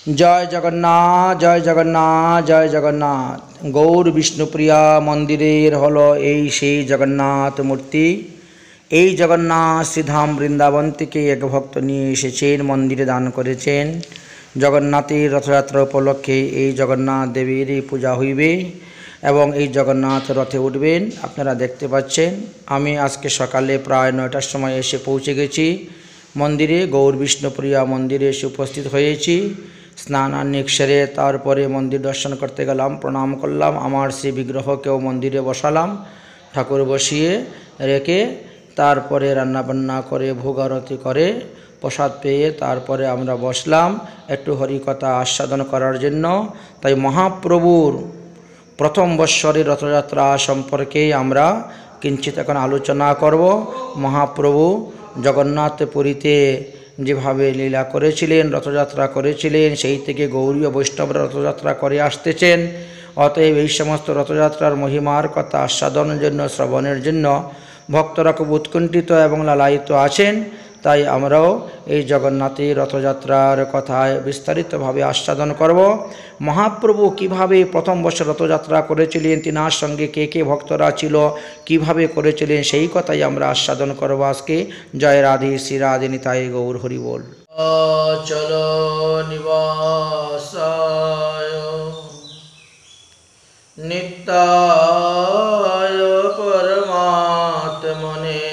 जय जगन्नाथ जय जगन्नाथ जय जगन्नाथ। गौर विष्णुप्रिया मंदिरेर हलो এই সেই জগন্নাথ মূর্তি। এই জগন্নাথ শ্রীধাম বৃন্দাবন থেকে এক ভক্ত নিয়ে এসেছেন, মন্দিরে দান করেছেন। জগন্নাথের রথযাত্রা উপলক্ষে এই জগন্নাথ দেবীর পূজা হইবে এবং এই জগন্নাথ রথে উঠবেন। আপনারা দেখতে পাচ্ছেন আমি আজকে সকালে প্রায় 9টার সময় এসে পৌঁছে গেছি মন্দিরে। গৌর বিষ্ণুপ্রিয়া মন্দিরে এসে উপস্থিত হয়েছি। স্নানান্নিক সেরে তারপরে মন্দির দর্শন করতে গেলাম, প্রণাম করলাম। আমার সেই বিগ্রহকেও মন্দিরে বসালাম, ঠাকুর বসিয়ে রেখে তারপরে রান্নাবান্না করে ভোগ আরতি করে প্রসাদ পেয়ে তারপরে আমরা বসলাম একটু হরিকথা আস্বাদন করার জন্য। তাই মহাপ্রভুর প্রথম বৎসরের রথযাত্রা সম্পর্কে আমরা কিঞ্চিত এখন আলোচনা করব। মহাপ্রভু জগন্নাথ পুরীতে যেভাবে লীলা করেছিলেন, রথযাত্রা করেছিলেন, সেই থেকে গৌরীয় বৈষ্ণবরা রথযাত্রা করে আসতেছেন। অতএব এই সমস্ত রথযাত্রার মহিমার কথা আস্বাদনের জন্য, শ্রবণের জন্য ভক্তরা খুব উৎকণ্ঠিত এবং লালায়িত আছেন। তাই আমরাও এই জগন্নাথের রথযাত্রার কথায় বিস্তারিতভাবে আস্বাদন করব। মহাপ্রভু কিভাবে প্রথম বছর রথযাত্রা করেছিলেন, তিনার সঙ্গে কে কে ভক্তরা ছিল, কিভাবে করেছিলেন, সেই কথাই আমরা আস্বাদন করব আজকে। জয় রাধে শ্রী রাধে নিতাই গৌর হরি বল। চলো নিবাসায় নিত্যায় পরমাত্মনে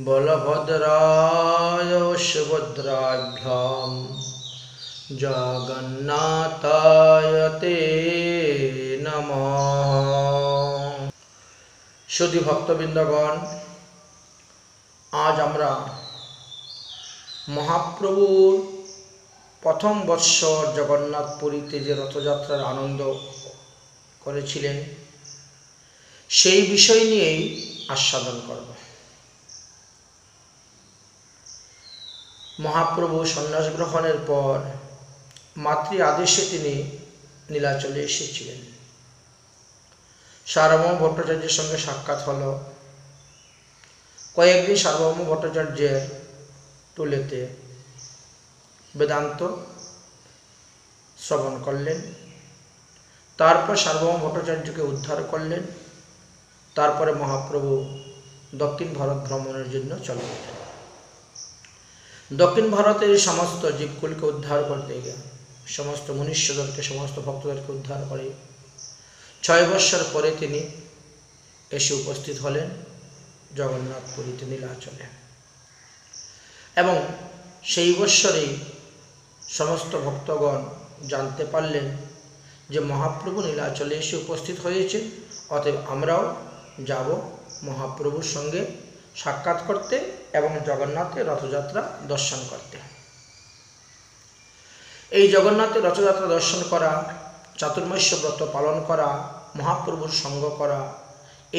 বলভদ্রায় সুভদ্রাভ্যাম জগন্নাথায় তে নমঃ। সুধী ভক্তবৃন্দগণ, আজ আমরা মহাপ্রভুর প্রথম বৎসর জগন্নাথ পুরীতে যে রথযাত্রার আনন্দ করেছিলেন সেই বিষয় নিয়েই আস্বাদন করব। মহাপ্রভু সন্ন্যাস গ্রহণের পর মাতৃ আদেশে তিনি নীলাচলে এসেছিলেন। সার্বভৌম ভট্টাচার্যের সঙ্গে সাক্ষাৎ হলো। কয়েকদিন সার্বভৌম ভট্টাচার্যের টুলেতে বেদান্ত শ্রবণ করলেন। তারপর সার্বভৌম ভট্টাচার্যকে উদ্ধার করলেন। তারপরে মহাপ্রভু দক্ষিণ ভারত ভ্রমণের জন্য চলে গেলেন। দক্ষিণ ভারতের সমস্ত জীবকুলকে উদ্ধার করতে গিয়ে, সমস্ত মনুষ্যদেরকে, সমস্ত ভক্তদেরকে উদ্ধার করে 6 বৎসর পরে তিনি এসে উপস্থিত হলেন জগন্নাথ পুরীতে নীলাচলে। এবং সেই বৎসরেই সমস্ত ভক্তগণ জানতে পারলেন যে মহাপ্রভু নীলাচলে এসে উপস্থিত হয়েছে। অতএব আমরাও যাব মহাপ্রভুর সঙ্গে সাক্ষাৎ করতে এবং জগন্নাথের রথযাত্রা দর্শন করতে। এই জগন্নাথের রথযাত্রা দর্শন করা, চাতুর্মাস্য ব্রত পালন করা, মহাপ্রভুর সঙ্গ করা,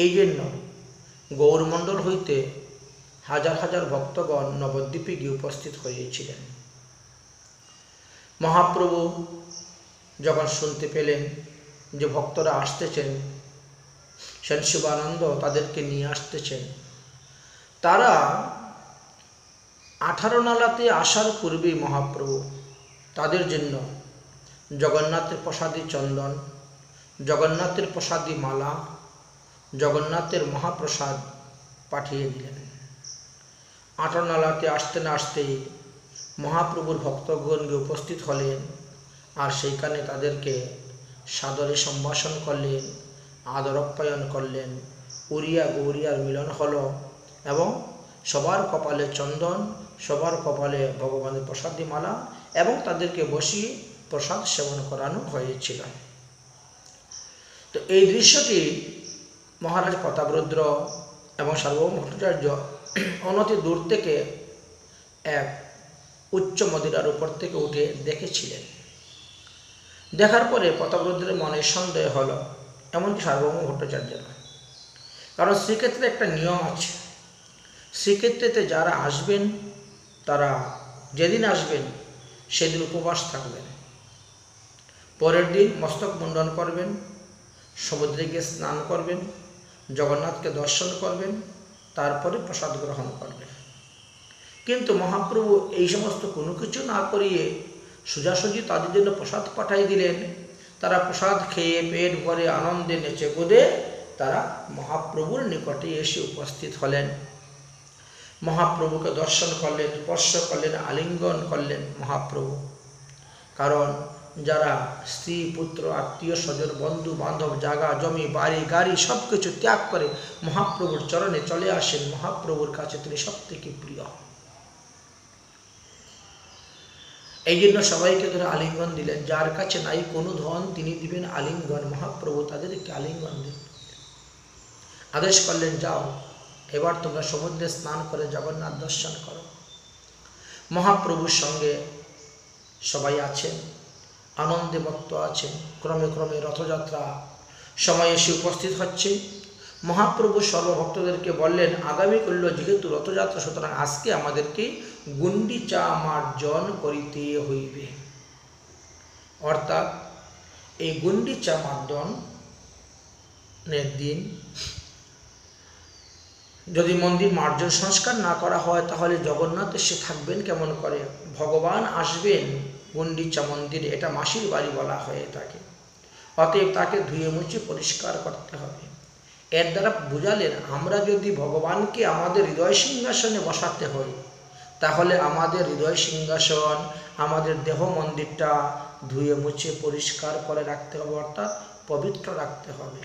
এই জন্য গৌরমণ্ডল হইতে হাজার হাজার ভক্তগণ নবদ্বীপে গিয়ে উপস্থিত হয়েছিলেন। মহাপ্রভু যখন শুনতে পেলেন যে ভক্তরা আসতেছেন, সেন শিবানন্দ তাদেরকে নিয়ে আসতেছেন, তারা 18 নালাতে আসার পূর্বেই মহাপ্রভু তাদের জন্য জগন্নাথের প্রসাদী চন্দন, জগন্নাথের প্রসাদী মালা, জগন্নাথের মহাপ্রসাদ পাঠিয়ে দিলেন। 18 নালাতে আসতে না আসতেই মহাপ্রভুর ভক্তগণ উপস্থিত হলেন। আর সেইখানে তাদেরকে সাদরে সম্ভাষণ করলেন, আদর আপ্যায়ন করলেন। উড়িয়া গৌরিয়ার মিলন হলো এবং সবার কপালে চন্দন, সবার কপালে ভগবানের প্রসাদী মালা এবং তাদেরকে বসিয়ে প্রসাদ সেবন করানো হয়েছিল। তো এই দৃশ্যটি মহারাজ প্রতাপরুদ্র এবং সার্বভৌম ভট্টাচার্য অনতি দূর থেকে এক উচ্চ মদিরার উপর থেকে উঠে দেখেছিলেন। দেখার পরে প্রতাপরুদ্রের মনে সন্দেহ হলো, এমনকি সার্বভৌম ভট্টাচার্যের। কারণ শ্রীক্ষেত্রে একটা নিয়ম আছে, শ্রীক্ষেত্রেতে যারা আসবেন তারা যেদিন আসবেন সেদিন উপবাস থাকবেন। পরের দিন মস্তক মুন্ডন করবেন, সমুদ্রে গিয়ে স্নান করবেন, জগন্নাথকে দর্শন করবেন, তারপরে প্রসাদ গ্রহণ করবেন। কিন্তু মহাপ্রভু এই সমস্ত কোনো কিছু না করিয়ে সোজাসুজি তাদের জন্য প্রসাদ পাঠাই দিলেন। তারা প্রসাদ খেয়ে পেট ভরে আনন্দে নেচে গোদে তারা মহাপ্রভুর নিকটে এসে উপস্থিত হলেন। মহাপ্রভুকে দর্শন করলেন, স্পর্শ করলেন, আলিঙ্গন করলেন মহাপ্রভু। কারণ যারা স্ত্রী পুত্র আত্মীয় স্বজন বন্ধু বান্ধব জায়গা জমি বাড়ি গাড়ি সব কিছু ত্যাগ করে মহাপ্রভুর চরণে চলে আসেন, মহাপ্রভুর কাছে তিনি সব থেকে প্রিয়। এই জন্য সবাইকে ধরে আলিঙ্গন দিলেন। যার কাছে নাই কোনো ধন তিনি দিবেন আলিঙ্গন। মহাপ্রভু তাদেরকে আলিঙ্গন দিলেন, আদেশ করলেন, যাও এবার তোমরা সমুদ্রে স্নান করে জগন্নাথ দর্শন করো। মহাপ্রভুর সঙ্গে সবাই আছেন, আনন্দে মত্ত আছেন। ক্রমে ক্রমে রথযাত্রা সময় এসে উপস্থিত হচ্ছে। মহাপ্রভু সর্বভক্তদেরকে বললেন, আগামী করল যেহেতু রথযাত্রা, সুতরাং আজকে আমাদেরকে গুন্ডিচা মার্জন করিতে হইবে। অর্থাৎ এই গুন্ডিচা মার্জনের দিন যদি মন্দির মার্জন সংস্কার না করা হয় তাহলে জগন্নাথ এসে থাকবেন কেমন করে? ভগবান আসবেন গুন্ডিচা মন্দিরে, এটা মাসির বাড়ি বলা হয়ে থাকে। অতএব তাকে ধুয়ে মুছে পরিষ্কার করতে হবে। এর দ্বারা বুঝালেন, আমরা যদি ভগবানকে আমাদের হৃদয় সিংহাসনে বসাতে হই তাহলে আমাদের হৃদয় সিংহাসন, আমাদের দেহ মন্দিরটা ধুয়ে মুছে পরিষ্কার করে রাখতে হবে, অর্থাৎ পবিত্র রাখতে হবে।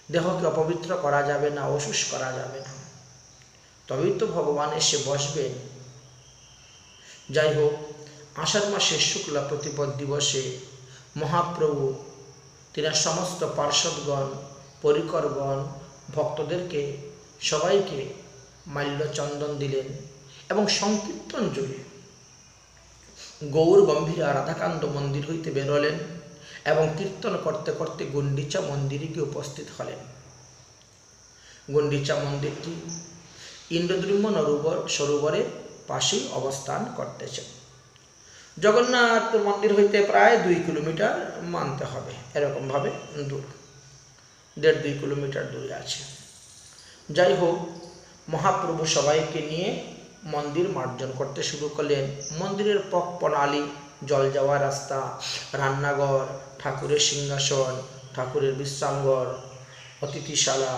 দেহকে অপবিত্র করা যাবে না, অসুস করা যাবে না, তবেই তো ভগবান এসে বসবেন। যাই হোক, আষাঢ় মাসের শুক্লা প্রতিপদ দিবসে মহাপ্রভু তিনি সমস্ত পার্শ্বদগণ পরিকরগণ ভক্তদেরকে সবাইকে মাল্যচন্দন দিলেন এবং সংকীর্তন যোগে গৌর গম্ভীরা রাধাকান্ত মন্দির হইতে বেরোলেন এবং কীর্তন করতে করতে গুন্ডিচা মন্দিরে গিয়ে উপস্থিত হলেন। গুন্ডিচা মন্দিরটি ইন্দ্রদ্যুম্ন সরোবরের পাশেই অবস্থান করতেছে। জগন্নাথ মন্দির হইতে প্রায় 2 কিলোমিটার মানতে হবে, এরকমভাবে দূর, 1.5-2 কিলোমিটার দূরে আছে। যাই হোক, মহাপ্রভু সবাইকে নিয়ে মন্দির মার্জন করতে শুরু করলেন। মন্দিরের পথ প্রণালী, জল যাওয়ার রাস্তা, রান্নাঘর, ঠাকুরের সিংহাসন, ঠাকুরের বিশ্রামঘর, অতিথিশালা,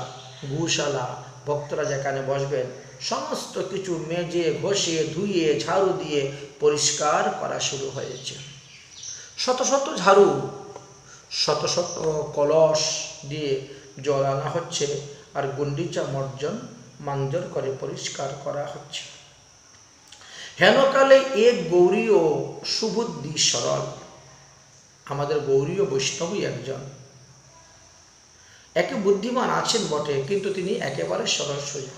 গোশালা, ভক্তরা যেখানে বসবেন সমস্ত কিছু মেজে ঘষে ধুয়ে ঝাড়ু দিয়ে পরিষ্কার করা শুরু হয়েছে। শত শত ঝাড়ু, শত শত কলস দিয়ে জল আনা হচ্ছে আর গুন্ডিচা মার্জন করে পরিষ্কার করা হচ্ছে। হেনকালে এক গৌরীয় সুবুদ্ধি সরল, আমাদের গৌরীয় বৈষ্ণবী একজন, একে বুদ্ধিমান আছেন বটে, কিন্তু তিনি একেবারে সরল সোজা।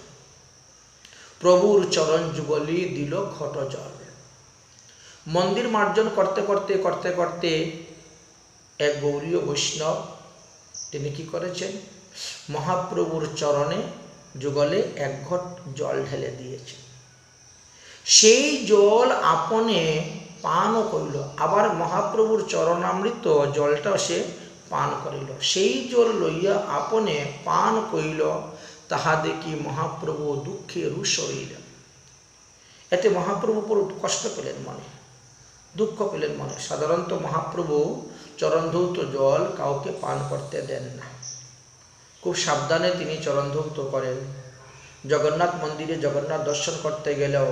প্রভুর চরণ যুগলি দিল ঘট জল। মন্দির মার্জন করতে করতে করতে করতে এক গৌরীয় বৈষ্ণব তিনি কি করেছেন, মহাপ্রভুর চরণে যুগলে 1 ঘট জল ঢেলে দিয়েছেন। সেই জল আপনে পানও করিল, আবার মহাপ্রভুর চরণামৃত জলটাও সে পান করিল। সেই জল লইয়া আপনে পান করিল, তাহা দেখি মহাপ্রভু দুঃখে রুষ হইলেন। এতে মহাপ্রভু পুরো কষ্ট পেলেন মনে, দুঃখ পেলেন মনে। সাধারণত মহাপ্রভু চরণধৌত জল কাউকে পান করতে দেন না, খুব সাবধানে তিনি চরণধৌত করেন। জগন্নাথ মন্দিরে জগন্নাথ দর্শন করতে গেলেও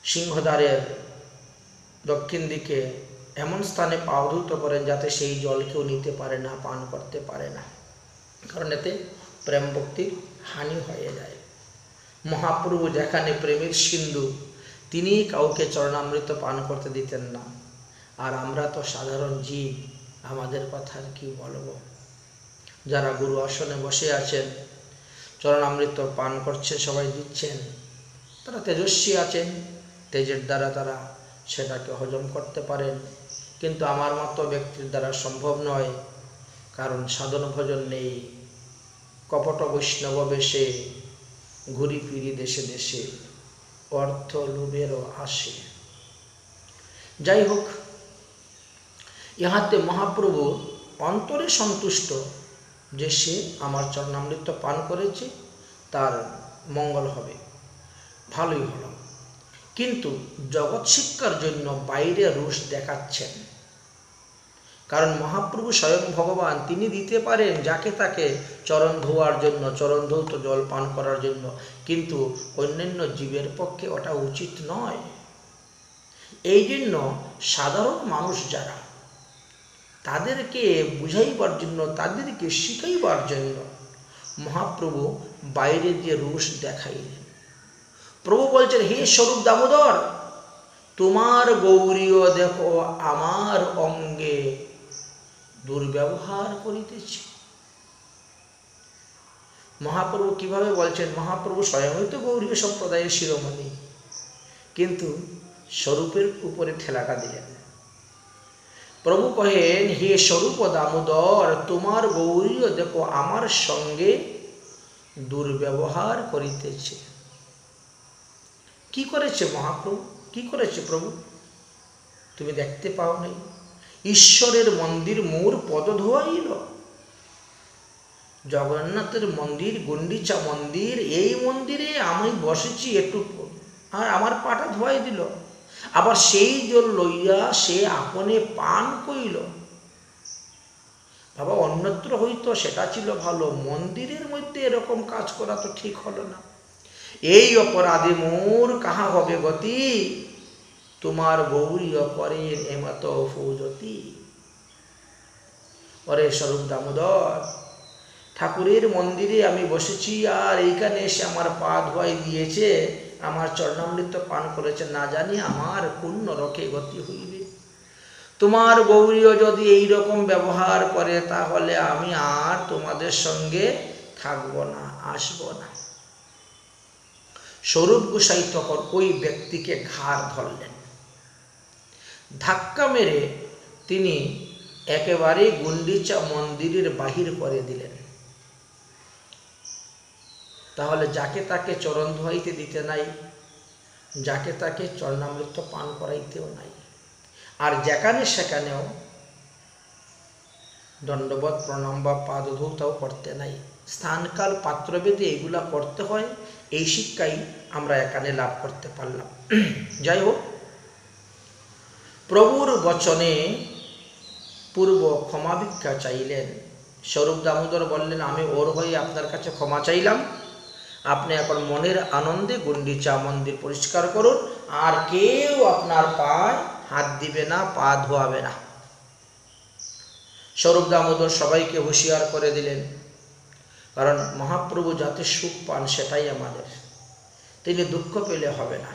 সিংহদ্বারের দক্ষিণ দিকে এমন স্থানে পাওধৌত করেন যাতে সেই জল কেউ নিতে পারে না, পান করতে পারে না, কারণ এতে প্রেম ভক্তির হানি হয়ে যায়। মহাপ্রভু যেখানে প্রেমের সিন্ধু, তিনি কাউকে চরণামৃত পান করতে দিতেন না। আর আমরা তো সাধারণ জীব, আমাদের কথা কি বলবো। যারা গুরু আসনে বসে আছেন, চরণামৃত পান করছেন, সবাই দিচ্ছেন, তারা তেজস্বী আছেন, তেজের দ্বারা তারা সেটাকে হজম করতে পারেন, কিন্তু আমার মতো ব্যক্তির দ্বারা সম্ভব নয়, কারণ সাধন ভজন নেই। কপট বৈষ্ণব বেশে ঘুরি ফিরি দেশে দেশে, অর্থ লোভেরও আসে। যাই হোক, ইহাতে মহাপ্রভু অন্তরে সন্তুষ্ট যে সে আমার চরণামৃত পান করেছে, তার মঙ্গল হবে, ভালোই হলো। কিন্তু জগৎ শিক্ষার জন্য বাইরে রোষ দেখাচ্ছেন। কারণ মহাপ্রভু স্বয়ং ভগবান, তিনি দিতে পারেন যাকে তাকে চরণ ধোয়ার জন্য, চরণ ধৌত জল পান করার জন্য, কিন্তু অন্যান্য জীবের পক্ষে ওটা উচিত নয়। এই জন্য সাধারণ মানুষ যারা, তাদেরকে বুঝাইবার জন্য, তাদেরকে শিখাইবার জন্য মহাপ্রভু বাইরে দিয়ে রোষ দেখাইলেন। প্রভু বলছেন, হে স্বরূপ দামোদর, তোমার গৌরীয় দেখো আমার অঙ্গে দুর্ব্যবহার করিতেছে। মহাপ্রভু কিভাবে বলছেন? মহাপ্রভু স্বয়ংই তো গৌরীয় সম্প্রদায়ের শিরোমণি, কিন্তু স্বরূপের উপরে ঠেলাকা দিলেন। প্রভু কহেন, হে স্বরূপ দামোদর, তোমার গৌরীয় দেখো আমার সঙ্গে দুর্ব্যবহার করিতেছে। কি করেছে মহাপ্রভু? কি করেছে প্রভু? তুমি দেখতে পাও নাই? ঈশ্বরের মন্দির মোর পদ ধোয়াইল। জগন্নাথের মন্দির, গুন্ডিচা মন্দির, এই মন্দিরে আমি বসেছি একটু, আর আমার পাটা ধোয়াই দিল। আবার সেই জল লইয়া সে আপনে পান কইল। বাবা, অন্যত্র হইতো সেটা ছিল ভালো, মন্দিরের মধ্যে এরকম কাজ করা তো ঠিক হলো না। এই অপরাধে মোর কাহা হবে গতি, তোমার গৌরী করেন এমত ফৌজতি। ওরে স্বরূপ দামোদর, ঠাকুরের মন্দিরে আমি বসেছি, আর এইখানে এসে আমার পা ধোয়াই দিয়েছে, আমার চরণামৃত পান করেছে, না জানি আমার কোন নরকে গতি হইবে। তোমার গৌরীয় যদি এই রকম ব্যবহার করে, তাহলে আমি আর তোমাদের সঙ্গে থাকবো না, আসবো না। স্বরূপ গোসাই তখন ওই ব্যক্তিকে ঘাড় ধরলেন, ধাক্কা মেরে তিনি একেবারে গুন্ডিচা মন্দিরের বাহির করে দিলেন। তাহলে যাকে তাকে চরণ ধোয়াইতে দিতে নাই, যাকে তাকে চরণামৃত পান করাইতেও নাই, আর যেখানে সেখানেও দণ্ডবত প্রণাম বা পাদধৌতাও করতে নাই। স্থানকাল পাত্রভেদে এগুলা করতে হয়, এই শিক্ষাই আমরা এখানে লাভ করতে পারলাম। যাই হোক, প্রভুর বচনে পূর্ব ক্ষমা ভিক্ষা চাইলেন। স্বরূপ দামোদর বললেন, আমি ওর হয়ে আপনার কাছে ক্ষমা চাইলাম, আপনি এখন মনের আনন্দে গুন্ডিচা মন্দির পরিষ্কার করুন, আর কেউ আপনার পায়ে হাত দিবে না, পা ধোয়াবে না। স্বরূপ দামোদর সবাইকে হুঁশিয়ার করে দিলেন, কারণ মহাপ্রভু যাতে সুখ পান সেটাই আমাদের, তিনি দুঃখ পেলে হবে না।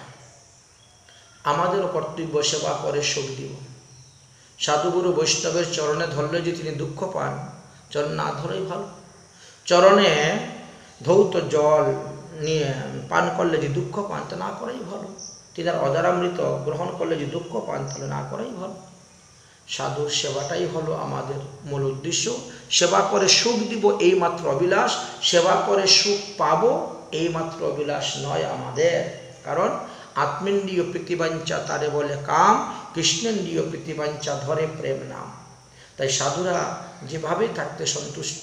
আমাদেরও কর্তব্য সেবা করে সুখ দিব। সাধুগুরু বৈষ্ণবের চরণে ধরলে যদি তিনি দুঃখ পান, চরণ না ধরেই ভালো। চরণে ধৌত জল নিয়ে পান করলে যে দুঃখ পান, তা না করাই ভালো। তিনার অজারামৃত গ্রহণ করলে যে দুঃখ পান, তাহলে না করাই ভালো। সাধুর সেবাটাই হলো আমাদের মূল উদ্দেশ্য। সেবা করে সুখ দিব এই মাত্র অভিলাষ, সেবা করে সুখ পাবো এই মাত্র অভিলাষ নয় আমাদের। কারণ আত্মেন্দ্রিয় প্রীতিবাঞ্ছা তারে বলে কাম, কৃষ্ণেন্দ্রিয় প্রীতিবাঞ্ছা ধরে প্রেম নাম। তাই সাধুরা যেভাবে থাকতে সন্তুষ্ট,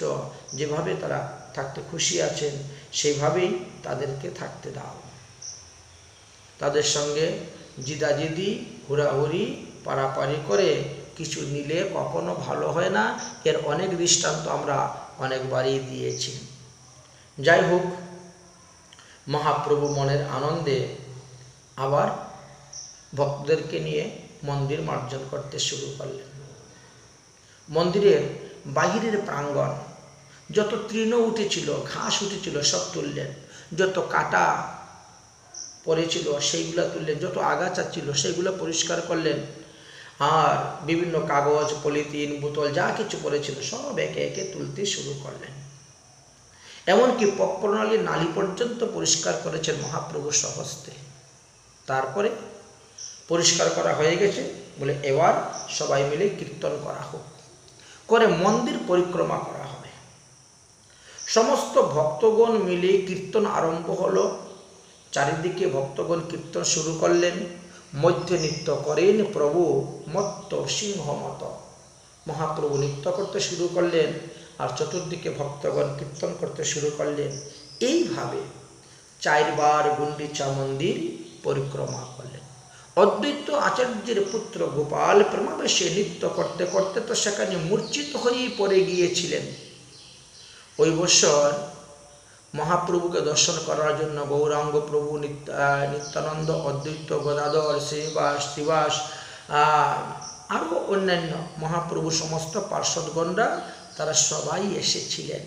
যেভাবে তারা থাকতে খুশি আছেন, সেইভাবেই তাদেরকে থাকতে দাও। তাদের সঙ্গে জিদাজিদি, হুড়াহুড়ি, পারাপারি করে কিছু নিলে কখনো ভালো হয় না। এর অনেক দৃষ্টান্ত আমরা অনেকবারই দিয়েছি। যাই হোক, মহাপ্রভু মনের আনন্দে আবার ভক্তদেরকে নিয়ে মন্দির মার্জন করতে শুরু করলেন। মন্দিরের বাহিরের প্রাঙ্গণ যত তৃণ উঠেছিল, ঘাস উঠেছিল, সব তুললেন। যত কাটা পড়েছিল সেইগুলো তুললেন, যত আগাছা ছিল সেগুলো পরিষ্কার করলেন, আর বিভিন্ন কাগজ, পলিথিন, বোতল যা কিছু পড়েছিল সব একে একে তুলতে শুরু করলেন। এমনকি পক্রনালীর নালী পর্যন্ত পরিষ্কার করেছেন মহাপ্রভু স্বহস্তে। তারপরে পরিষ্কার করা হয়ে গেছে বলে এবার সবাই মিলে কীর্তন করা হোক, করে মন্দির পরিক্রমা করা হবে। সমস্ত ভক্তগণ মিলে কীর্তন আরম্ভ হলো। চারিদিকে ভক্তগণ কীর্তন শুরু করলেন। মধ্যে নৃত্য করেন প্রভু মত্ত সিংহ মত। মহাপ্রভু নৃত্য করতে শুরু করলেন, আর চতুর্দিকে ভক্তগণ কীর্তন করতে শুরু করলেন। এইভাবে 4 বার গুন্ডিচা মন্দির পরিক্রমা করলেন। অদ্বৈত আচার্যের পুত্র গোপাল প্রেমাবেশে নৃত্য করতে করতে তো সেখানে মূর্ছিত হয়েই পড়ে গিয়েছিলেন। ওই বছর মহাপ্রভুকে দর্শন করার জন্য গৌরাঙ্গ প্রভু, নিত্যানন্দ, অদ্বৈত গদাধর, শ্রীবাস আরও অন্যান্য মহাপ্রভু সমস্ত পার্শ্বদগণরা তারা সবাই এসেছিলেন।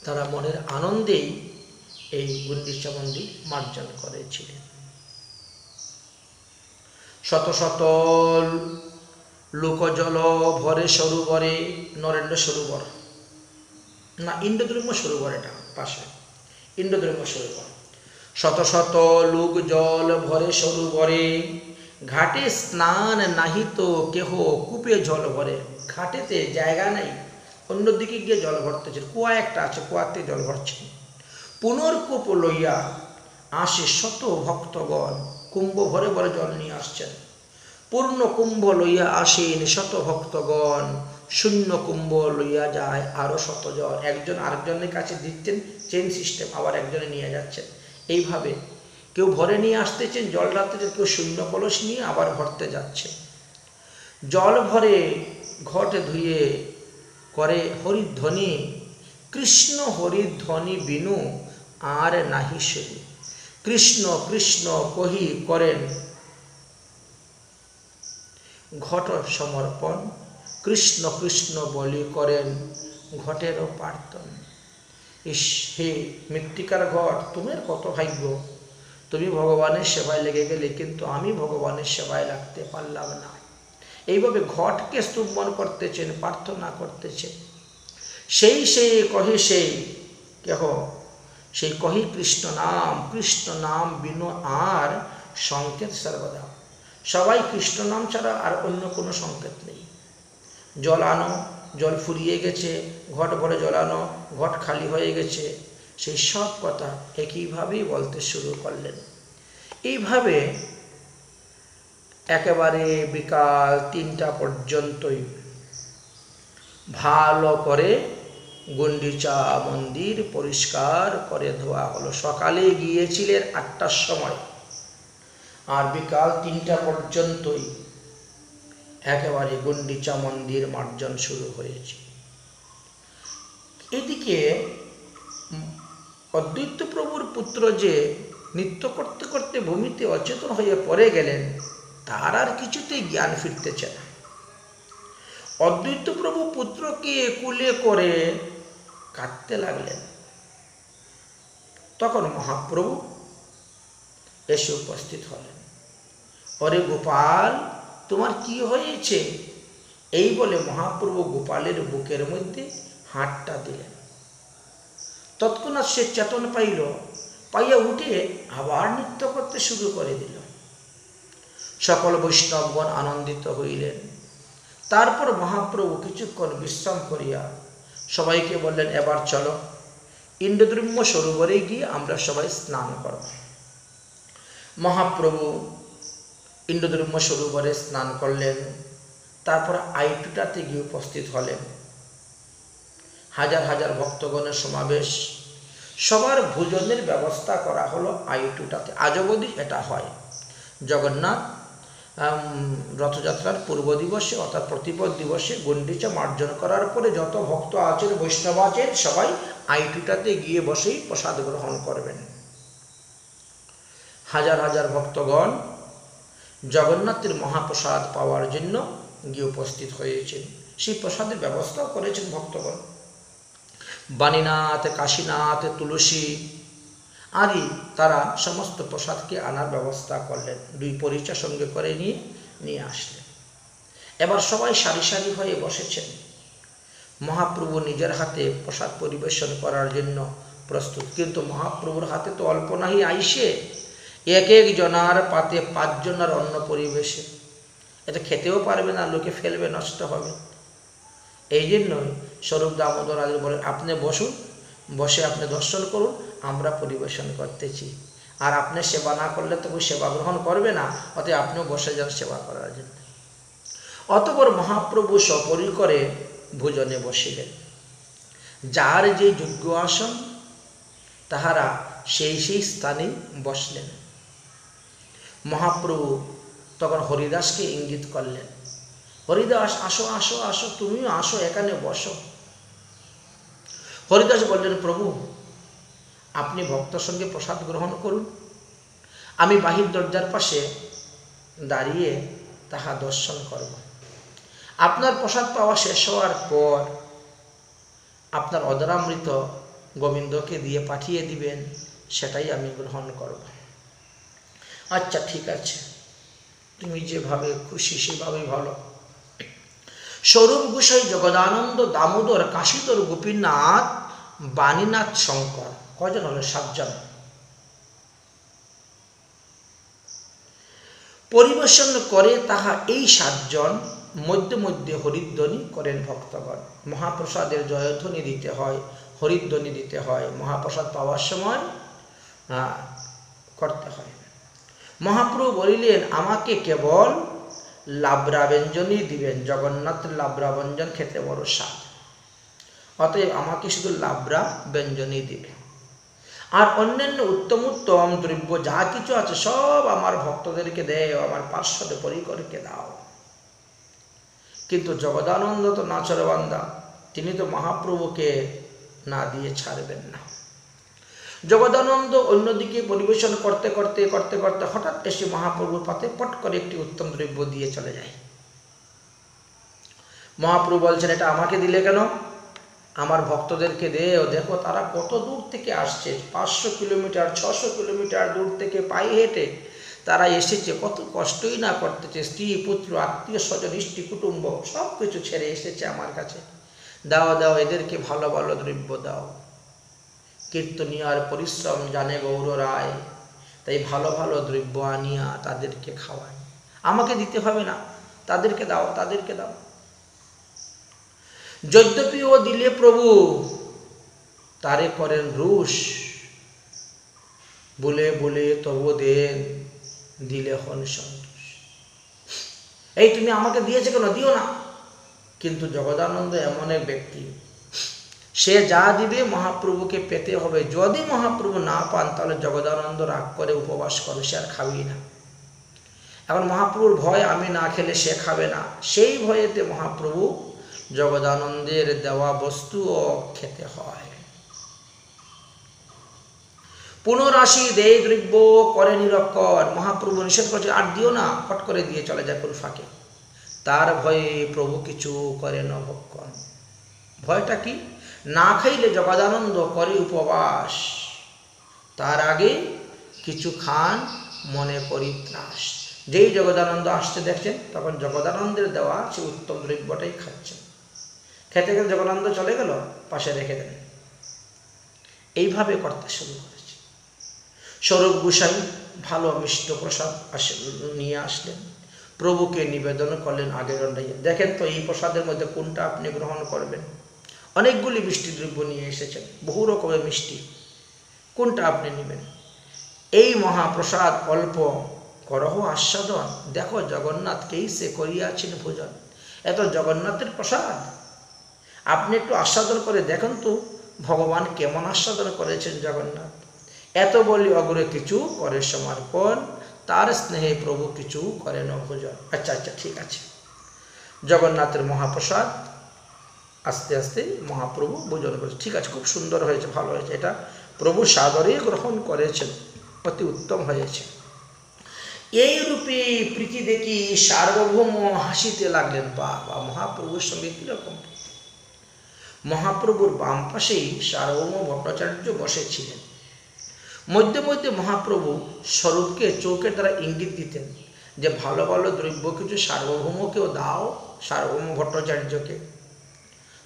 তারা মনের আনন্দেই এই গুন্ডিচা মন্দির মার্জন করেছিলেন। শত শত লোকজল ভরে সরোবরে, নরেন্দ্র সরোবর না, ইন্দ্রদ্রুম্য সরোবর, এটা পাশে ইন্দ্রদ্রুম্য সরোবর। শত শত লোক জল ভরে সরোবরে, ঘাটে স্নান নাহিত কেহ কূপে জল ভরে। ঘাটেতে জায়গা নেই, অন্যদিকে গিয়ে জল ভরতেছেন। কুয়া একটা আছে, কুয়াতে জল ভরছেন। পুনর্কূপ লইয়া আসে শত ভক্তগণ, কুম্ভ ভরে ভরে জল নিয়ে আসছেন। পূর্ণ কুম্ভ লইয়া আসেন শত ভক্তগণ, শূন্য কুম্ভ লইয়া যায় আরো শত জন। একজন আরেকজনের কাছে দিচ্ছেন, চেন সিস্টেম, আবার একজনে নিয়ে যাচ্ছেন। এইভাবে কেউ ভরে নিয়ে আসতেছেন, জল ঢালতেছেন, কেউ শূন্য কলস নিয়ে আবার ভরতে যাচ্ছে। জল ভরে ঘট ধুয়ে করে হরিধ্বনি, কৃষ্ণ হরিধ্বনি বিনু আর নাহি শুনি। কৃষ্ণ কৃষ্ণ কহি করেন ঘট সমর্পণ, কৃষ্ণ কৃষ্ণ বলি করেন ঘটেরও প্রার্থন। ইস, হে মৃত্তিকার ঘট, তোমার কত ভাগ্য, তুমি ভগবানের সেবায় লেগে গেলে, কিন্তু আমি ভগবানের সেবায় লাগতে পারলাম না। এইভাবে ঘটকে স্তুবন করতেছেন, প্রার্থনা করতেছেন। সেই কহে সেই কেহ, সেই কহি কৃষ্ণ নাম বিনু আর সংকেত সর্বদা। সবাই কৃষ্ণ নাম ছাড়া আর অন্য কোনো সংকেত নেই। জল আনো, জল ফুরিয়ে গেছে, ঘট ভরে জল আনো, ঘট খালি হয়ে গেছে, সেই সব কথা একইভাবেই বলতে শুরু করলেন। এইভাবে একেবারে বিকাল 3টা পর্যন্তই ভালো করে গুন্ডিচা মন্দির পরিষ্কার করে ধোয়া হলো। সকালে গিয়েছিলেন 8টার সময়, আর বিকাল 3টা পর্যন্তই একেবারে গুন্ডিচা মন্দির মার্জন শুরু হয়েছে। এদিকে অদ্বৈত প্রভুর পুত্র যে নৃত্য করতে করতে ভূমিতে অচেতন হয়ে পড়ে গেলেন, তার আর কিছুতেই জ্ঞান ফিরতেছে না। অদ্বৈত প্রভু পুত্রকে কুলে করে কাঁদতে লাগলেন। তখন মহাপ্রভু এসে উপস্থিত হলেন। ওরে গোপাল, তোমার কি হয়েছে? এই বলে মহাপ্রভু গোপালের বুকের মধ্যে হাতটা দিলেন। তৎক্ষণাৎ সে চেতন পাইয়া উঠে আবার নৃত্য করতে শুরু করে দিল। সকল বৈষ্ণবগণ আনন্দিত হইলেন। তারপর মহাপ্রভু কিছুক্ষণ বিশ্রাম করিয়া সবাইকে বললেন, এবার চলো ইন্দ্রদ্রুম্য সরোবরে গিয়ে আমরা সবাই স্নান করব। মহাপ্রভু ইন্দ্রদ্রুম্য সরোবরে স্নান করলেন। তারপর আইটুটাতে গিয়ে উপস্থিত হলেন। হাজার হাজার ভক্তগণের সমাবেশ, সবার ভোজনের ব্যবস্থা করা হলো আইটুটাতে। আজ অবধি এটা হয়। জগন্নাথ রথযাত্রার পূর্ব দিবসে অর্থাৎ প্রতিপদ দিবসে গুন্ডিচা মার্জন করার পরে যত ভক্ত আছেন, বৈষ্ণব আছেন, সবাই আইটুটাতে গিয়ে বসেই প্রসাদ গ্রহণ করবেন। হাজার হাজার ভক্তগণ জগন্নাথের মহাপ্রসাদ পাওয়ার জন্য গিয়ে উপস্থিত হয়েছেন। সেই প্রসাদের ব্যবস্থাও করেছেন ভক্তগণ। বাণীনাথ, কাশীনাথ, তুলসী আদি তারা সমস্ত প্রসাদকে আনার ব্যবস্থা করলেন। 2 পরিচা সঙ্গে করে নিয়ে আসলেন। এবার সবাই সারি সারি হয়ে বসেছেন। মহাপ্রভু নিজের হাতে প্রসাদ পরিবেশন করার জন্য প্রস্তুত। কিন্তু মহাপ্রভুর হাতে তো অল্প নাহি আইসে, এক এক জনার পাতে 5 জনার অন্ন পরিবেশে। এটা খেতেও পারবে না, লোকে ফেলবে, নষ্ট হবে। এই জন্যই স্বরূপ দামোদর আদি বলেন, আপনি বসুন, বসে আপনি দর্শন করুন, আমরা পরিবেশন করতেছি। আর আপনি সেবা না করলে তো কেউ সেবা গ্রহণ করবে না, অতএব আপনিও বসে যান সেবা করার জন্য। অতঃপর মহাপ্রভু সপরিকরে ভোজনে বসিলেন। যার যে যোগ্য আসন তাহারা সেই স্থানে বসলেন। মহাপ্রভু তখন হরিদাসকে ইঙ্গিত করলেন, হরিদাস আসো আসো আসো, তুমিও আসো, এখানে বসো। হরিদাস বললেন, প্রভু আপনি ভক্তর সঙ্গে প্রসাদ গ্রহণ করুন, আমি বাহির দরজার পাশে দাঁড়িয়ে তাহা দর্শন করব। আপনার প্রসাদ পাওয়া শেষ হওয়ার পর আপনার অধরামৃত গোবিন্দকে দিয়ে পাঠিয়ে দিবেন, সেটাই আমি গ্রহণ করব। আচ্ছা ঠিক আছে, তুমি যেভাবে খুশি সেভাবে ভালো। স্বরূপ গোসাই, জগদানন্দ, দামোদর, কাশীধর, গোপীনাথ, বাণীনাথ, শঙ্কর, কজন হলো? 7 জন। পরিবেশন করে তাহা এই 7 জন মধ্যে মধ্যে হরিধ্বনি করেন ভক্তগণ। মহাপ্রসাদের জয়ধ্বনি দিতে হয়, হরিধ্বনি দিতে হয়, মহাপ্রসাদ পাওয়ার সময় করতে হয়। মহাপ্রভু বলিলেন, আমাকে কেবল লাবড়া ব্যঞ্জনই দিবেন, জগন্নাথ লাবড়া ব্যঞ্জন খেতে বড় স্বাদ, অতএব আমাকে শুধু লাবড়া ব্যঞ্জনই দিবে। আর অন্যান্য উত্তম উত্তম দ্রব্য যা কিছু আছে সব আমার ভক্তদেরকে দেও, আমার পার্শ্বদে পরিকরকে দাও। কিন্তু জগদানন্দ তো নাচরবান্দা, তিনি তো মহাপ্রভুকে না দিয়ে ছাড়বেন না। জগদানন্দ অন্যদিকে পরিবেশন করতে করতে করতে করতে হঠাৎ এসে মহাপ্রভুর পাতে পট করে একটি উত্তম দ্রব্য দিয়ে চলে যায়। মহাপ্রভু বলছেন, এটা আমাকে দিলে কেন? আমার ভক্তদেরকে দেও, দেখো তারা কত দূর থেকে আসছে, 500 কিলোমিটার 600 কিলোমিটার দূর থেকে পায়ে হেঁটে তারা এসেছে, কত কষ্টই না করতেছে, স্ত্রী পুত্র আত্মীয় স্বজন ইষ্টি কুটুম্ব সব কিছু ছেড়ে এসেছে আমার কাছে, দাও দাও এদেরকে ভালো ভালো দ্রব্য দাও। কীর্তনিয়ার পরিশ্রম জানে গৌর রায়, তাই ভালো ভালো দ্রব্য আনিয়া তাদেরকে খাওয়ায়, আমাকে দিতে হবে না, তাদেরকে দাও তাদেরকে দাও। যদ্যপি ও দিলে প্রভু তারে করেন রুষ, বলে বলে তবু দেন, দিলে হন সন্তোষ। এই তুমি আমাকে দিয়েছে কেন, দিও না। কিন্তু জগদানন্দ এমন এক ব্যক্তি, সে যা দিবে মহাপ্রভুকে পেতে হবে। যদি মহাপ্রভু না পান তাহলে জগদানন্দ রাগ করে উপবাস করে, সে আর খাবেই না। এখন মহাপ্রভুর ভয়, আমি না খেলে সে খাবে না, সেই ভয়েতে মহাপ্রভু জগদানন্দের দেওয়া বস্তুও খেতে হয়। পুনরাশি দেয় দ্রব্য করে নিরক্ষর, মহাপ্রভু নিষেধ করছে, আর দিও না, ফট করে দিয়ে চলে যায় কোন ফাঁকে। তার ভয়ে প্রভু কিছু করে না ভক্ষণ। ভয়টা কি? না খাইলে জগদানন্দ করে উপবাস, তার আগে কিছু খান মনে করি ত্রাস। যেই জগদানন্দ আসছে দেখছেন, তখন জগদানন্দের দেওয়া সে উত্তম দ্রব্যটাই খাচ্ছেন। খেতে খেতে জগদানন্দ চলে গেল, পাশে রেখে দেন। এইভাবে করতে শুরু করেছে। স্বরূপ গোসাই ভালো মিষ্ট প্রসাদ নিয়ে আসলেন, প্রভুকে নিবেদন করলেন আগে দণ্ডাইয়া। দেখেন তো এই প্রসাদের মধ্যে কোনটা আপনি গ্রহণ করবেন। অনেকগুলি মিষ্টি দ্রব্য নিয়ে এসেছেন, বহু রকমের মিষ্টি, কোনটা আপনি নেবেন? এই মহাপ্রসাদ অল্প করহ আস্বাদন, দেখো জগন্নাথকেই সে করিয়াছেন ভোজন। এত জগন্নাথের প্রসাদ, আপনি একটু আস্বাদন করে দেখুন তো ভগবান কেমন আস্বাদন করেছেন জগন্নাথ। এত বলি অগ্রে কিছু করে সমর্পণ, তার স্নেহে প্রভু কিছু করেন ভোজন। আচ্ছা আচ্ছা ঠিক আছে, জগন্নাথের মহাপ্রসাদ আস্তে আস্তে মহাপ্রভু ভোজন করেছে। ঠিক আছে, খুব সুন্দর হয়েছে, ভালো হয়েছে, এটা প্রভু সাদরে গ্রহণ করেছেন, অতি উত্তম হয়েছে। এই রূপে প্রীতি দেখি সার্বভৌম হাসিতে লাগলেন। বা মহাপ্রভুর সঙ্গে কিরকম! মহাপ্রভুর বাম পাশেই সার্বভৌম ভট্টাচার্য বসেছিলেন। মধ্যে মধ্যে মহাপ্রভু স্বরূপকে চৌকের দ্বারা ইঙ্গিত দিতেন যে ভালো ভালো দ্রব্য কিছু সার্বভৌমকেও দাও, সার্বভৌম ভট্টাচার্যকে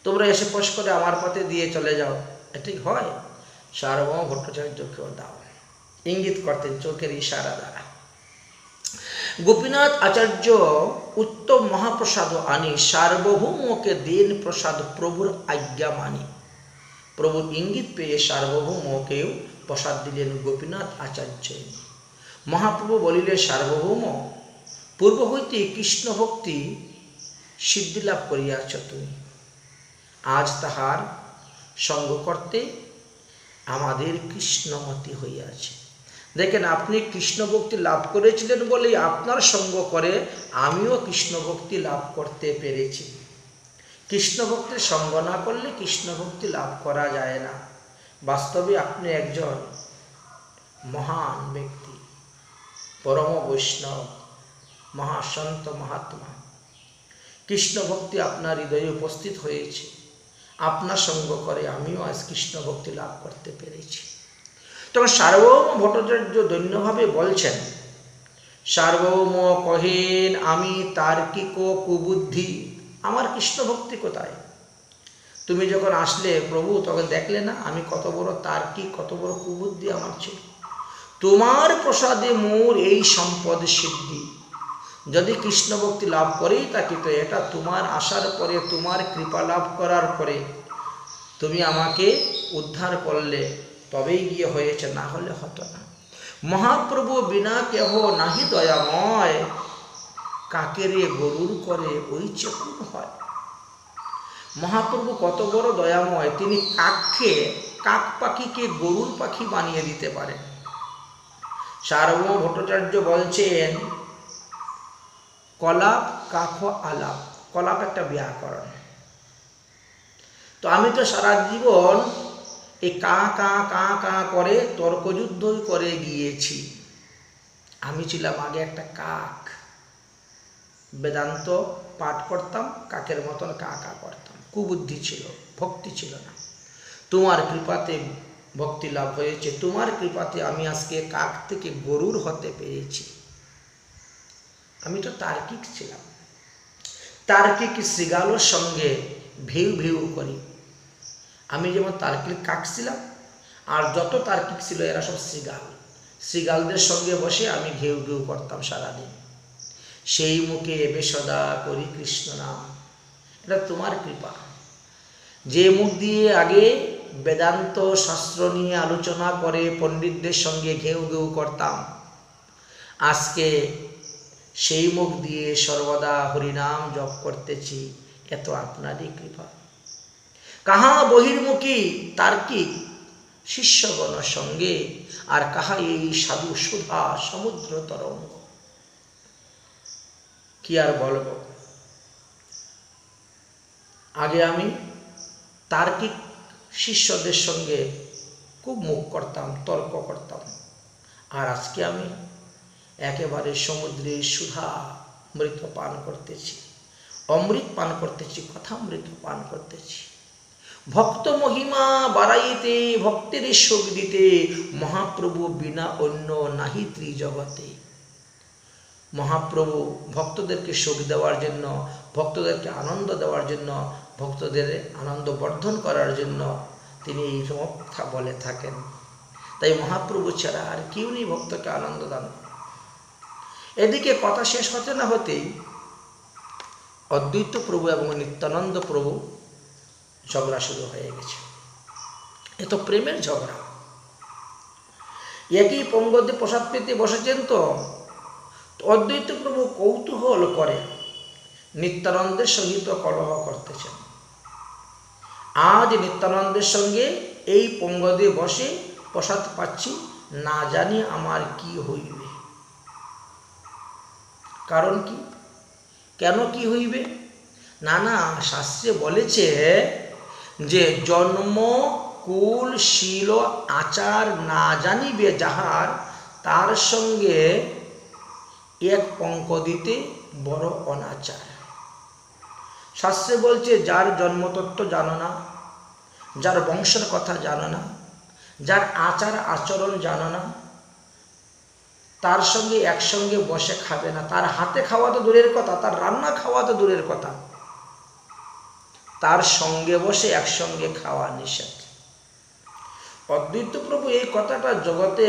তোমরা এসে পোষ করে আমার পথে দিয়ে চলে যাও, এটাই হয়, সার্বভৌম ভট্টাচার্যকেও দাও, ইঙ্গিত করতেন চোখের ইশারা দ্বারা। গোপীনাথ আচার্য উত্তম মহাপ্রসাদ আনি সার্বভৌমকে দেন প্রসাদ, প্রভুর আজ্ঞা মানি। প্রভুর ইঙ্গিত পেয়ে সার্বভৌমকেও প্রসাদ দিলেন গোপীনাথ আচার্য। মহাপ্রভু বলিলেন, সার্বভৌম পূর্ব হইতে কৃষ্ণ ভক্তি সিদ্ধিলাভ করিয়াছ তুমি, আজ তাহার সঙ্গ করতে আমাদের কৃষ্ণমতি হইয়াছে। দেখেন, আপনি কৃষ্ণ ভক্তি লাভ করেছিলেন বলেই আপনার সঙ্গ করে আমিও কৃষ্ণ ভক্তি লাভ করতে পেরেছি। কৃষ্ণ ভক্তির সঙ্গ না করলে কৃষ্ণ ভক্তি লাভ করা যায় না। বাস্তবে আপনি একজন মহান ব্যক্তি, পরম বৈষ্ণব, মহাসন্ত, মহাত্মা। কৃষ্ণ ভক্তি আপনার হৃদয়ে উপস্থিত হয়েছে। আপনার সঙ্গ করে আমিও আজ কৃষ্ণ ভক্তি লাভ করতে পেরেছি। তখন সার্বভৌম ভট্টাচার্য দৈন্যভাবে বলছেন, সার্বভৌম কহেন আমি তার্কিক কুবুদ্ধি, আমার কৃষ্ণ ভক্তি কোথায়? তুমি যখন আসলে প্রভু, তখন দেখলে না আমি কত বড় তার্কিক, কত বড় কুবুদ্ধি আমার ছিল। তোমার প্রসাদে মোর এই সম্পদ সিদ্ধি। যদি কৃষ্ণ ভক্তি লাভ করেই থাকি তো এটা তোমার আসার পরে, তোমার কৃপা লাভ করার পরে তুমি আমাকে উদ্ধার করলে, তবেই গিয়ে হয়েছে, না হলে হতো না। মহাপ্রভু বিনা কেহ নাহি দয়াময়, কাকেরে গরুর করে ওই চেকুন হয়। মহাপ্রভু কত বড় দয়াময়, তিনি কাক পাখিকে গরুর পাখি বানিয়ে দিতে পারেন। সার্বভৌম ভট্টাচার্য বলছেন, কলাপ কাফ আলাপ, কলাপ একটা ব্যাকরণ। তো আমি তো সারা জীবন এই কা কা কা কা করে তর্কযুদ্ধই করে গিয়েছি। আমি ছিলাম আগে একটা কাক, বেদান্ত পাঠ করতাম, কাকের মতন কা কা করতাম, কুবুদ্ধি ছিল, ভক্তি ছিল না। তোমার কৃপাতে ভক্তি লাভ হয়েছে, তোমার কৃপাতে আমি আজকে কাক থেকে গরুর হতে পেরেছি। আমি তো তার্কিক ছিলাম, তার্কিক শৃগালের সঙ্গে ভেউ ভেউ করি। আমি যেমন তার্কিক কাক ছিলাম, আর যত তার্কিক ছিল এরা সব শৃগাল। শৃগালদের সঙ্গে বসে আমি ঘেউ ঘেউ করতাম সারাদিন। সেই মুখে এবে সদা করি কৃষ্ণ নাম। এটা তোমার কৃপা। যে মুখ দিয়ে আগে বেদান্ত শাস্ত্র নিয়ে আলোচনা করে পণ্ডিতদের সঙ্গে ঘেউ ঘেউ করতাম, আজকে সেই মুখ দিয়ে সর্বদা হরিনাম জপ করতেছি। এত আপনারই কৃপা। কাহা বহির্মুখী তার্কিক শিষ্যগণ সঙ্গে, আর কাহা এই সাধু সুধা সমুদ্র তরঙ্গ। কি আর বলবো, আগে আমি তার্কিক শিষ্যদের সঙ্গে খুব মুখ করতাম, তর্ক করতাম, আর আজকে আমি একেবারে সমুদ্রের সুধা মৃত পান করতেছি, অমৃত পান করতেছি, কথামৃত পান করতেছি। ভক্ত মহিমা বাড়াইতে, ভক্তের সুখ দিতে, মহাপ্রভু বিনা অন্য নাহি ত্রিজগতে। মহাপ্রভু ভক্তদেরকে সুখ দেওয়ার জন্য, ভক্তদেরকে আনন্দ দেওয়ার জন্য, ভক্তদের আনন্দ বর্ধন করার জন্য তিনি এই কথা বলে থাকেন। তাই মহাপ্রভু ছাড়া আর কেউ নেই ভক্তকে আনন্দ দান। এদিকে কথা শেষ হতে না হতেই অদ্বৈত প্রভু এবং নিত্যানন্দ প্রভু ঝগড়া শুরু হয়ে গেছে। এ তো প্রেমের ঝগড়া। একই পঙ্গতে প্রসাদ পেতে বসেছেন, তো অদ্বৈত প্রভু কৌতূহল করে নিত্যানন্দের সঙ্গীত কলহ করতেছেন। আজ নিত্যানন্দের সঙ্গে এই পঙ্গদে বসে প্রসাদ পাচ্ছি, না জানি আমার কি হইবে। কারণ কি, কেন কি হইবে? না না, শাস্ত্রে বলেছে যে জন্ম কুল শীল আচার না জানিবে যাহার, তার সঙ্গে এক পঙ্কদিতে বড় অনাচার। শাস্ত্রে বলছে যার জন্মতত্ত্ব জানো না, যার বংশের কথা জানো না, যার আচার আচরণ জানো না, তার সঙ্গে একসঙ্গে বসে খাবে না। তার হাতে খাওয়া তো দূরের কথা, তার রান্না খাওয়া তো দূরের কথা, তার সঙ্গে বসে একসঙ্গে খাওয়া নিষেধ। অদ্বৈত প্রভু এই কথাটা জগতে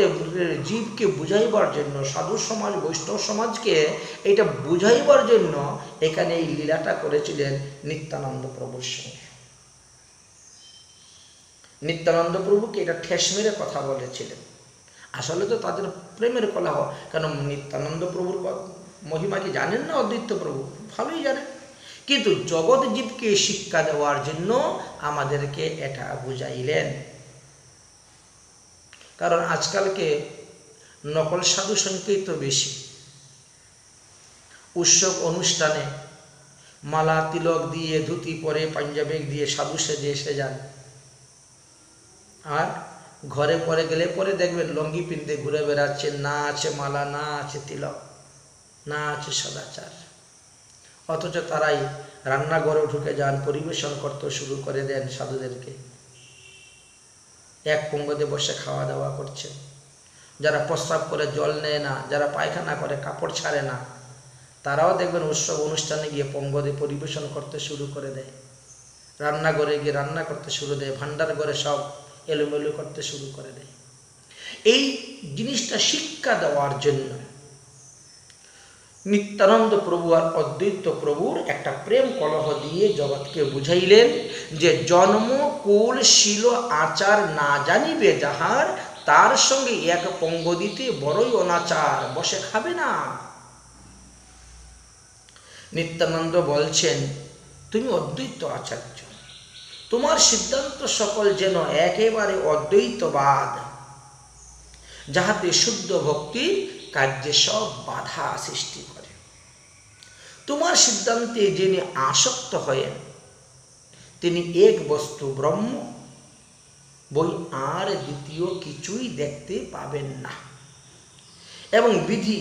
জীবকে বুঝাইবার জন্য, সাধু সমাজ বৈষ্ণব সমাজকে এটা বুঝাইবার জন্য এখানে এই লীলাটা করেছিলেন নিত্যানন্দ প্রভুর সঙ্গে। নিত্যানন্দ প্রভুকে এটা ঠেস মেরে কথা বলেছিলেন। আসলে তো তাদের প্রেমের কলহ। কেন নিত্যানন্দ প্রভুর মহিমা কি জানেন না অদ্বৈত প্রভু? ভালোই জানেন, কিন্তু জগৎ জীবকে শিক্ষা দেওয়ার জন্য আমাদেরকে এটা বুঝাইলেন। কারণ আজকালকে নকল সাধু সংখ্যাই তো বেশি। উৎসব অনুষ্ঠানে মালা তিলক দিয়ে, ধুতি পরে, পাঞ্জাবি দিয়ে সাধু সেজে এসে যান, আর ঘরে পরে গেলে পরে দেখবেন লঙ্গি পিনতে ঘুরে বেড়াচ্ছে, না আছে মালা, না আছে তিলক, না আছে সদাচার। অথচ তারাই রান্নাঘরেও ঢুকে যান, পরিবেশন করতে শুরু করে দেন সাধুদেরকে। এক পঙ্গতে বসে খাওয়া দাওয়া করছেন। যারা প্রস্রাব করে জল নেয় না, যারা পায়খানা করে কাপড় ছাড়ে না, তারাও দেখবেন উৎসব অনুষ্ঠানে গিয়ে পঙ্গদে পরিবেশন করতে শুরু করে দেয়, রান্নাঘরে গিয়ে রান্না করতে শুরু দেয়, ভান্ডার ঘরে সব এলোমেলো করতে শুরু করে দেয়। এই জিনিসটা শিক্ষা দেওয়ার জন্য নিত্যানন্দ প্রভু আর অদ্বৈত প্রভুর একটা প্রেম কলহ দিয়ে জগৎকে বুঝাইলেন যে জন্ম কুল শীল আচার না জানিবে যাহার, তার সঙ্গে এক পঙ্গ দিতে বড়ই অনাচার, বসে খাবে না। নিত্যানন্দ বলছেন, তুমি অদ্বৈত আচার্য, তোমার সিদ্ধান্ত সকল যেন একেবারে অদ্বৈতবাদ, যাহাতে শুদ্ধ ভক্তির কার্যে সব বাধা সৃষ্টি করে। তোমার সিদ্ধান্তে যিনি আসক্ত হয়েন তিনি এক বস্তু ব্রহ্ম, বই আর দ্বিতীয় কিছুই দেখতে পাবেন না, এবং বিধি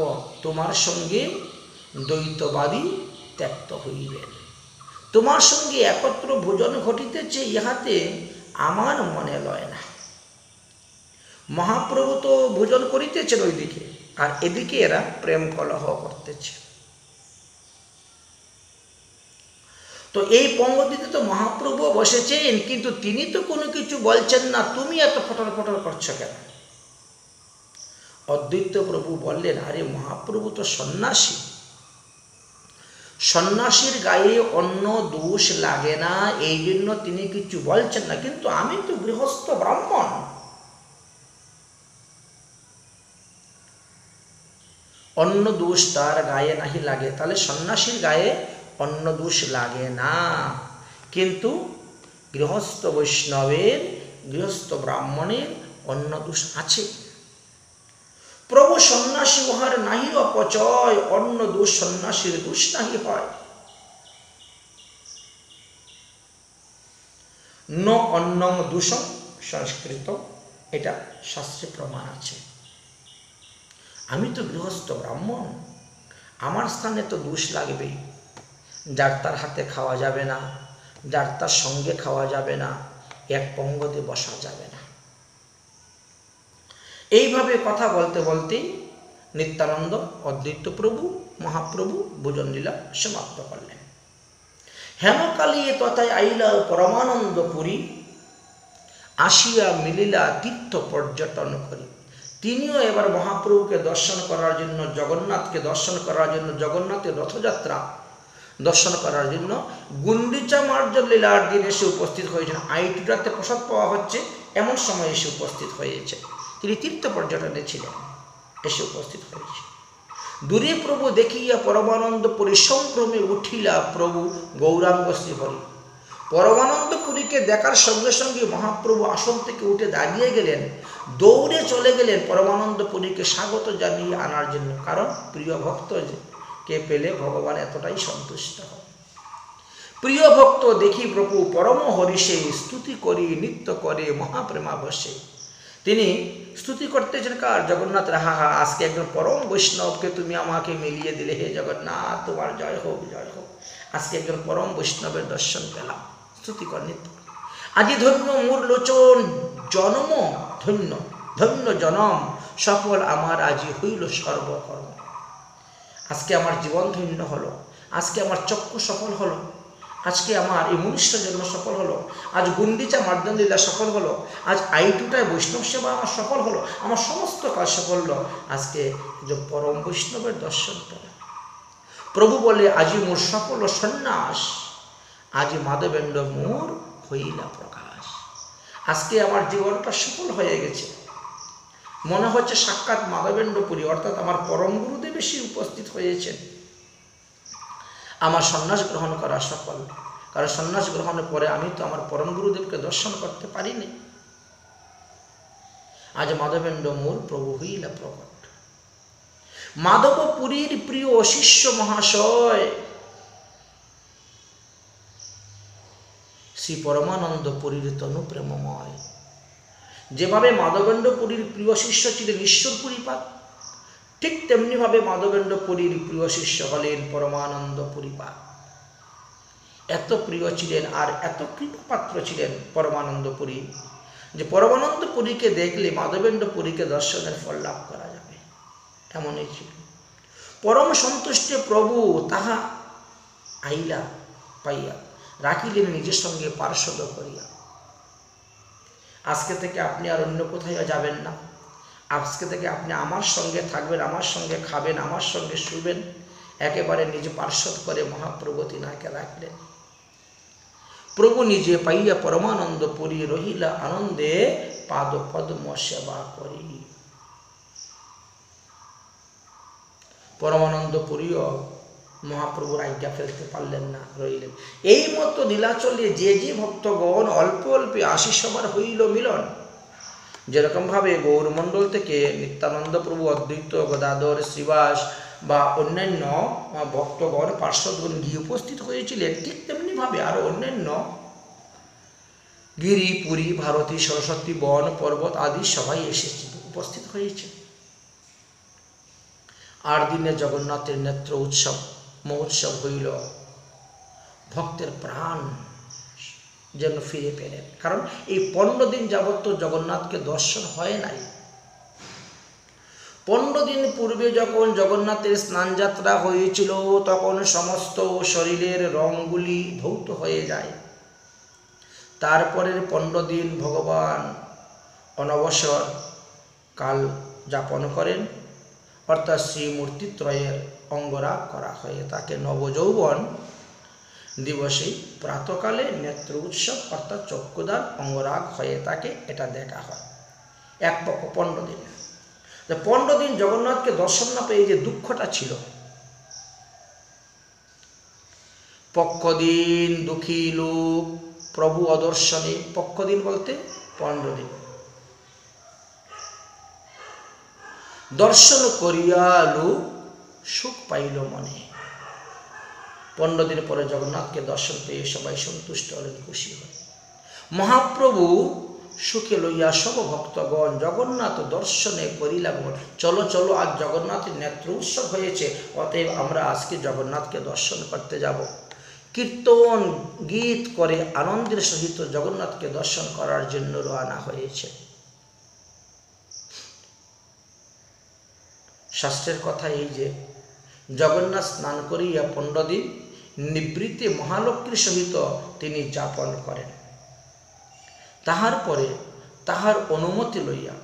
ও তোমার সঙ্গে দ্বৈতবাদী ত্যক্ত হইবেন। তোমার সঙ্গে একত্র ভোজন ঘটিতেছে, ইহাতে আমার মনে লয় না। মহাপ্রভু তো ভোজন করিতেছেন ওইদিকে, আর এদিকে এরা প্রেম কলহ করতেছে। তো এই পঙ্গতিতে তো মহাপ্রভু বসেছেন, কিন্তু তিনি তো কোনো কিছু বলছেন না, তুমি এত ফটর ফটর করছো কেন? অদ্বৈত প্রভু বললেন, আরে মহাপ্রভু তো সন্ন্যাসী, সন্ন্যাসীর গায়ে অন্য দোষ লাগে না, এই জন্য তিনি কিছু বলছেন না, কিন্তু আমি তো গৃহস্থ ব্রাহ্মণ, অন্য দোষ তার গায়ে নাহি লাগে, তাহলে সন্ন্যাসীর গায়ে অন্য দোষ লাগে না, কিন্তু গৃহস্থ বৈষ্ণবের, গৃহস্থ ব্রাহ্মণের অন্য দোষ আছে। প্রভু সন্ন্যাসী উহার নাহি অপচয়, অন্য দোষ সন্ন্যাসীর দোষ নাহি হয়। ন অন্নং দোষং সংস্কৃত, এটা শাস্ত্রে প্রমাণ আছে। আমি তো গৃহস্থ ব্রাহ্মণ, আমার স্থানে তো দোষ লাগবেই। যার তার হাতে খাওয়া যাবে না, যার তার সঙ্গে খাওয়া যাবে না, এক পঙ্গতে বসা যাবে না। এইভাবে কথা বলতে বলতেই নিত্যানন্দ, অদ্বৈত প্রভু, মহাপ্রভু ভোজন লীলা সমাপ্ত করলেন। হেমকালিয়ে তথায় আইলা পরমানন্দ পুরী, আসিয়া মিলিলা তীর্থ পর্যটন করি। তিনিও এবার মহাপ্রভুকে দর্শন করার জন্য, জগন্নাথকে দর্শন করার জন্য, জগন্নাথের রথযাত্রা দর্শন করার জন্য গুন্ডিচা মার্জন লীলার দিন এসে উপস্থিত হয়েছেন। আইটুটাতে প্রসাদ পাওয়া হচ্ছে এমন সময় এসে উপস্থিত হয়েছে। তিনি তীর্থ পর্যটনে ছিলেন, এসে উপস্থিত হয়েছে। দূরে প্রভু দেখিয়া পরমানন্দ পুরী, সংক্রমে উঠিলা প্রভু গৌরাঙ্গ শ্রীহরি। পরমানন্দ পুরীকে দেখার সঙ্গে সঙ্গে মহাপ্রভু আসন থেকে উঠে দাঁড়িয়ে গেলেন, দৌড়ে চলে গেলেন পরমানন্দ পুরীকে স্বাগত জানিয়ে আনার জন্য। কারণ প্রিয় ভক্ত কে পেলে ভগবান এতটাই সন্তুষ্ট হন। প্রিয় ভক্ত দেখি প্রভু পরম হরিষে, স্তুতি করি নিত্য করে মহাপ্রেমা বসে। তিনি স্তুতি করতেছেন কার? জগন্নাথ। হা হা, আজকে একজন পরম বৈষ্ণবকে তুমি আমাকে মিলিয়ে দিলে, হে জগন্নাথ তোমার জয় হোক, জয় হোক। আজকে একজন পরম বৈষ্ণবের দর্শন পেলাম, স্তুতি কর নিত্য। আজি ধন্য মোর লোচন জন্ম, ধন্য ধন্য জনম, সফল আমার আজি হইল সর্বকর্ম। আজকে আমার জীবন ধন্য হলো, আজকে আমার চক্ষু সফল হলো, আজকে আমার এই মনুষ্য জন্ম সফল হলো, আজ গুন্ডিচা মার্জন লীলা সফল হলো, আজ আইটুটায় বৈষ্ণব সেবা আমার সফল হলো, আমার সমস্ত কাজ সফল হলো। আজকে যে পরম বৈষ্ণবের দর্শন পেলাম। প্রভু বলে, আজি মোর সফল সন্ন্যাস, আজি মাধবেন্দ্র মোর হইলা প্রকাশ। আজকে আমার জীবনটা সফল হয়ে গেছে, মনে হচ্ছে সাক্ষাৎ মাধবেন্দ্র পুরী, অর্থাৎ আমার পরম গুরুদেব এসে উপস্থিত হয়েছেন। আমার সন্ন্যাস গ্রহণ করা সফল, কারণ সন্ন্যাস গ্রহণের পরে আমি তো আমার পরম গুরুদেবকে দর্শন করতে পারিনি। আজ মাধবেন্দ্র মোর প্রভু হইলা প্রকট। মাধবপুরীর প্রিয় শিষ্য মহাশয় শ্রী পরমানন্দ পুরীর তনু প্রেমময়। যেভাবে মাধবেন্দ্র পুরীর প্রিয় শিষ্য ছিলেন ঈশ্বরপুরীপাদ, ঠিক তেমনিভাবে মাধবেন্দ্র পুরীর প্রিয় শিষ্য হলেন পরমানন্দ পুরীপাদ। এত প্রিয় ছিলেন আর এত কৃপাপাত্র ছিলেন পরমানন্দ পুরী যে পরমানন্দ পুরীকে দেখলে মাধবেন্দ্র পুরীকে দর্শনের ফল লাভ করা যাবে, এমনই ছিল। পরম সন্তুষ্ট প্রভু তাহা আইলা পাইয়া রাখিলেন নিজের সঙ্গে পার্শ্বদ করিয়া। আজকে থেকে আপনি আর অন্য কোথাও যাবেন না, আজকে থেকে আপনি আমার সঙ্গে থাকবেন, আমার সঙ্গে খাবেন, আমার সঙ্গে শুবেন, একেবারে নিজে পার্শ্বদ করে মহাপ্রভু তিনাকে রাখলেন। প্রভু নিজে পাইয়া পরমানন্দ পুরী রহিলা আনন্দে পাদ পদ্ম সেবা করি। পরমানন্দ পুরীও মহাপ্রভুর আজ্ঞা ফেলতে পারলেন না, রইলেন। এই মতো নীলাচলে যে যে ভক্তগণ অল্প অল্পে আসি সবার হইল মিলন। যেরকমভাবে গৌরমণ্ডল থেকে নিত্যানন্দ প্রভু, অদ্বৈত গদাধর, শ্রীবাস বা অন্যান্য ভক্তগণ পার্শ্বদগণ গিয়ে উপস্থিত হয়েছিলেন, ঠিক তেমনিভাবে আরও অন্যান্য গিরি, পুরী, ভারতী, সরস্বতী, বন, পর্বত আদি সবাই এসেছিল, উপস্থিত হয়েছে। 8 দিনে জগন্নাথের নেত্র উৎসব মহোৎসব হইল। ভক্তের প্রাণ যেন ফিরে পেলেন, কারণ এই 15 দিন যাবত তো জগন্নাথকে দর্শন হয় নাই। 15 দিন পূর্বে যখন জগন্নাথের স্নান যাত্রা হয়েছিল, তখন সমস্ত শরীরের রঙগুলি ধৌত হয়ে যায়। তারপরের 15 দিন ভগবান অনবসর কাল যাপন করেন, অর্থাৎ শ্রীমূর্তিত্রয়ের অঙ্গরাগ করা হয়ে তাকে নবযৌবন দিবসে প্রাতকালে নেত্র উৎসব অর্থাৎ চক্ষুদান অঙ্গরাগ হয়ে তাকে এটা দেখা হয়। এক পক্ষ 15 দিন, 15 দিন জগন্নাথকে দর্শন না পেয়ে যে দুঃখটা ছিল, পক্ষ দিন দুঃখী লোক প্রভু অদর্শনে, পক্ষ দিন বলতে 15 দিন, দর্শন করিয়া লোক সুখ পাইল মনে। 15 দিন পরে জগন্নাথকে দর্শন পেয়ে সবাই সন্তুষ্ট হলেন, খুশি হলেন। মহাপ্রভু সুখে লইয়া সব ভক্তগণ জগন্নাথ দর্শনে করিলা গমন। চলো চলো, আজ জগন্নাথের নেত্র উৎসব হয়েছে, অতএব আমরা আজকে জগন্নাথকে দর্শন করতে যাব। কীর্তন গীত করে আনন্দের সহিত জগন্নাথকে দর্শন করার জন্য রওনা হয়েছে। শাস্ত্রের কথা এই যে জগন্নাথ স্নান করিয়া 15 দিন নিবৃত্তে মহালক্ষ্মীর সহিত তিনি যাপন করেন। তাহার পরে তাহার অনুমতি লইয়া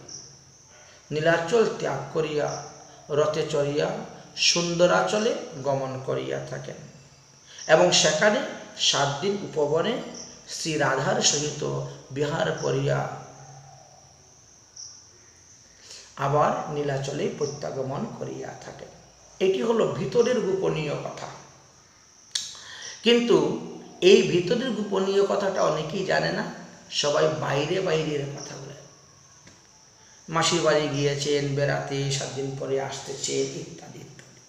নীলাচল ত্যাগ করিয়া রথে চড়িয়া সুন্দরাচলে গমন করিয়া থাকেন এবং সেখানে 7 দিন উপবনে শ্রী রাধার সহিত বিহার করিয়া আবার নীলাচলে প্রত্যাগমন করিয়া থাকেন। এটি হলো ভিতরের গোপনীয় কথা। কিন্তু এই ভিতরের গোপনীয় কথাটা অনেকেই জানে না, সবাই বাইরে বাইরের কথা বলে। মাসির বাড়ি গিয়েছেন বেড়াতে, 7 দিন পরে আসতেছে, ইত্যাদি ইত্যাদি।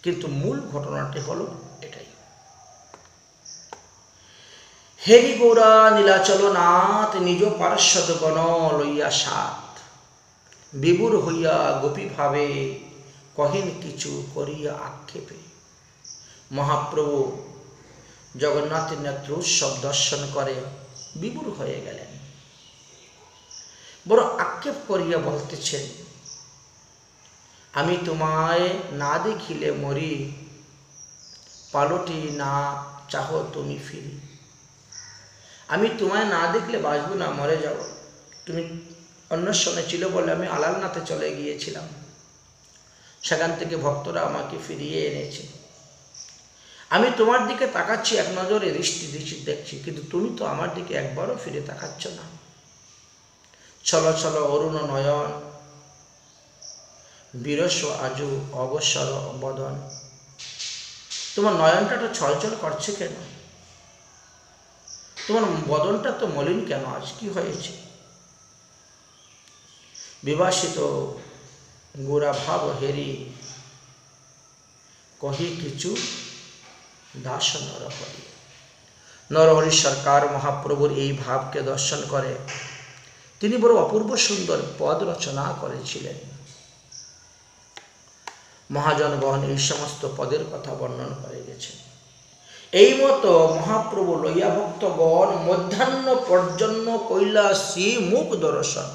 কিন্তু মূল ঘটনাটি হলো এটাই। হেরি গৌরা নীলাচল নাথ নিজ পার্শ্বদ গণ লইয়া সাত, বিভুর হইয়া গোপী ভাবে কহেন কিছু করিয়া আক্ষেপে। মহাপ্রভু জগন্নাথের নেত্র উৎসব দর্শন করে বিভুর হয়ে গেলেন, বড় আক্ষেপ করিয়া বলতেছেন, আমি তোমায় না দেখিলে মরি, পালটি না চাহ তুমি ফিরি। আমি তোমায় না দেখলে বাঁচব না, মরে যাব। তুমি অন্বেষণে ছিল বলে আমি আলালনাথে চলে গিয়েছিলাম, সেখান থেকে ভক্তরা আমাকে ফিরিয়ে এনেছে। আমি তোমার দিকে তাকাচ্ছি, এক নজরে দৃষ্টি দেখছি, কিন্তু তুমি তো আমার দিকে একবারও ফিরে তাকাচ্ছ না। চলো চলো অরুণ নয়ন, বিরস আজু অবসর বদন। তোমার নয়নটা তো ছলছল করছে কেন? তোমার বদনটা তো মলিন কেন? আজ কি হয়েছে? বিভাসিত গোরা ভাব হেরি কহি কিছু দাস নরহরি। নরহরি সরকার মহাপ্রভুর এই ভাবকে দর্শন করে তিনি বড় অপূর্ব সুন্দর পদ রচনা করেছিলেন। মহাজনগণ এই সমস্ত পদের কথা বর্ণন করে গেছেন। এই মতো মহাপ্রভু লইয়া ভক্তগণ মধ্যাহ্ন পর্যন্ত কৈলাসী মুখ দর্শন।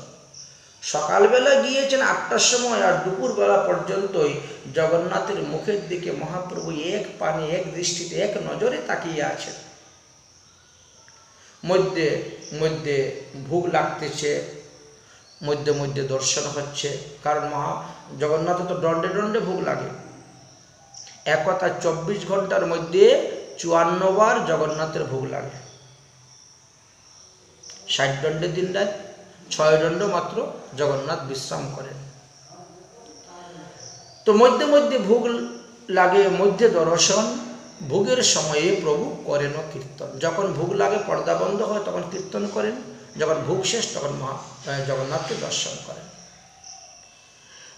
সকালবেলা গিয়েছেন 8টার সময়, আর দুপুরবেলা পর্যন্তই জগন্নাথের মুখের দিকে মহাপ্রভু এক পানে এক দৃষ্টিতে এক নজরে তাকিয়ে আছেন। মধ্যে মধ্যে ভোগ লাগতেছে, মধ্যে মধ্যে দর্শন হচ্ছে, কারণ জগন্নাথে তো দণ্ডে দণ্ডে ভোগ লাগে। এক কথা 24 ঘন্টার মধ্যে 54 বার জগন্নাথের ভোগ লাগে। 60 দণ্ডে দিন রাত, 6 দণ্ড মাত্র জগন্নাথ বিশ্রাম করেন। তো মধ্যে মধ্যে ভোগ লাগে, মধ্যে দর্শন। ভোগের সময়ে প্রভু করেন কীর্তন। যখন ভোগ লাগে পর্দা বন্ধ হয় তখন কীর্তন করেন, যখন ভোগ শেষ তখন জগন্নাথকে দর্শন করেন।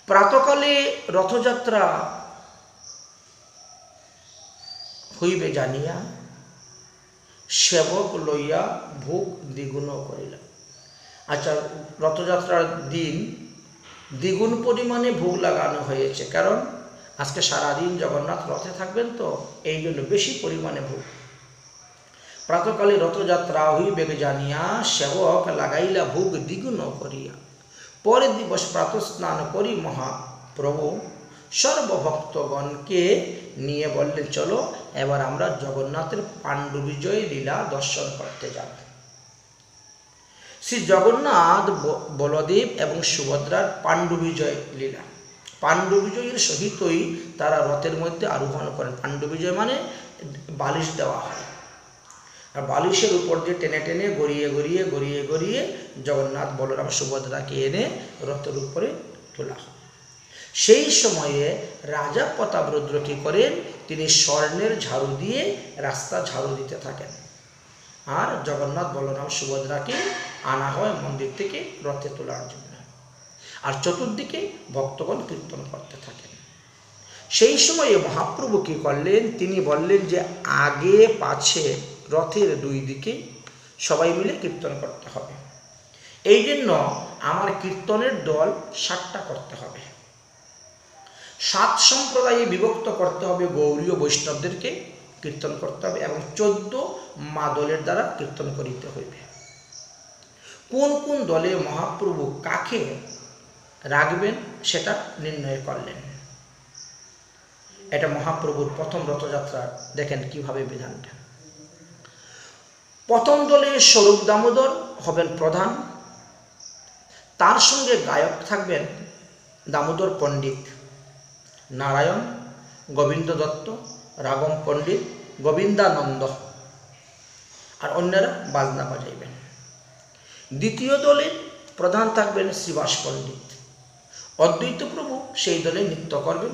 প্রাতকালে রথযাত্রা হইবে জানিয়া সেবক লইয়া ভোগ দ্বিগুণ করিলাম। আচ্ছা, রথযাত্রার দিন দ্বিগুণ পরিমাণে ভোগ লাগানো হয়েছে, কারণ আজকে সারাদিন জগন্নাথ রথে থাকবেন, তো এই জন্য বেশি পরিমাণে ভোগ। প্রাতকালে রথযাত্রা হইবে জানিয়া সেবক লাগাইলা ভোগ দ্বিগুণ করিয়া। পরের দিবস প্রাতঃ স্নান করি মহাপ্রভু সর্বভক্তগণকে নিয়ে বললেন, চলো এবার আমরা জগন্নাথের পাণ্ডু বিজয় লীলা দর্শন করতে যাব। শ্রী জগন্নাথ বলদেব এবং সুভদ্রার পাণ্ডু বিজয় লীলা। পাণ্ডু বিজয়ের সহিতই তারা রথের মধ্যে আরোহণ করেন। পাণ্ডু বিজয় মানে বালিশ দেওয়া হয়, আর বালিশের উপর দিয়ে টেনে টেনে গড়িয়ে গড়িয়ে গড়িয়ে গড়িয়ে জগন্নাথ বলরাম সুভদ্রাকে এনে রথের উপরে তোলা হয়। সেই সময়ে রাজা প্রতাপরুদ্র কী করেন, তিনি স্বর্ণের ঝাড়ু দিয়ে রাস্তা ঝাড়ু দিতে থাকেন, আর জগন্নাথ বলরাম সুভদ্রাকে আনা হয় মন্দির থেকে রথে তোলার জন্য। আর চতুর্দিকে ভক্তগণ কীর্তন করতে থাকেন। সেই সময়ে মহাপ্রভু কী করলেন, তিনি বললেন যে আগে পাছে রথের দুই দিকে সবাই মিলে কীর্তন করতে হবে। এই জন্য আমার কীর্তনের দল 7টা করতে হবে। 7 সম্প্রদায়ে বিভক্ত করতে হবে। গৌড়ীয় বৈষ্ণবদেরকে কীর্তন করতে হবে এবং 14 মা দলের দ্বারা কীর্তন করিতে হইবে। কোন কোন দলে মহাপ্রভু কাকে রাখবেন সেটা নির্ণয় করলেন। এটা মহাপ্রভুর প্রথম রথযাত্রা, দেখেন কিভাবে বিধানটা। প্রথম দলে স্বরূপ দামোদর হবেন প্রধান, তার সঙ্গে গায়ক থাকবেন দামোদর পণ্ডিত, নারায়ণ, গোবিন্দ দত্ত, রাগম পণ্ডিত, গোবিন্দানন্দ, আর অন্যরা বাজনা বাজাইবেন। দ্বিতীয় দলে প্রধান থাকবেন শ্রীবাস পণ্ডিত। অদ্বৈত প্রভু সেই দলে নৃত্য করবেন,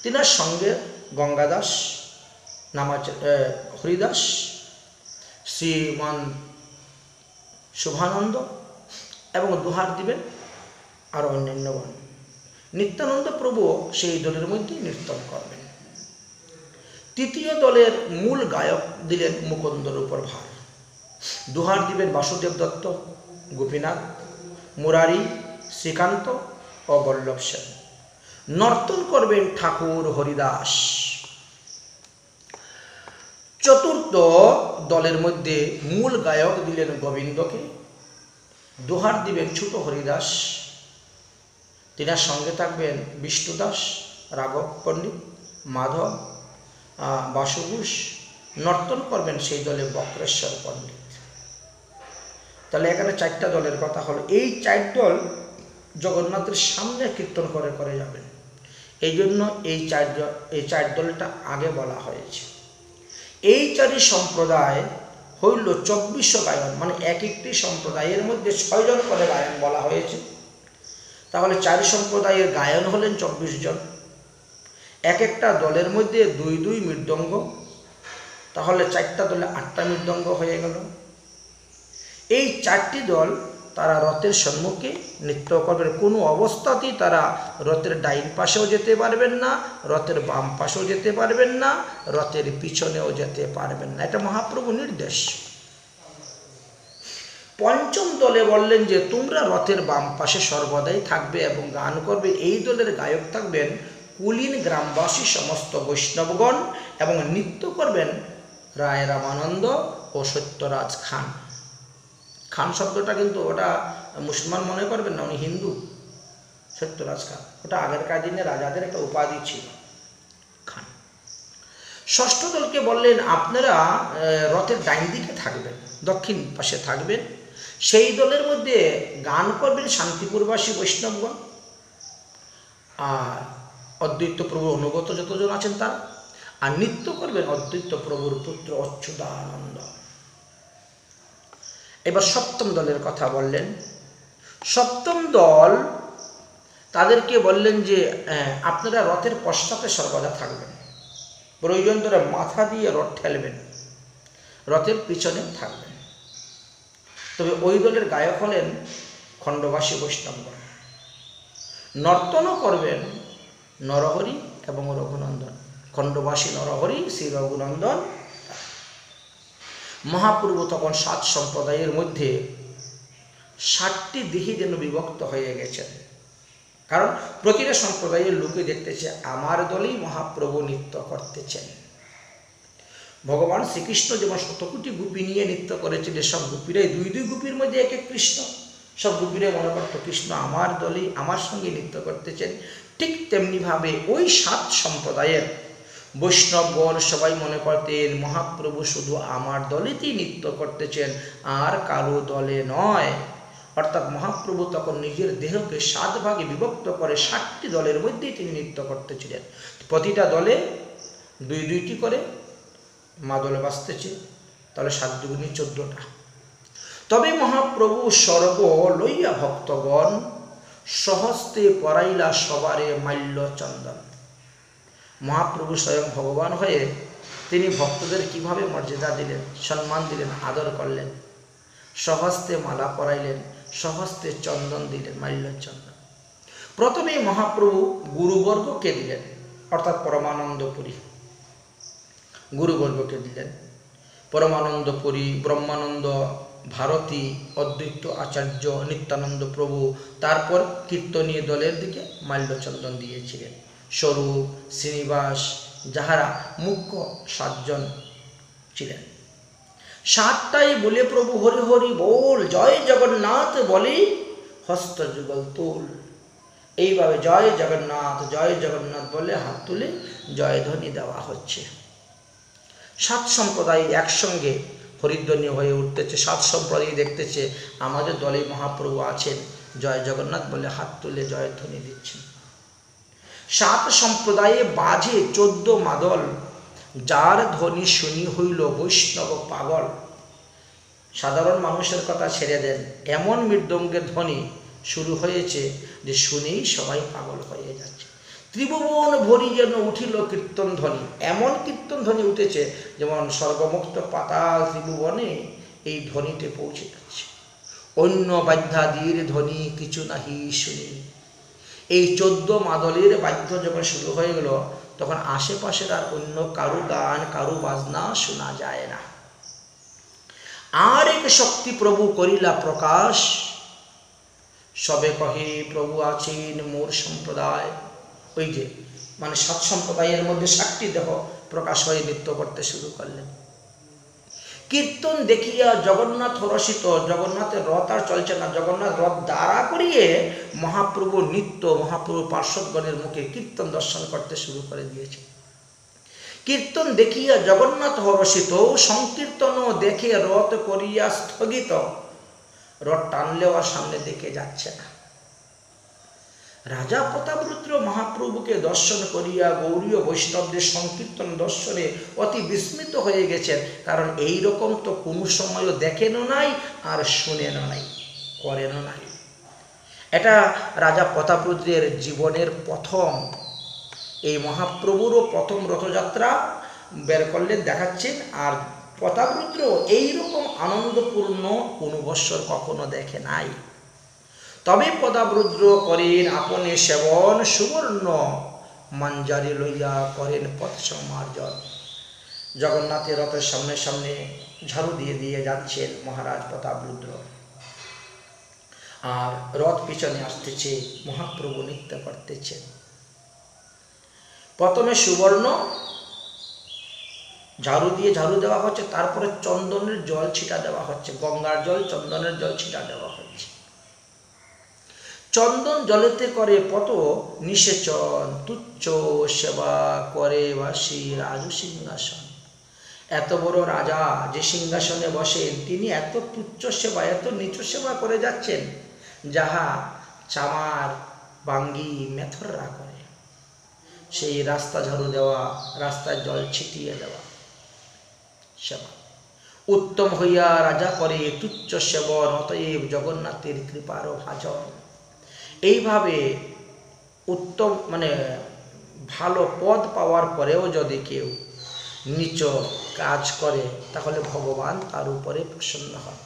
তিনার সঙ্গে গঙ্গাদাস, হরিদাস, শ্রীমান শুভানন্দ এবং দোহার দিবেন আর অন্যান্যগণ। নিত্যানন্দ প্রভু সেই দলের মধ্যে নৃত্য করবেন। তৃতীয় দলের মূল গায়ক দিলেন মুকুন্দর উপর ভার। দোহার দিবেন বাসুদেব দত্ত, গোপীনাথ, মুরারি, শ্রীকান্ত ও বল্লভ সেন। নর্তন করবেন ঠাকুর হরিদাস। চতুর্থ দলের মধ্যে মূল গায়ক দিলেন গোবিন্দকে, দোহার দিবেন ছোট হরিদাস, তিনার সঙ্গে থাকবেন বিষ্ণুদাস, রাঘব পণ্ডিত, মাধব, বাসুঘোষ। নর্তন করবেন সেই দলে বক্রেশ্বর পণ্ডিত। তাহলে এখানে 4টা দলের কথা হলো। এই 4 দল জগন্নাথের সামনে কীর্তন করে করে যাবেন। এই জন্য এই 4 দলটা আগে বলা হয়েছে। এই 4 সম্প্রদায় হইল 2400 গায়ন, মানে এক একটি সম্প্রদায়ের মধ্যে 6 জন করে গায়ন বলা হয়েছে। তাহলে 4 সম্প্রদায়ের গায়ন হলেন 24 জন। এক একটা দলের মধ্যে 2 মৃদঙ্গ, তাহলে 4টা দলে 8টা মৃদঙ্গ হয়ে গেল। এই 4টি দল তারা রথের সম্মুখে নৃত্য করবেন। কোনো অবস্থাতেই তারা রথের ডাইন পাশেও যেতে পারবেন না, রথের বাম পাশেও যেতে পারবেন না, রথের পিছনেও যেতে পারবেন না। এটা মহাপ্রভু নির্দেশ। পঞ্চম দলে বললেন যে তোমরা রথের বাম পাশে সর্বদাই থাকবে এবং গান করবে। এই দলের গায়ক থাকবেন কুলীন গ্রামবাসী সমস্ত বৈষ্ণবগণ এবং নৃত্য করবেন রায় রামানন্দ ও সত্যরাজ খান। খান শব্দটা কিন্তু ওটা মুসলমান মনে করবেন না, উনি হিন্দু। সত্যরাজ খান ওটা আগেরকার দিনে রাজাদের একটা উপাধি ছিল, খান। ষষ্ঠ দলকে বললেন আপনারা রথের ডাইন দিকে থাকবেন, দক্ষিণ পাশে থাকবেন। সেই দলের মধ্যে গান করবেন শান্তিপুরবাসী বৈষ্ণবগণ আর অদ্বৈত প্রভুর অনুগত যতজন আছেন তারা, আর নৃত্য করবেন অদ্বৈত প্রভুর পুত্র অচ্যুতানন্দ। এবার সপ্তম দলের কথা বললেন। সপ্তম দল তাদেরকে বললেন যে আপনারা রথের পশ্চাতে সর্বদা থাকবেন, প্রয়োজন ধরে মাথা দিয়ে রথ ঠেলবেন, রথের পিছনে থাকবেন। তবে ওই দলের গায়ক হলেন খণ্ডবাসী বৈষ্ণবগণ। নর্তনও করবেন নরহরি এবং রঘুনন্দন। খণ্ডবাসী নরহরি, শ্রী রঘুনন্দন। মহাপ্রভু তখন 7 সম্প্রদায়ের মধ্যে 7টি দিকে যেন বিভক্ত হয়ে গেছেন, কারণ প্রতিটা সম্প্রদায়ের লোকে দেখতেছে আমার দলেই মহাপ্রভু নৃত্য করতেছেন। ভগবান শ্রীকৃষ্ণ যেমন 100 কোটি গোপী নিয়ে নৃত্য করেছিলেন, সব গোপীরাই 2 গোপীর মধ্যে এক এক কৃষ্ণ, সব গোপীরাই মনে করত কৃষ্ণ আমার দলেই আমার সঙ্গে নৃত্য করতেছেন। ঠিক তেমনিভাবে ওই 7 সম্প্রদায়ের বৈষ্ণবগণ সবাই মনে করতেন মহাপ্রভু শুধু আমার দলেতেই নৃত্য করতেছেন আর কারো দলে নয়। অর্থাৎ মহাপ্রভু তখন নিজের দেহকে 7 ভাগে বিভক্ত করে 7টি দলের মধ্যেই তিনি নৃত্য করতেছিলেন। প্রতিটা দলে 2-2টি করে মাদল বাজতেছে, তাহলে 7 দুগুণী 14টা। তবে মহাপ্রভু স্বর্গ লইয়া ভক্তগণ সহস্তে পরাইলা সবারে মাল্য চন্দন। মহাপ্রভু স্বয়ং ভগবান হয়ে তিনি ভক্তদের কিভাবে মর্যাদা দিলেন, সম্মান দিলেন, আদর করলেন। সহস্তে মালা পরাইলেন, সহস্তে চন্দন দিলেন, মাল্য চন্দন। প্রথমে মহাপ্রভু গুরুবর্গকে দিলেন, অর্থাৎ পরমানন্দপুরী গুরুবর্গকে দিলেন। পরমানন্দপুরী, ব্রহ্মানন্দ ভারতী, অদ্বৈত আচার্য, নিত্যানন্দ প্রভু। তারপর কীর্তনীয় দলের দিকে মাল্যচন্দন দিয়েছিলেন স্বরূপ, শ্রীনিবাস, যাহারা মুখ্য 7 জন ছিলেন। 7টাই বলে প্রভু হরি হরি বল, জয় জগন্নাথ বলে হস্ত যুগল তুল। এইভাবে জয় জগন্নাথ বলে হাত তুলে জয়ধ্বনি দেওয়া হচ্ছে। 7 সম্প্রদায় একসঙ্গে হরিধ্বনি হয়ে উঠতেছে। 7 সম্প্রদায় দেখতেছে আমাদের দলে মহাপ্রভু আছেন, জয় জগন্নাথ বলে হাত তুলে জয়ধ্বনি দিচ্ছেন। 7 সম্প্রদায়ে বাজে 14 মাদল, যার ধ্বনি শুনি হইল বৈষ্ণব পাগল। সাধারণ মানুষের কথা ছেড়ে দেন, এমন মৃদঙ্গের ধ্বনি শুরু হয়েছে যে শুনেই সবাই পাগল হয়ে যাচ্ছে। ত্রিভুবন ভরি যেন উঠিল কীর্তন ধ্বনি, এমন কীর্তন ধ্বনি উঠেছে যেমন স্বর্গমুক্ত পাতাল ত্রিভুবনে এই ধ্বনিতে পৌঁছে যাচ্ছে। অন্য বাদ্যাদির ধ্বনি কিছু নাহি শুনি। এই 14 মাদলের বাদ্য যখন শুরু হয়ে গেল তখন আশেপাশের আর অন্য কারু গান কারু বাজনা শোনা যায় না। আর এক শক্তি প্রভু করিলা প্রকাশ, সবে কহে প্রভু আছেন মোর সম্প্রদায়। ওই যে মানে 7 সম্প্রদায়ের মধ্যে 7টি দেহ প্রকাশ হয়ে নৃত্য করতে শুরু করলেন। কীর্তন দেখিয়া জগন্নাথ রসিত, জগন্নাথের রথ আর চলছে না, জগন্নাথ রথ দাঁড়া করিয়ে মহাপ্রভু নৃত্য, মহাপ্রভু পার্শ্বদগণের মুখে কীর্তন দর্শন করতে শুরু করে দিয়েছে। কীর্তন দেখিয়া জগন্নাথ রসিত, সংকীর্তন দেখে রথ করিয়া স্থগিত। রথ টানলেও আর সামনে দেখে যাচ্ছে না। রাজা প্রতাপরুদ্র মহাপ্রভুকে দর্শন করিয়া গৌরীয় বৈষ্ণবদের সংকীর্তন দর্শনে অতি বিস্মিত হয়ে গেছেন, কারণ এই রকম তো কোনো সময়ও দেখেনও নাই আর শুনেনও নাই, করেনও নাই। এটা রাজা প্রতাপরুদ্রের জীবনের প্রথম, এই মহাপ্রভুরও প্রথম রথযাত্রা বের করলেন দেখাচ্ছেন, আর প্রতাপরুদ্র এইরকম আনন্দপূর্ণ কোনো বৎসর কখনো দেখে নাই। তবে প্রতাপরুদ্র করেন আপনি সেবন সুবর্ণ মাঞ্জারি লইয়া করেন পথ সমার্জন। জগন্নাথের রথের সামনে সামনে ঝাড়ু দিয়ে দিয়ে যাচ্ছেন মহারাজ প্রতাপরুদ্র, আর রথ পিছনে আসতেছে, মহাপ্রভু নৃত্য করতেছেন। প্রথমে সুবর্ণ ঝাড়ু দিয়ে ঝাড়ু দেওয়া হচ্ছে, তারপরে চন্দনের জল ছিটা দেওয়া হচ্ছে, গঙ্গার জল চন্দনের জল ছিটা দেওয়া হচ্ছে। চন্দন জলেতে করে পত নিষেচন, তুচ্ছ সেবা করে বাসী রাজু সিংহাসন। এত বড় রাজা যে সিংহাসনে বসেন, তিনি এত তুচ্ছ সেবা, এত নিচ সেবা করে যাচ্ছেন, যাহা চামার বাঙ্গি মেথররা করে। সেই রাস্তা ঝাড়ু দেওয়া, রাস্তায় জল ছিটিয়ে দেওয়া সেবা। উত্তম হইয়া রাজা করে তুচ্ছ সেবন, অতএব জগন্নাথের কৃপার ভাজন। এইভাবে উত্তম ভালো পদ পাওয়ার পরেও যদি কেউ নিচ কাজ করে, তাহলে ভগবান তার উপরে প্রসন্ন হন।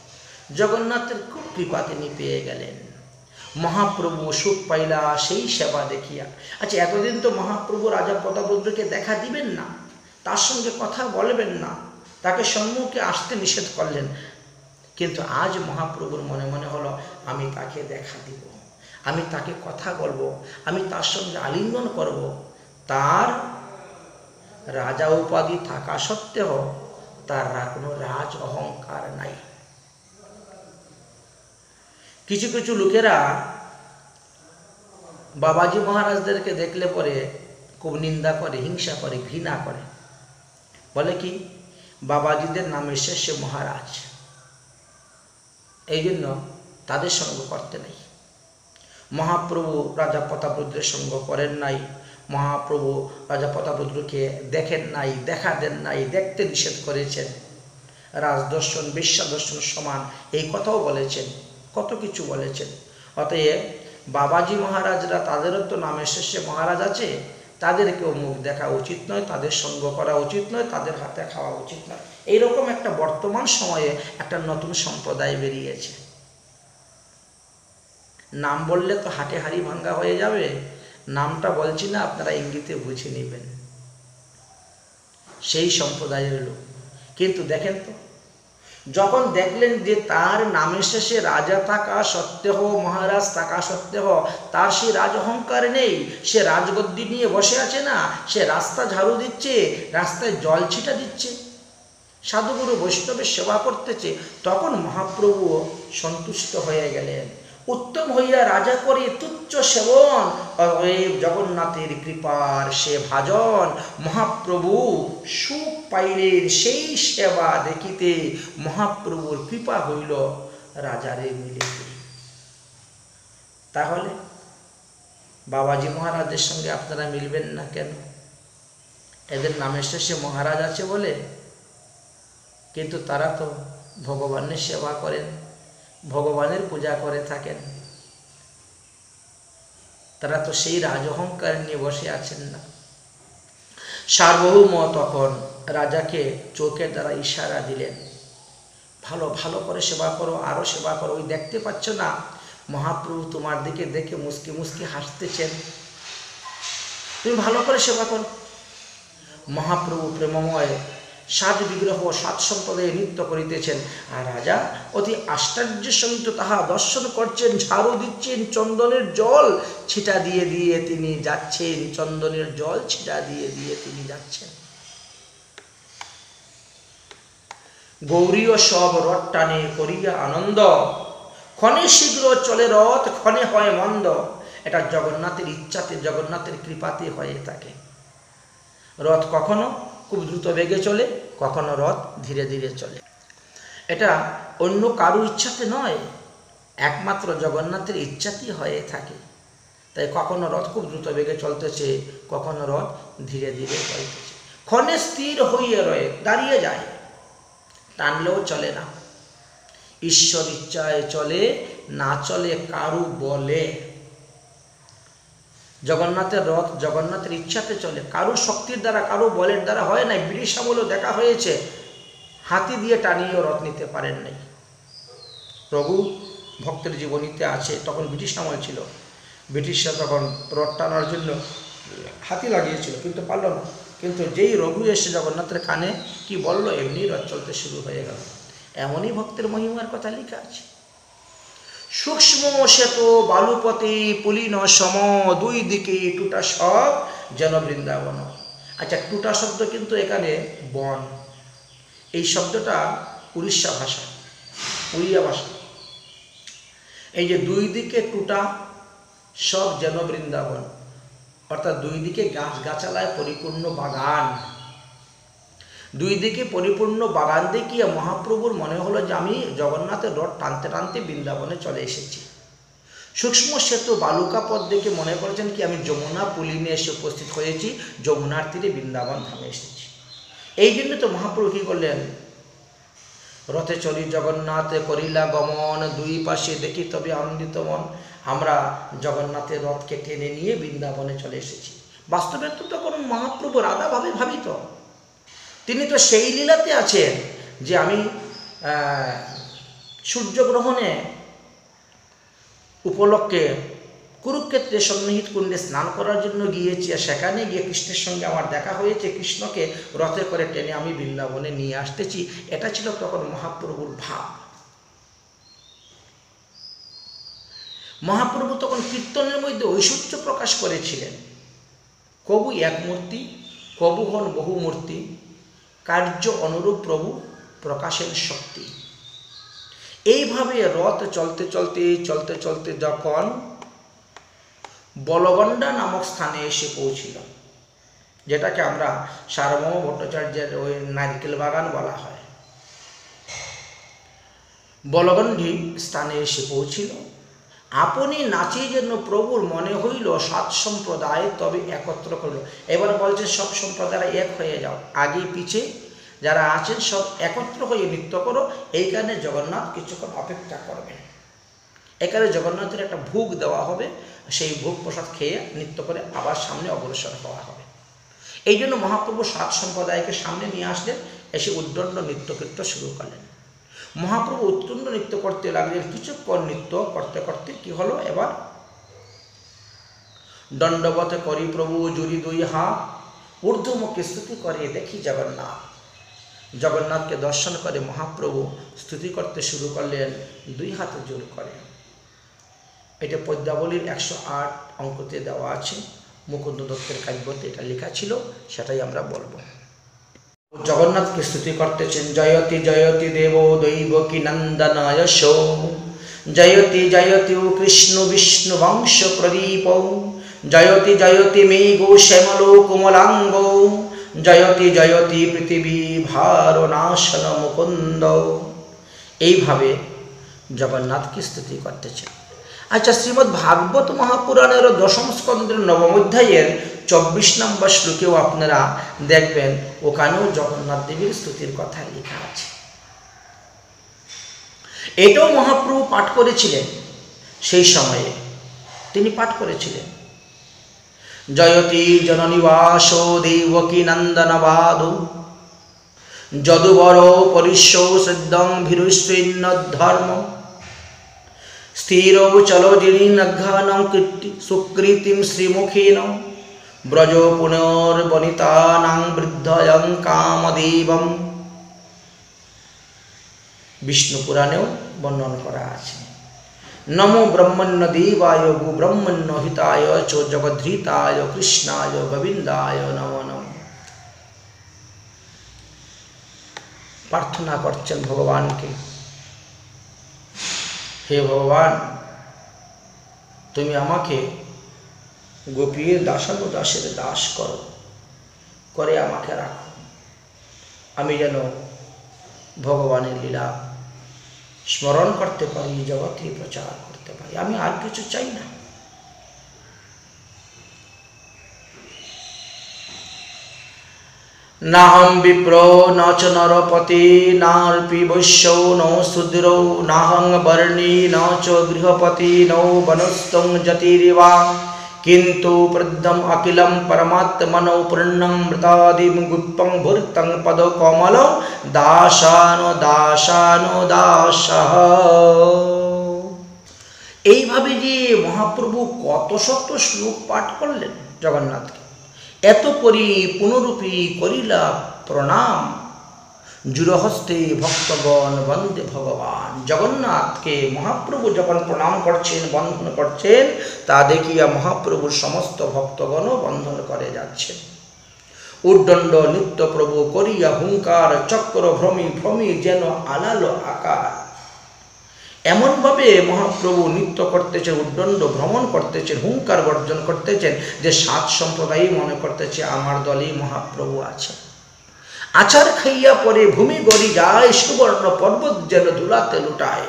জগন্নাথের খুব কৃপা তিনি পেয়ে গেলেন। মহাপ্রভু সুখ পাইলা সেই সেবা দেখিয়া। আচ্ছা, এতদিন তো মহাপ্রভু রাজা প্রতাপরুদ্রকে দেখা দিবেন না, তার সঙ্গে কথা বলবেন না, তাকে সম্মুখে আসতে নিষেধ করলেন। কিন্তু আজ মহাপ্রভুর মনে মনে হলো, আমি তাকে দেখা দিব, আমি তাকে কথা বলবো, আমি তার সঙ্গে আলিঙ্গন করব। তার রাজা উপাধি থাকা সত্ত্বেও তার কোনো রাজ অহংকার নাই। কিছু কিছু লোকেরা বাবাজি মহারাজদেরকে দেখলে পরে খুব নিন্দা করে, হিংসা করে, ঘৃণা করে। বলে কি, বাবাজিদের নামে শেষে মহারাজ, এই জন্য তাদের সঙ্গ করতে নাই। মহাপ্রভু রাজা প্রতাপরুদ্রের সঙ্গ করেন নাই, মহাপ্রভু রাজা প্রতাপরুদ্রকে দেখেন নাই, দেখা দেন নাই, দেখতে নিষেধ করেছেন। রাজদর্শন বিশ্বাদর্শন সমান, এই কথাও বলেছেন, কত কিছু বলেছেন। অতএব বাবাজি মহারাজরা, তাদেরও তো নামে শেষে মহারাজ আছে, তাদেরকেও মুখ দেখা উচিত নয়, তাদের সঙ্গ করা উচিত নয়, তাদের হাতে খাওয়া উচিত নয়। এইরকম একটা বর্তমান সময়ে একটা নতুন সম্প্রদায় বেরিয়েছে। নাম বললে তো হাটে হাড়ি ভাঙ্গা হয়ে যাবে, নামটা বলছি না, আপনারা ইঙ্গিতে বুঝে নেবেন। সেই সম্প্রদায়ের লোক। কিন্তু দেখেন তো, যখন দেখলেন যে তার নামের শেষে রাজা থাকা সত্ত্বেও, মহারাজ থাকা সত্ত্বেও তার সেই রাজ অহংকার নেই, সে রাজগদ্দি নিয়ে বসে আছে না, সে রাস্তা ঝাড়ু দিচ্ছে, রাস্তায় জল ছিটা দিচ্ছে, সাধুগুরু বৈষ্ণবের সেবা করতেছে, তখন মহাপ্রভু সন্তুষ্ট হয়ে গেলেন। উত্তম হইয়া রাজা করে তুচ্ছ সেবন, অতএব জগন্নাথের কৃপার সে ভাজন। মহাপ্রভু সুখ পাইলেন সেই সেবা দেখিতে, মহাপ্রভুর কৃপা হইল রাজারে মিলিতে। তাহলে বাবাজি মহারাজের সঙ্গে আপনারা মিলবেন না কেন? এদের নামের শেষে মহারাজ আছে বলে, কিন্তু তারা তো ভগবানের সেবা করেন, ভগবানের পূজা করে থাকেন, তারা তো সেই রাজ অহংকার নিয়ে বসে আছেন না। সার্বভৌম তখন রাজাকে চোখের দ্বারা ইশারা দিলেন, ভালো ভালো করে সেবা করো, আরো সেবা করো। ওই দেখতে পাচ্ছ না, মহাপ্রভু তোমার দিকে দেখে মুসকি মুসকি হাসতেছেন, তুমি ভালো করে সেবা করো। মহাপ্রভু প্রেমময় সাত বিগ্রহ সাত সম্প্রদায়ে নৃত্য করিতেছেন, আর রাজা অতি আশ্চর্যের সহিত তাহা দর্শন করছেন। ঝাড়ু দিচ্ছেন, চন্দনের জল ছিটা দিয়ে দিয়ে তিনি যাচ্ছেন, চন্দনের জল ছিটা দিয়ে দিয়ে তিনি যাচ্ছেন। গৌরীয় সব রথ টানে করিয়া আনন্দ, ক্ষণে শীঘ্র চলে রথ, ক্ষণে হয় মন্দ। এটা জগন্নাথের ইচ্ছাতে, জগন্নাথের কৃপাতে হয়ে থাকে। রথ কখনো খুব দ্রুত বেগে চলে, কখনো রথ ধীরে ধীরে চলে। এটা অন্য কারো ইচ্ছাতে নয়, একমাত্র জগন্নাথের ইচ্ছাতেই হয়ে থাকে। তাই কখনো রথ খুব দ্রুত বেগে চলতেছে, কখনো রথ ধীরে ধীরে চলতেছে। ক্ষণে স্থির হইয়া রয়ে, দাঁড়িয়ে যায়, টানলেও চলে না। ঈশ্বর ইচ্ছায় চলে, না চলে কারু বলে। জগন্নাথের রথ জগন্নাথের ইচ্ছাতে চলে, কারো শক্তির দ্বারা, কারো বলের দ্বারা হয় না। ব্রিটিশ আমলেও দেখা হয়েছে, হাতি দিয়ে টানিয়েও রথ নিতে পারেন নাই। প্রভু ভক্তের জীবনীতে আছে, তখন ব্রিটিশ আমল ছিল, ব্রিটিশরা তখন রথ টানার জন্য হাতি লাগিয়েছিল কিন্তু পারল না। কিন্তু যেই রঘু এসে জগন্নাথের কানে কি বলল, এমনি রথ চলতে শুরু হয়ে গেল। এমনই ভক্তের মহিমার কথা লেখা আছে। সূক্ষ্ম শ্বেত বালুপতি পুলিন সম, দুই দিকে টুটা সব যেন বৃন্দাবন। আচ্ছা, টুটা শব্দ কিন্তু এখানে বন, এই শব্দটা উড়িষ্যা ভাষা, উড়িয়া ভাষা। এই যে দুই দিকে টুটা সব যেন বৃন্দাবন, অর্থাৎ দুই দিকে গাছগাছালায় পরিপূর্ণ বাগান। দুই দিকে পরিপূর্ণ বাগান দেখিয়ে মহাপ্রভুর মনে হলো যে আমি জগন্নাথের রথ টানতে টানতে বৃন্দাবনে চলে এসেছি। সূক্ষ্ম সেতু বালুকা পথ দেখে মনে করেছেন কি আমি যমুনা পুলিনে এসে উপস্থিত হয়েছি, যমুনার তীরে বৃন্দাবন ধামে এসেছি। এই জন্য তো মহাপ্রভু কী করলেন, রথে চলি জগন্নাথে করিলা গমন, দুই পাশে দেখি তবে আনন্দিত মন। আমরা জগন্নাথের রথকে টেনে নিয়ে বৃন্দাবনে চলে এসেছি। বাস্তবে তো তখন মহাপ্রভু রাধাভাবে ভাবিত, তিনি তো সেই লীলাতে আছেন যে আমি সূর্যগ্রহণে উপলক্ষে কুরুক্ষেত্রে সন্নিহিত কুণ্ডে স্নান করার জন্য গিয়েছি, আর সেখানে গিয়ে কৃষ্ণের সঙ্গে আমার দেখা হয়েছে, কৃষ্ণকে রথে করে টেনে আমি বৃন্দাবনে নিয়ে আসতেছি। এটা ছিল তখন মহাপ্রভুর ভাব। মহাপ্রভু তখন কীর্তনের মধ্যে ঐশ্বর্য প্রকাশ করেছিলেন। কবু এক মূর্তি, কবু হন বহু মূর্তি, কার্য অনুরূপ প্রভু প্রকাশের শক্তি। এইভাবে রথ চলতে চলতে চলতে চলতে যখন বলগণ্ডা নামক স্থানে এসে পৌঁছিল, যেটাকে আমরা সার্বভৌম ভট্টাচার্যের ওই নারকেল বাগান বলা হয়, বলগণ্ডী স্থানে এসে পৌঁছিল। আপনি নাচি যেন প্রভুর মনে হইল, সাত সম্প্রদায় তবে একত্র করল। এবার বলছে সব সম্প্রদায় এক হয়ে যাও, আগে পিছে যারা আছেন সব একত্র হয়ে নৃত্য করো। এইখানে জগন্নাথ কিছুক্ষণ অপেক্ষা করবেন, এখানে জগন্নাথের একটা ভোগ দেওয়া হবে, সেই ভোগ প্রসাদ খেয়ে নৃত্য করে আবার সামনে অগ্রসর হওয়া হবে। এই জন্য মহাপ্রভু সাত সম্প্রদায়কে সামনে নিয়ে আসলেন, এসে উদ্দণ্ড নৃত্যকীর্ত শুরু করলেন। মহাপ্রভু উদ্দণ্ড নৃত্য করতে লাগলেন। কিছুক্ষণ নৃত্য করতে করতে কি হলো, এবার দণ্ডবতে করি প্রভু জুড়ি দুই হাত, ঊর্ধ্বমুখে স্তুতি করে দেখি জগন্নাথ। জগন্নাথকে দর্শন করে মহাপ্রভু স্তুতি করতে শুরু করলেন, দুই হাতে জোর করে। এটা পদ্মাবলীর 108 অঙ্কতে দেওয়া আছে, মুকুন্দ দত্তের কাব্যতে এটা লেখা ছিল, সেটাই আমরা বলবো। জগন্নাথকে স্তুতি করতেছেন, জয়তি জয়তি দেব দৈবকী নন্দনায় শো, জয়তি জয়তি কৃষ্ণ বিষ্ণু বংশ প্রদীপ, জয়তি জয়তি মেঘ শ্যামল কোমলাঙ্গ, জয়তি জয়তি পৃথিবী ভার নাশন মুকুন্দ। এইভাবে জগন্নাথকে স্তুতি করতেছেন। আচ্ছা, শ্রীমদ্ ভাগবত মহাপুরাণের 10ম স্কন্ধের 9ম অধ্যায়ের 24 নম্বর শ্লোকেও আপনারা দেখবেন, ওখানেও জগন্নাথ দেবীর স্তুতির কথা লেখা আছে। এটাও মহাপ্রভু পাঠ করেছিলেন, সেই সময়ে তিনি পাঠ করেছিলেন, জয়তি জননিবাস দেবকী নন্দনবাদ, যদুবর পরিশ সিদ্ধং ভীরুষ্যৈন্য ধর্ম, স্থির চলো জিনীনঘ্ন কীর্তি সুকৃতিম শ্রীমুখেন, ব্রজ পুনর্বনিতানাং বৃদ্ধয়ং কামদেবম। বিষ্ণু পুরাণেও বর্ণন করা আছে। নমো ব্রহ্মণ্য দেবায় গো ব্রহ্মণ্য হিতায় চ জগদ্ধৃতায় কৃষ্ণায় গোবিন্দায় নমো নমঃ। প্রার্থনা করছেন ভগবানকে, হে ভগবান, তুমি আমাকে গোপীর দাসানুদাসের দাস করো, করে আমাকে রাখো, আমি যেন ভগবানের লীলা স্মরণ করতে পারি, জগতে প্রচার করতে পারি। আমি আর কিছু চাই না। নাহম বিপ্র ন চ নরপতি নার্পি বৈশ্য নৌ শূদ্র নাহং বর্ণী ন চ গৃহপতি নৌ বনস্তং যতিরিবা किंतु प्रदम अखिलम परमात्मनो पूर्णं मृतादिम गुप्तं भूर्तं पद कमल दासानो दासानो दासः। এইভাবে যে মহাপ্রভু কত শত শ্লোক পাঠ করলেন জগন্নাথকে, এত পরি পুনরূপী করিলা প্রণাম, জুরহস্তে ভক্তগণ বন্দে ভগবান। জগন্নাথকে মহাপ্রভু যখন প্রণাম করছেন, বন্ধন করছেন, তা দেখিয়া মহাপ্রভুর সমস্ত ভক্তগণও বন্ধন করে যাচ্ছেন। উদ্দণ্ড নিত্য প্রভু করিয়া হুঙ্কার, চক্র ভ্রমি ভ্রমি যেন আলালো আকার। এমনভাবে মহাপ্রভু নৃত্য করতেছেন, উদ্দণ্ড ভ্রমণ করতেছেন, হুঙ্কার গর্জন করতেছেন যে সাত সম্প্রদায় মনে করতেছে আমার দলেই মহাপ্রভু আছে। আচার খাইয়া পরে ভূমি গড়ি যায়, সুবর্ণ পর্বত যেন ধুলাতে লুটায়।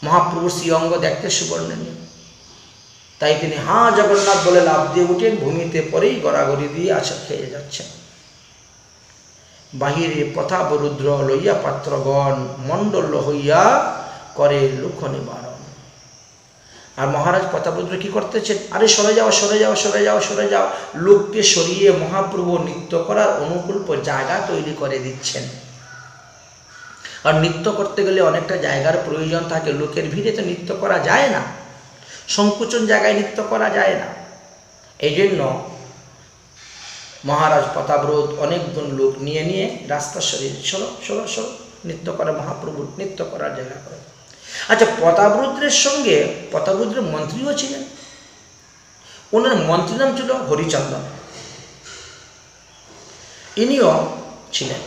মহাপ্রভুর শ্রী অঙ্গ দেখতে সুবর্ণনীয়, তাই তিনি হা জগন্নাথ বলে লাফ দিয়ে উঠেন, ভূমিতে পরেই গড়াগড়ি দিয়ে আচার খেয়ে যাচ্ছেন। বাহিরে প্রতাপরুদ্র লইয়া পাত্রগণ, মণ্ডল হইয়া করে লোক নিবারণ। আর মহারাজ প্রতাপরুদ্র কি করতেছেন? আরে সরে যাও সরে যাও সরে যাও সরে যাও, লোককে সরিয়ে মহাপ্রভু নৃত্য করার অনুকূল জায়গা তৈরি করে দিচ্ছেন। আর নৃত্য করতে গেলে অনেকটা জায়গার প্রয়োজন থাকে, লোকের ভিড়ে তো নৃত্য করা যায় না, সংকোচন জায়গায় নৃত্য করা যায় না। এই জন্য মহারাজ প্রতাপরুদ্র অনেকজন লোক নিয়ে নিয়ে রাস্তা সরিয়ে সরো সরো সরো, নৃত্য করে মহাপ্রভু নৃত্য করার জায়গা করে। আচ্ছা, প্রতাপরুদ্রের সঙ্গে প্রতাপরুদ্রের মন্ত্রীও ছিলেন, ওনার মন্ত্রী নাম ছিল হরিচন্দন, ইনিও ছিলেন।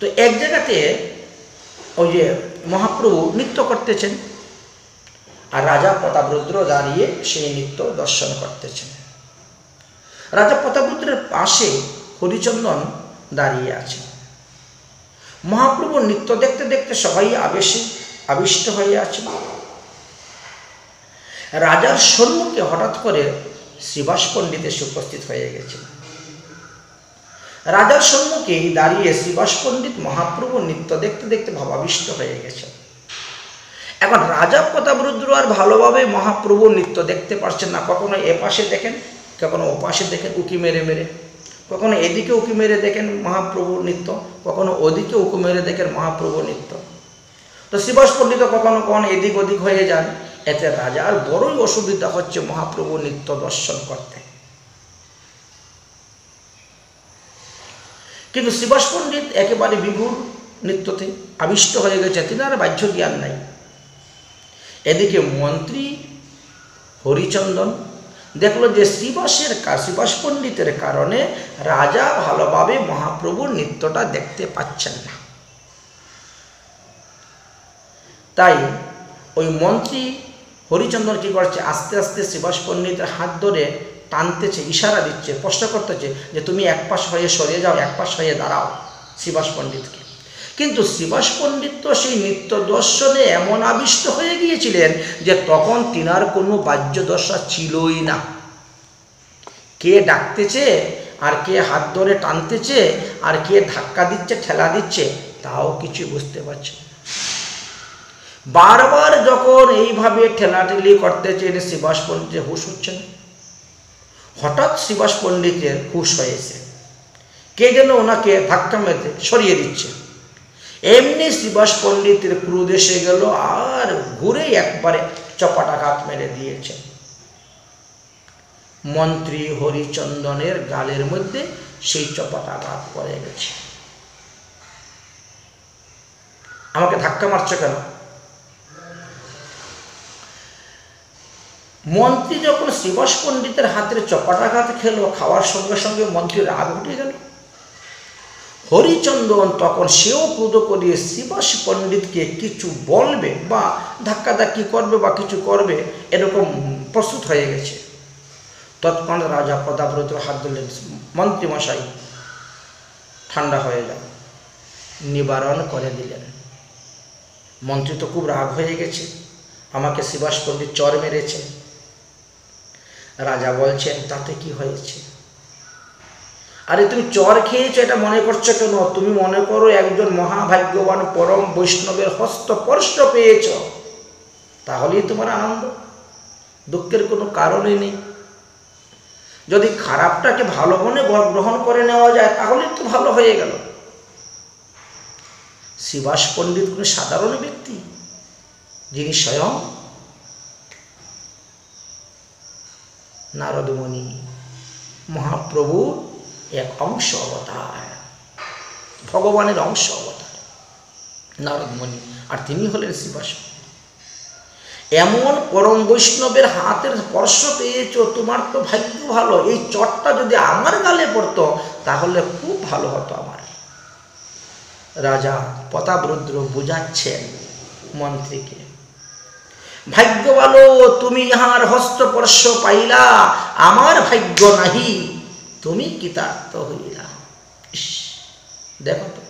তো এক জায়গাতে ওই যে মহাপ্রভু নৃত্য করতেছেন, আর রাজা প্রতাপরুদ্র দাঁড়িয়ে সেই নৃত্য দর্শন করতেছেন। রাজা প্রতাপরুদ্রের পাশে হরিচন্দন দাঁড়িয়ে আছে। মহাপ্রভুর নৃত্য দেখতে দেখতে সবাই আবেশে আবিষ্ট হয়ে আছে। রাজার সম্মুখে হঠাৎ করে শ্রীবাস পণ্ডিত এসে উপস্থিত হয়ে গেছে। রাজার সম্মুখে দাঁড়িয়ে শ্রীবাস পণ্ডিত মহাপ্রভুর নৃত্য দেখতে দেখতে ভাবাবিষ্ট হয়ে গেছে। এখন রাজা প্রতাপরুদ্র আর ভালোভাবে মহাপ্রভুর নৃত্য দেখতে পারছেন না, কখনো এ পাশে দেখেন, কখনো ও পাশে দেখেন উকি মেরে মেরে, কখনো এদিকে উকি মেরে দেখেন মহাপ্রভুর নৃত্য, কখনো ওদিকে উকি মেরে দেখেন মহাপ্রভুর নৃত্য। তো শ্রীবাস পণ্ডিত কখনো কখনো এদিক ওদিক হয়ে যান, এতে রাজার বড়ই অসুবিধা হচ্ছে মহাপ্রভুর নৃত্য দর্শন করতে। কিন্তু শ্রীবাস পণ্ডিত একেবারে বিভুর নৃত্যতে আবিষ্ট হয়ে গেছে, তিনি আর বাহ্য জ্ঞান নাই। এদিকে মন্ত্রী হরিচন্দন দেখলো যে শ্রীবাস পণ্ডিতের কারণে রাজা ভালোভাবে মহাপ্রভুর নৃত্যটা দেখতে পাচ্ছেন না। তাই ওই মন্ত্রী হরিচন্দন কি করছে, আস্তে আস্তে শ্রীবাস পণ্ডিতের হাত ধরে টানতেছে, ইশারা দিচ্ছে, প্রশ্ন করতেছে যে তুমি এক পাশ হয়ে সরে যাও, এক পাশ হয়ে দাঁড়াও শ্রীবাস পণ্ডিতকে। কিন্তু শ্রীবাস পণ্ডিত তো সেই নৃত্য দর্শনে এমন আবিষ্ট হয়ে গিয়েছিলেন যে তখন তিনার কোনো বাহ্য দশা ছিলই না। কে ডাকতেছে আর কে হাত ধরে টানতেছে আর কে ধাক্কা দিচ্ছে ঠেলা দিচ্ছে তাও কিছু বুঝতে পারছে। বারবার যখন এইভাবে ঠেলাঠেলি করতেছেন শ্রীবাস পণ্ডিতের হুঁশ হচ্ছে না। হঠাৎ শ্রীবাস পণ্ডিতের হুঁশ হয়েছে, কে যেন ওনাকে ধাক্কা মেরে সরিয়ে দিচ্ছে। এমনি শ্রীবাস পণ্ডিতের ক্রোধ এসে গেল আর ঘুরে একবারে চপাটাঘাত মেরে দিয়েছে। মন্ত্রী হরিচন্দনের গালের মধ্যে সেই চপাটাঘাত পড়ে গেছে। আমাকে ধাক্কা মারছে কেন? মন্ত্রী যখন শ্রীবাস পণ্ডিতের হাতের চপাটাঘাত খেলো, খাওয়ার সঙ্গে সঙ্গে মন্ত্রীর রাগ উঠে গেল। হরিচন্দন তখন সেও ক্রোধ করিয়ে শ্রীবাস পণ্ডিতকে কিছু বলবে বা ধাক্কাধাক্কি করবে বা কিছু করবে এরকম প্রস্তুত হয়ে গেছে। তৎক্ষণাৎ রাজা প্রতাপরুদ্র হাত ধরলেন, মন্ত্রীমশাই ঠান্ডা হয়ে যাও, নিবারণ করে দিলেন। মন্ত্রী তো খুব রাগ হয়ে গেছে, আমাকে শ্রীবাস পণ্ডিত চর মেরেছে। রাজা বলছেন তাতে কি হয়েছে? আরে তুমি চর খেয়েছো এটা মনে করছো কেন? তুমি মনে করো একজন মহাভাগ্যবান পরম বৈষ্ণবের হস্তস্পর্শ পেয়েছ, তাহলেই তোমার আনন্দ, দুঃখের কোনো কারণই নেই। যদি খারাপটাকে ভালো মনে গ্রহণ করে নেওয়া যায় তাহলে তো ভালো হয়ে গেল। শ্রীবাস পণ্ডিত কোনো সাধারণ ব্যক্তি, যিনি স্বয়ং নারদমণি মহাপ্রভু এক অংশ অবতার, ভগবানের অংশ অবতার নারদমণি, আর তিনি হলেন শ্রীবাস। এমন পরম বৈষ্ণবের হাতের স্পর্শ পেয়েছ, তোমার তো ভাগ্য ভালো। এই চটটা যদি আমার গালে পড়তো তাহলে খুব ভালো হতো আমার। রাজা প্রতাপরুদ্র বুঝাচ্ছেন মন্ত্রীকে, ভাগ্য ভালো, তুমি ইহার হস্তস্পর্শ পাইলা, আমার ভাগ্য নাহি, তুমি কৃতার্থ হইলা। দেখো তো,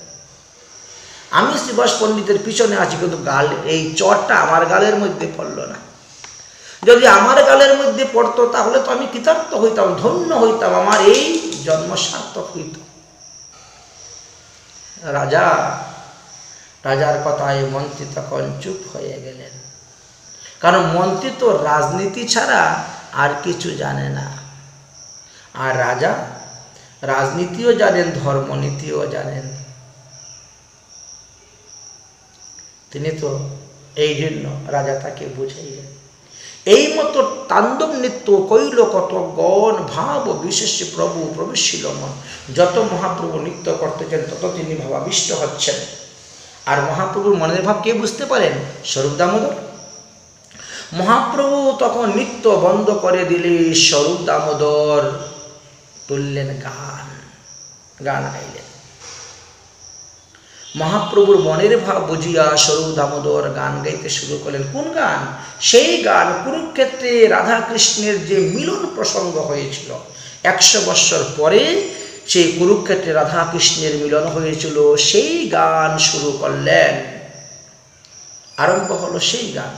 আমি শ্রীবাস পণ্ডিতের পিছনে আছি, কিন্তু গাল, এই চটটা আমার গালের মধ্যে পড়ল না। যদি আমার গালের মধ্যে পড়তো তাহলে তো আমি কৃতার্থ হইতাম, ধন্য হইতাম, আমার এই জন্ম সার্থক হইত। রাজার কথায় মন্ত্রী তখন চুপ হয়ে গেলেন, কারণ মন্ত্রী তো রাজনীতি ছাড়া আর কিছু জানে না। আর রাজা রাজনীতিও জানেন, ধর্মনীতিও জানেন। তিনি তো এই জন্য রাজা তাকে বুঝাইলেন। এই মতো তাণ্ডব নৃত্য কইল কত গণ ভাব বিশেষ প্রভু প্রবেশিল মন। যত মহাপ্রভু নৃত্য করতেছেন তত তিনি ভাবাবিষ্ট হচ্ছেন। আর মহাপ্রভুর মনের ভাব কে বুঝতে পারেন? স্বরূপ দামোদর। মহাপ্রভু তখন নৃত্য বন্ধ করে দিলে স্বরূপ দামোদর তুললেন গান গাইলেন। মহাপ্রভুর মনের ভাব বুঝিয়া স্বরূপ দামোদর গান গাইতে শুরু করলেন। কোন গান? সেই গান কুরুক্ষেত্রে রাধা কৃষ্ণের যে মিলন প্রসঙ্গ হয়েছিল 100 বৎসর পরে, সেই কুরুক্ষেত্রে রাধা কৃষ্ণের মিলন হয়েছিল, সেই গান শুরু করলেন। আরম্ভ হলো সেই গান।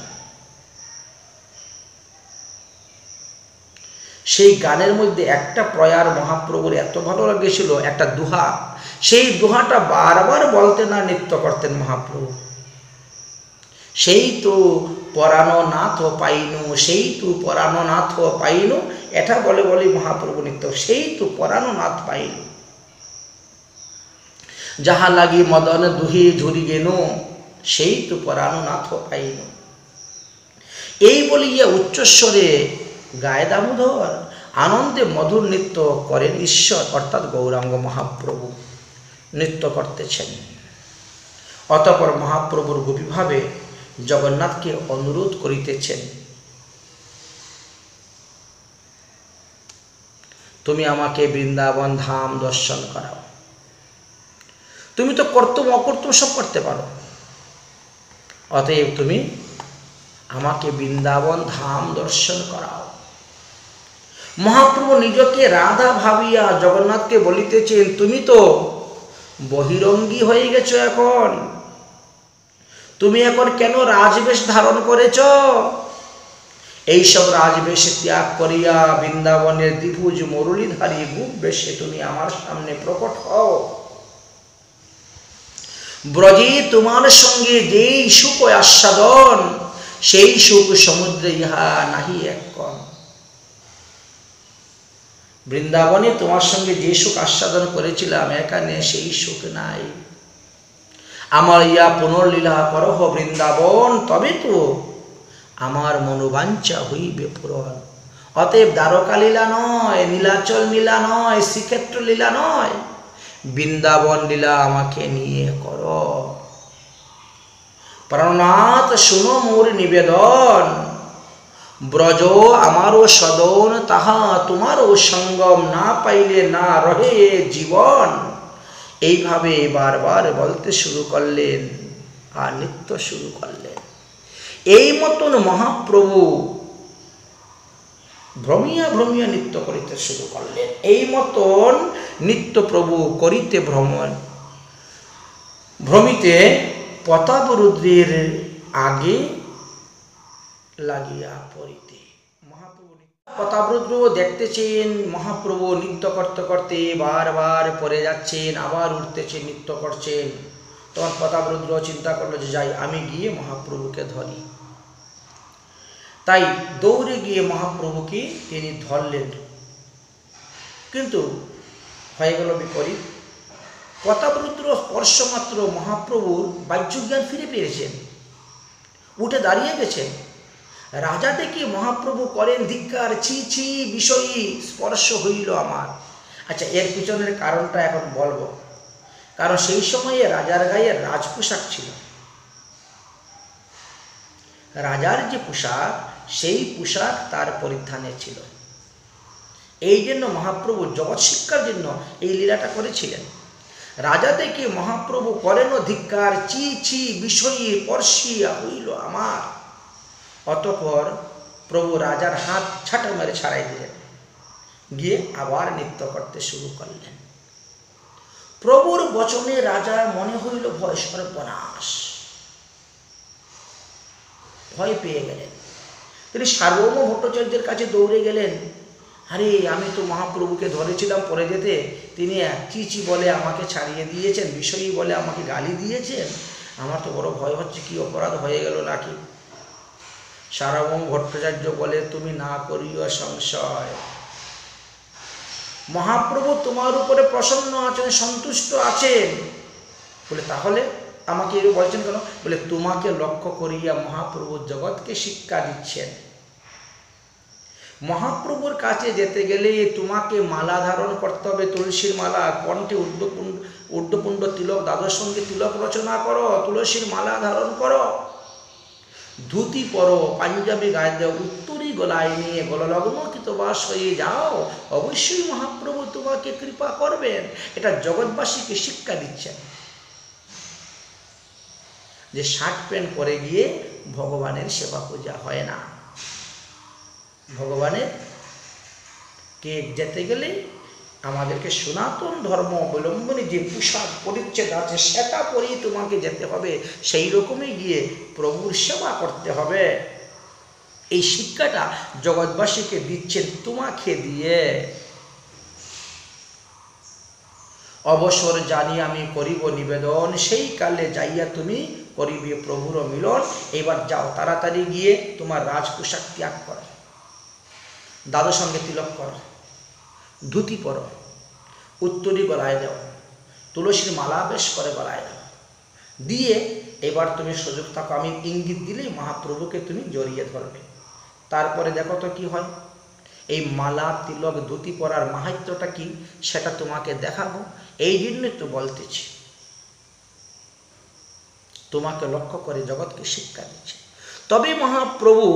সেই গানের মধ্যে একটা প্রয়ার মহাপ্রভুর এত ভালো লেগেছিল, একটা দোহা। সেই দোহাটা বারবার বলতেন আর নৃত্য করতেন মহাপ্রভু। সেই তো পরানো নাথ পাইনু, সেই তো পরানো নাথ পাইনু, এটা বলে বলে মহাপ্রভু নৃত্য। সেই তো পরানো নাথ পাইনু, যাহা লাগি মদন দুহি ঝুরি গেনু, সেই তো পরানো নাথ পাইনু। এই বলিয়া উচ্চস্বরে গায়ে দামোদর, আনন্দে মধুর নৃত্য করেন ঈশ্বর, অর্থাৎ গৌরাঙ্গ মহাপ্রভু নৃত্য করতেছেন। অতঃপর মহাপ্রভুর গোপীভাবে জগন্নাথকে অনুরোধ করিতেছেন, তুমি আমাকে বৃন্দাবন ধাম দর্শন করাও। তুমি তো কর্তব্য অকর্তব্য সব করতে পারো, অতএব তুমি আমাকে বৃন্দাবন ধাম দর্শন করাও। মহাপ্রভু নিজকে রাধা ভাবিয়া জগন্নাথকে বলিতেছেন, তুমি তো বহিরঙ্গী হয়ে গেছো, এখন তুমি এখন কেন রাজবেশ ধারণ করেছ? এইসব রাজবেশ ত্যাগ করিয়া বৃন্দাবনের দ্বিভুজ মুরলীধারী গুপ বেশে তুমি আমার সামনে প্রকট হও। ব্রজে তোমার সঙ্গে যেই সুখ আস্বাদন, সেই সুখ সমুদ্রে ইহা নাহি এক কণ। বৃন্দাবনে তোমার সঙ্গে যে সুখ আস্বাদন করেছিলাম, এখানে সেই সুখ নাই। আমার ইয়া পুনর্লীলা করহ বৃন্দাবন, তবে তো আমার মনোবাঞ্ছা হইবে পূরণ। অতএব দ্বারকা লীলা নয়, নীলাচল লীলা নয়, শ্রীক্ষেত্র লীলা নয়, বৃন্দাবন লীলা আমাকে নিয়ে করো। প্রাণনাথ শুনো মোর নিবেদন, ব্রজ আমারও সদন, তাহা তোমারও সঙ্গম, না পাইলে না রহে জীবন। এইভাবে বারবার বলতে শুরু করলেন আর নৃত্য শুরু করলেন। এই মতন মহাপ্রভু ভ্রমিয়া ভ্রমিয়া নৃত্য করিতে শুরু করলেন। এই মতন নৃত্য প্রভু করিতে ভ্রমিতে প্রতাপরুদ্রের আগে লাগিয়া পড়িতে। মহাপ্রভু প্রতাপরুদ্র দেখতেছেন মহাপ্রভু নৃত্য করতে করতে বারবার পড়ে যাচ্ছেন, আবার উঠতেছেন, নৃত্য করছেন। তখন প্রতাপরুদ্র চিন্তা করলো যে যাই, আমি গিয়ে মহাপ্রভুকে ধরি। তাই দৌড়ে গিয়ে মহাপ্রভুকে তিনি ধরলেন। কিন্তু হয়ে গেল বিপরীত। প্রতাপরুদ্র স্পর্শমাত্র মহাপ্রভুর বাহ্যজ্ঞান ফিরে পেয়েছেন, উঠে দাঁড়িয়ে গেছেন। রাজা ডেকে মহাপ্রভু করেন ধিক্কার, ছি ছি বিষয়ী স্পর্শ হইল আমার। আচ্ছা, এর পিছনের কারণটা এখন বলবো। কারণ সেই সময়ে রাজার গায়ে রাজপোশাক ছিল। রাজার যে পোশাক, সেই পোশাক তার পরিধানে ছিল। এই জন্য মহাপ্রভু জগৎ শিক্ষার জন্য এই লীলাটা করেছিলেন। রাজা দেখে মহাপ্রভু করেন ধিক্কার, চি ছি বিষয়ী স্পর্শিয়া হইল আমার। অতঃপর প্রভু রাজার হাত ছাটা মেরে ছাড়াই দিলেন, গিয়ে আবার নৃত্য করতে শুরু করলেন। প্রভুর বচনে রাজার মনে হইল ভয় সর্বনাশ, ভয় পেয়ে গেলেন। তিনি সার্বভৌম ভট্টাচার্যের কাছে দৌড়ে গেলেন। আরে, আমি তো মহাপ্রভুকে ধরেছিলাম পরে যেতে, তিনি চিচি বলে আমাকে ছাড়িয়ে দিয়েছেন, বিষয়ী বলে আমাকে গালি দিয়েছেন। আমার তো বড় ভয় হচ্ছে, কি অপরাধ হয়ে গেল নাকি। সার্বভৌম ভট্টাচার্য বলে, তুমি না করিও সংশয়, মহাপ্রভু তোমার উপরে প্রসন্ন আছেন, সন্তুষ্ট আছেন। বলে, তাহলে আমাকে এর বলছেন কেন? বলে, তোমাকে লক্ষ্য করিয়া মহাপ্রভু জগৎকে শিক্ষা দিচ্ছেন। মহাপ্রভুর কাছে যেতে গেলে তোমাকে মালা ধারণ করতে হবে, তুলসীর মালা, কণ্ঠে ঊর্ধ্বপুণ্ড তিলক, দ্বাদশ সঙ্গে তিলক রচনা করো, তুলসীর মালা ধারণ করো, ধুতি পরো, পাঞ্জাবি গায়ে দাও, উত্তরী গলায় নিয়ে গললগ্ন কৃতবাস হয়ে যাও, অবশ্যই মহাপ্রভু তোমাকে কৃপা করবেন। এটা জগৎবাসীকে শিক্ষা দিচ্ছেন যে শার্ট প্যান্ট পরে গিয়ে ভগবানের সেবা পূজা হয় না। ভগবানের কে যেতে গেলে আমাদেরকে সনাতন ধর্ম অবলম্বনে যে পোশাক পরিচ্ছেদ আছে সেটা পরেই তোমাকে যেতে হবে, সেই রকমই গিয়ে প্রভুর সেবা করতে হবে। এই শিক্ষাটা জগৎবাসীকে দিচ্ছেন তোমাকে দিয়ে। অবসর জানি আমি করিব নিবেদন, সেই কালে যাইয়া তুমি করিবে প্রভুর মিলন। এবার যাও, তাড়াতাড়ি গিয়ে তোমার রাজ পোশাক ত্যাগ করো, দাদুর সঙ্গে তিলক করো, ধুতি পরো, উত্তরী গলায় দাও, তুলসীর মালা বেশ করে গলায় দাও, দিয়ে এবার তুমি সুযোগ থাকো, আমি ইঙ্গিত দিলেই মহাপ্রভুকে তুমি জড়িয়ে ধরবে। তারপরে দেখো তো কি হয়। এই মালা তিলক ধুতি পরার মাহাত্ম্যটা কি সেটা তোমাকে দেখাবো। এই জন্যই তো বলতেছি, তোমাকে লক্ষ্য করে জগৎকে শিক্ষা দিচ্ছে। তবে মহাপ্রভু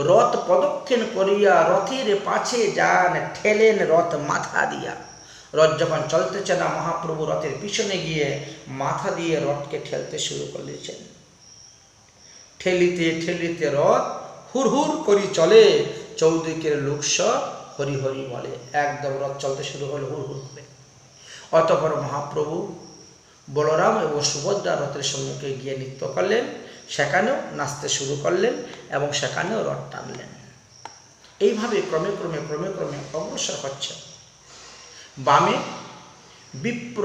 রথ প্রদক্ষিণ করিয়া রথের পাছে যান, ঠেলেন রথ মাথা দিয়া। রথ যখন চলতেছে না, মহাপ্রভু রথের পিছনে গিয়ে মাথা দিয়ে রথকে ঠেলতে শুরু করেছেন। ঠেলিতে ঠেলিতে রথ হুর হুর করি চলে, চৌদিকের লোক সব হরি হরি বলে। একদম রথ চলতে শুরু হলো হুর হুর করে। অতঃপর মহাপ্রভু বলরাম এবং সুভদ্রা রথের সম্মুখে গিয়ে নৃত্য করলেন, সেখানেও নাচতে শুরু করলেন এবং সেখানেও রথ টানলেন। এইভাবে ক্রমে ক্রমে ক্রমে ক্রমে অগ্রসর হচ্ছে। বামে বিপ্র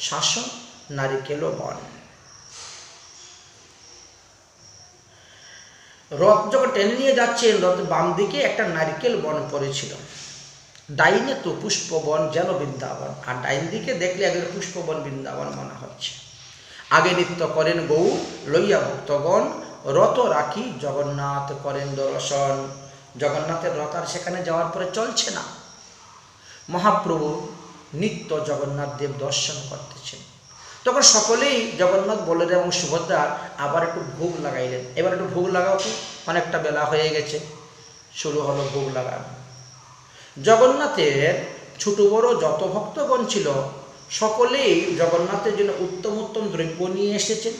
শাসন, নারিকেল বন। রথ যখন টেনে নিয়ে যাচ্ছেন, রথ বাম দিকে একটা নারিকেল বন পড়েছিল, ডাইনে তো পুষ্পবন যেন বৃন্দাবন, আর ডাইন দিকে দেখলে একদম পুষ্পবন বৃন্দাবন মনে হচ্ছে। আগে নৃত্য করেন গৌ লইয়া ভক্তগণ, রথ রাখি জগন্নাথ করেন দর্শন। জগন্নাথের রথ আর সেখানে যাওয়ার পরে চলছে না। মহাপ্রভু নিত্য জগন্নাথ দেব দর্শন করতেছেন। তখন সকলেই জগন্নাথ বলরাম এবং সুভদ্রার আবার একটু ভোগ লাগাইলেন। এবার একটু ভোগ লাগাও তো, অনেকটা বেলা হয়ে গেছে। শুরু হলো ভোগ লাগানো। জগন্নাথের ছোট বড় যত ভক্তগণ ছিল সকলেই জগন্নাথের জন্য উত্তম উত্তম দ্রব্য নিয়ে এসেছেন।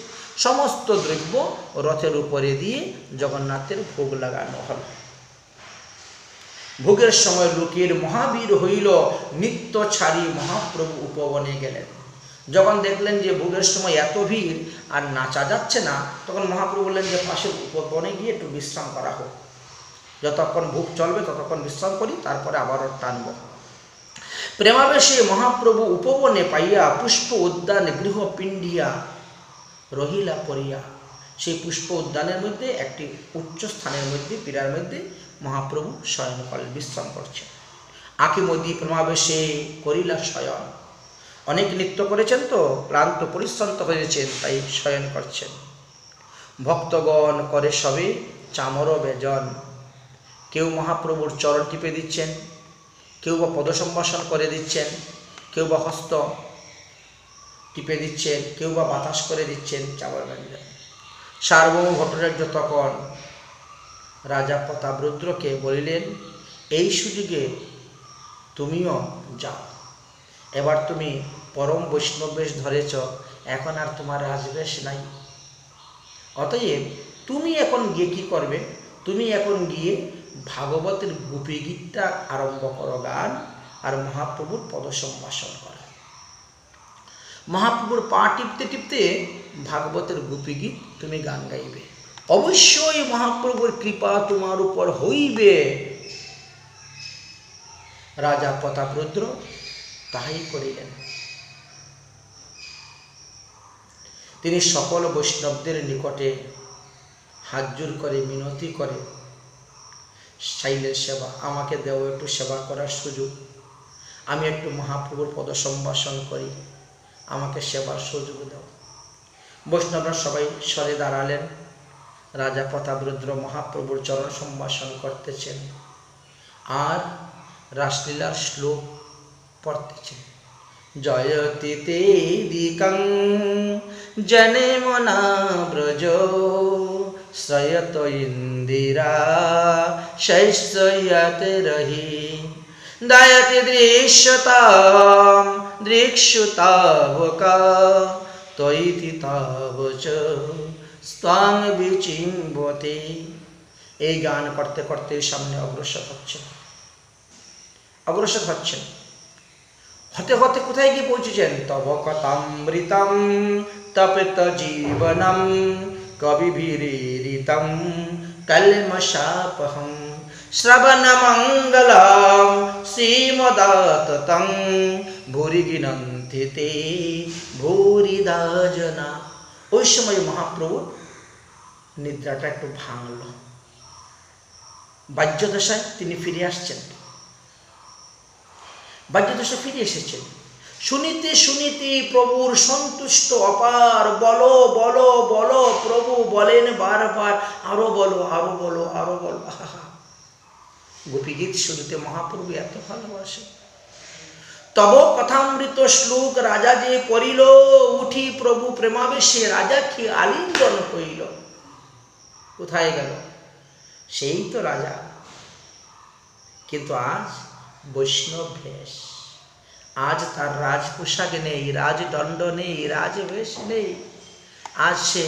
সমস্ত দ্রব্য রথের উপরে দিয়ে জগন্নাথের ভোগ লাগানো হল। ভোগের সময় লোকের মহাবীর হইল, নিত্য ছাড়ি মহাপ্রভু উপবনে গেলেন। যখন দেখলেন যে ভোগের সময় এত ভিড় আর নাচা যাচ্ছে না, তখন মহাপ্রভু বললেন যে পাশের উপবনে গিয়ে একটু বিশ্রাম করা হোক, যতক্ষণ ভোগ চলবে ততক্ষণ বিশ্রাম করি, তারপরে আবারও টানব। প্রেমাবেশে মহাপ্রভু উপবনে পাইয়া পুষ্প উদ্যান গৃহ পিণ্ডিয়া রহিলা পড়িয়া। সেই পুষ্প উদ্যানের মধ্যে একটি উচ্চ স্থানের মধ্যে, পীড়ার মধ্যে মহাপ্রভু শয়ন করেন, বিশ্রাম করছেন। আঁকি মদি প্রেমাবেশে করিলা শয়ন। অনেক নৃত্য করেছেন তো, ক্লান্ত পরিশ্রান্ত হয়েছেন, তাই শয়ন করছেন। ভক্তগণ করে সবে চামর বেজন। কেউ মহাপ্রভুর চরণ টিপে দিচ্ছেন, কেউ বা পদসম্ভাষণ করে দিচ্ছেন, কেউ বা হস্ত টিপে দিচ্ছেন, কেউ বা বাতাস করে দিচ্ছেন চামর বেজন। সার্বভৌম ভট্টাচার্য তখন রাজা প্রতাপরুদ্রকে বলিলেন, এই সুযোগে তুমিও যাও, এবার তুমি পরম বৈষ্ণবেশ ধরেছ, এখন আর তোমার রাজবেশ নাই। অতএব তুমি এখন গিয়ে কি করবে? তুমি এখন গিয়ে ভাগবতের গোপী গীতটা আরম্ভ করো গান, আর মহাপ্রভুর পদসম্ভাষণ করো। মহাপ্রভুর পা টিপতে টিপতে ভাগবতের গোপী গীত তুমি গান গাইবে। অবশ্যই মহাপ্রভুর কৃপা তোমার উপর হইবে। রাজা প্রতাপরুদ্র তাহাই করিলেন। তিনি সকল বৈষ্ণবদের নিকটে হাত জোড় করে মিনতি করে চাইলেন, সেবা আমাকে দেও একটু সেবা করার সুযোগ, আমি একটু মহাপ্রভুর পদসম্ভাষণ করি, আমাকে সেবার সুযোগ দাও। বৈষ্ণবরা সবাই সরে দাঁড়ালেন। রাজা প্রতাপরুদ্র মহাপ্রভুর চরণ সম্ভাষণ করতেছেন আর রাসলীলার শ্লোক পড়তেছেন। জয়তি তে দিকং জনে মনা ব্রজ শ্রয়ত ইন্দিরা শৈশয়তে রহি দায়তি দৃশ্যতাম দৃক্ষুতাবকা তৈতি তাবচ স্তাং বিচিম্বতে। এই গান করতে করতে সামনে অগ্রসর হচ্ছেন। হতে হতে কোথায় গিয়ে পৌঁছেছেন? তব কথামৃতম তপিত জীবনম কবিভিরিতম কলমশাপহম শ্রবণ মঙ্গলম শ্রীমদাততং ভূরি গিনন্তি তে ভূরিদা জনা। ওই সময় মহাপ্রভু নিদ্রাটা একটু ভাঙল। বাহ্যদশায় তিনি ফিরে আসছেন, বাহ্যদশা ফিরে এসেছেন। শুনিতে শুনিতে প্রভুর সন্তুষ্ট অপার। বলো বলো বলো, প্রভু বলেন বারবার, আরো বলো আরো বলো আরো বলো। গোপীগীত শুনতে মহাপ্রভু এত ভালোবাসে। তব কথামৃত শ্লোক রাজা যে পড়িল, উঠি প্রভু প্রেমাবেশে রাজাকে আলিঙ্গন করিল। কোথায় গেল? সেই তো রাজা, কিন্তু আজ বৈষ্ণব বেশ। আজ তার রাজ পোশাক নেই, রাজদণ্ড নেই, রাজবেশ নেই। আজ সে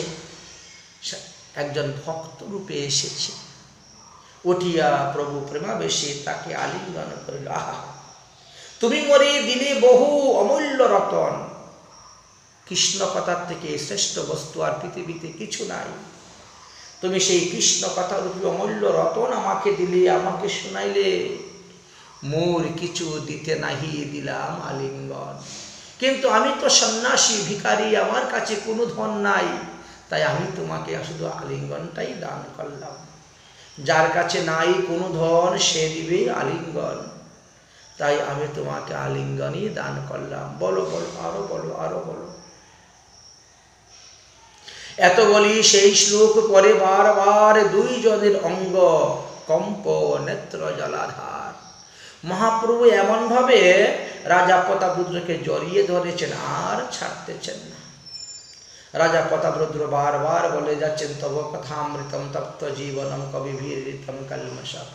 একজন ভক্ত রূপে এসেছে। উঠিয়া প্রভু প্রেমাবেশে তাকে আলিঙ্গন করিল। আহা, তুমি মরে দিলে বহু অমূল্য রতন। কৃষ্ণ কথার থেকে শ্রেষ্ঠ বস্তু আর পৃথিবীতে কিছু নাই। তুমি সেই কৃষ্ণ কথার রূপে অমূল্য রতন আমাকে দিলে, আমাকে শোনাইলে। মোর কিছু দিতে নাহি দিলাম আলিঙ্গন। কিন্তু আমি তো সন্ন্যাসী, ভিখারি, আমার কাছে কোনো ধন নাই, তাই আমি তোমাকে শুধু আলিঙ্গনটাই দান করলাম। যার কাছে নাই কোনো ধন, সে দিবে আলিঙ্গন, তাই আমি তোমাকে আলিঙ্গনই দান করলাম। বলো বলো আরো বলো আরো বলো। এত বলি সেই শ্লোক পরে বারবার দুইজনের অঙ্গ কম্প, নেত্র জলাধার। মহাপ্রভু এমনভাবে রাজা প্রতাপরুদ্রকে জড়িয়ে ধরেছেন আর ছাড়তেছেন না। রাজা প্রতাপরুদ্র বারবার বলে যাচ্ছেন, তব কথামৃতম তপ্ত জীবনম কবিভিরিতম কলমশাপ।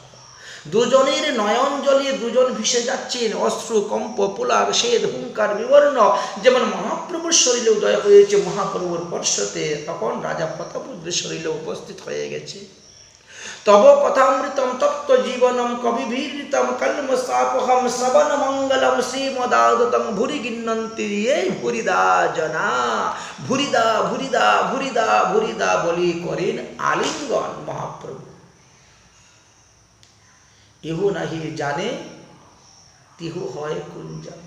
দুজনের নয়ন জলে দুজন ভেসে যাচ্ছেন, অশ্রু, কম্প, পুলার, শ্বেদ, হুঙ্কার বিবর্ণ। যেমন মহাপ্রভুর শরীরে উদয় হয়েছে মহাপ্রভুর পর্ষতে, তখন রাজা প্রতাপরুদ্রের শরীরে উপস্থিত হয়ে গেছে। তব কথামৃতম তপ্ত জীবনম কবিভিরিতম কলমশাপহম শ্রবণ মঙ্গলম শ্রীমদাদতং ভুরি গিন্নন্তি এই ভুরিদা জনা। ভুরিদা ভুরিদা ভুরিদা ভুরিদা বলি করেন আলিঙ্গন মহাপ্রভু। ইহু নাহি জানে তিহু হয় কুঞ্জন।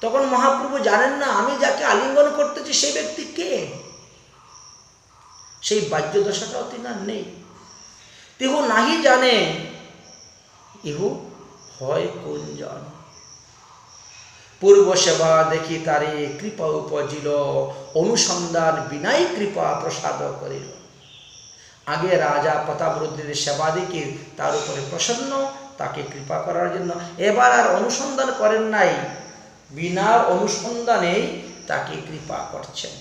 তখন মহাপ্রভু জানেন না আমি যাকে আলিঙ্গন করতেছি সেই ব্যক্তি কে। সেই বাহ্য দশাটাও তিনার নেই। তিহু নাহি জানে ইহু হয় কোনজন। পূর্ব সেবা দেখি তারে কৃপা উপজিল, অনুসন্ধান বিনাই কৃপা প্রসাদ করিল। আগে রাজা প্রতাপরুদ্রের সেবা দেখে তার উপরে প্রসন্ন, তাকে কৃপা করার জন্য। এবার আর অনুসন্ধান করেন নাই, বিনা অনুসন্ধানেই তাকে কৃপা করছেন।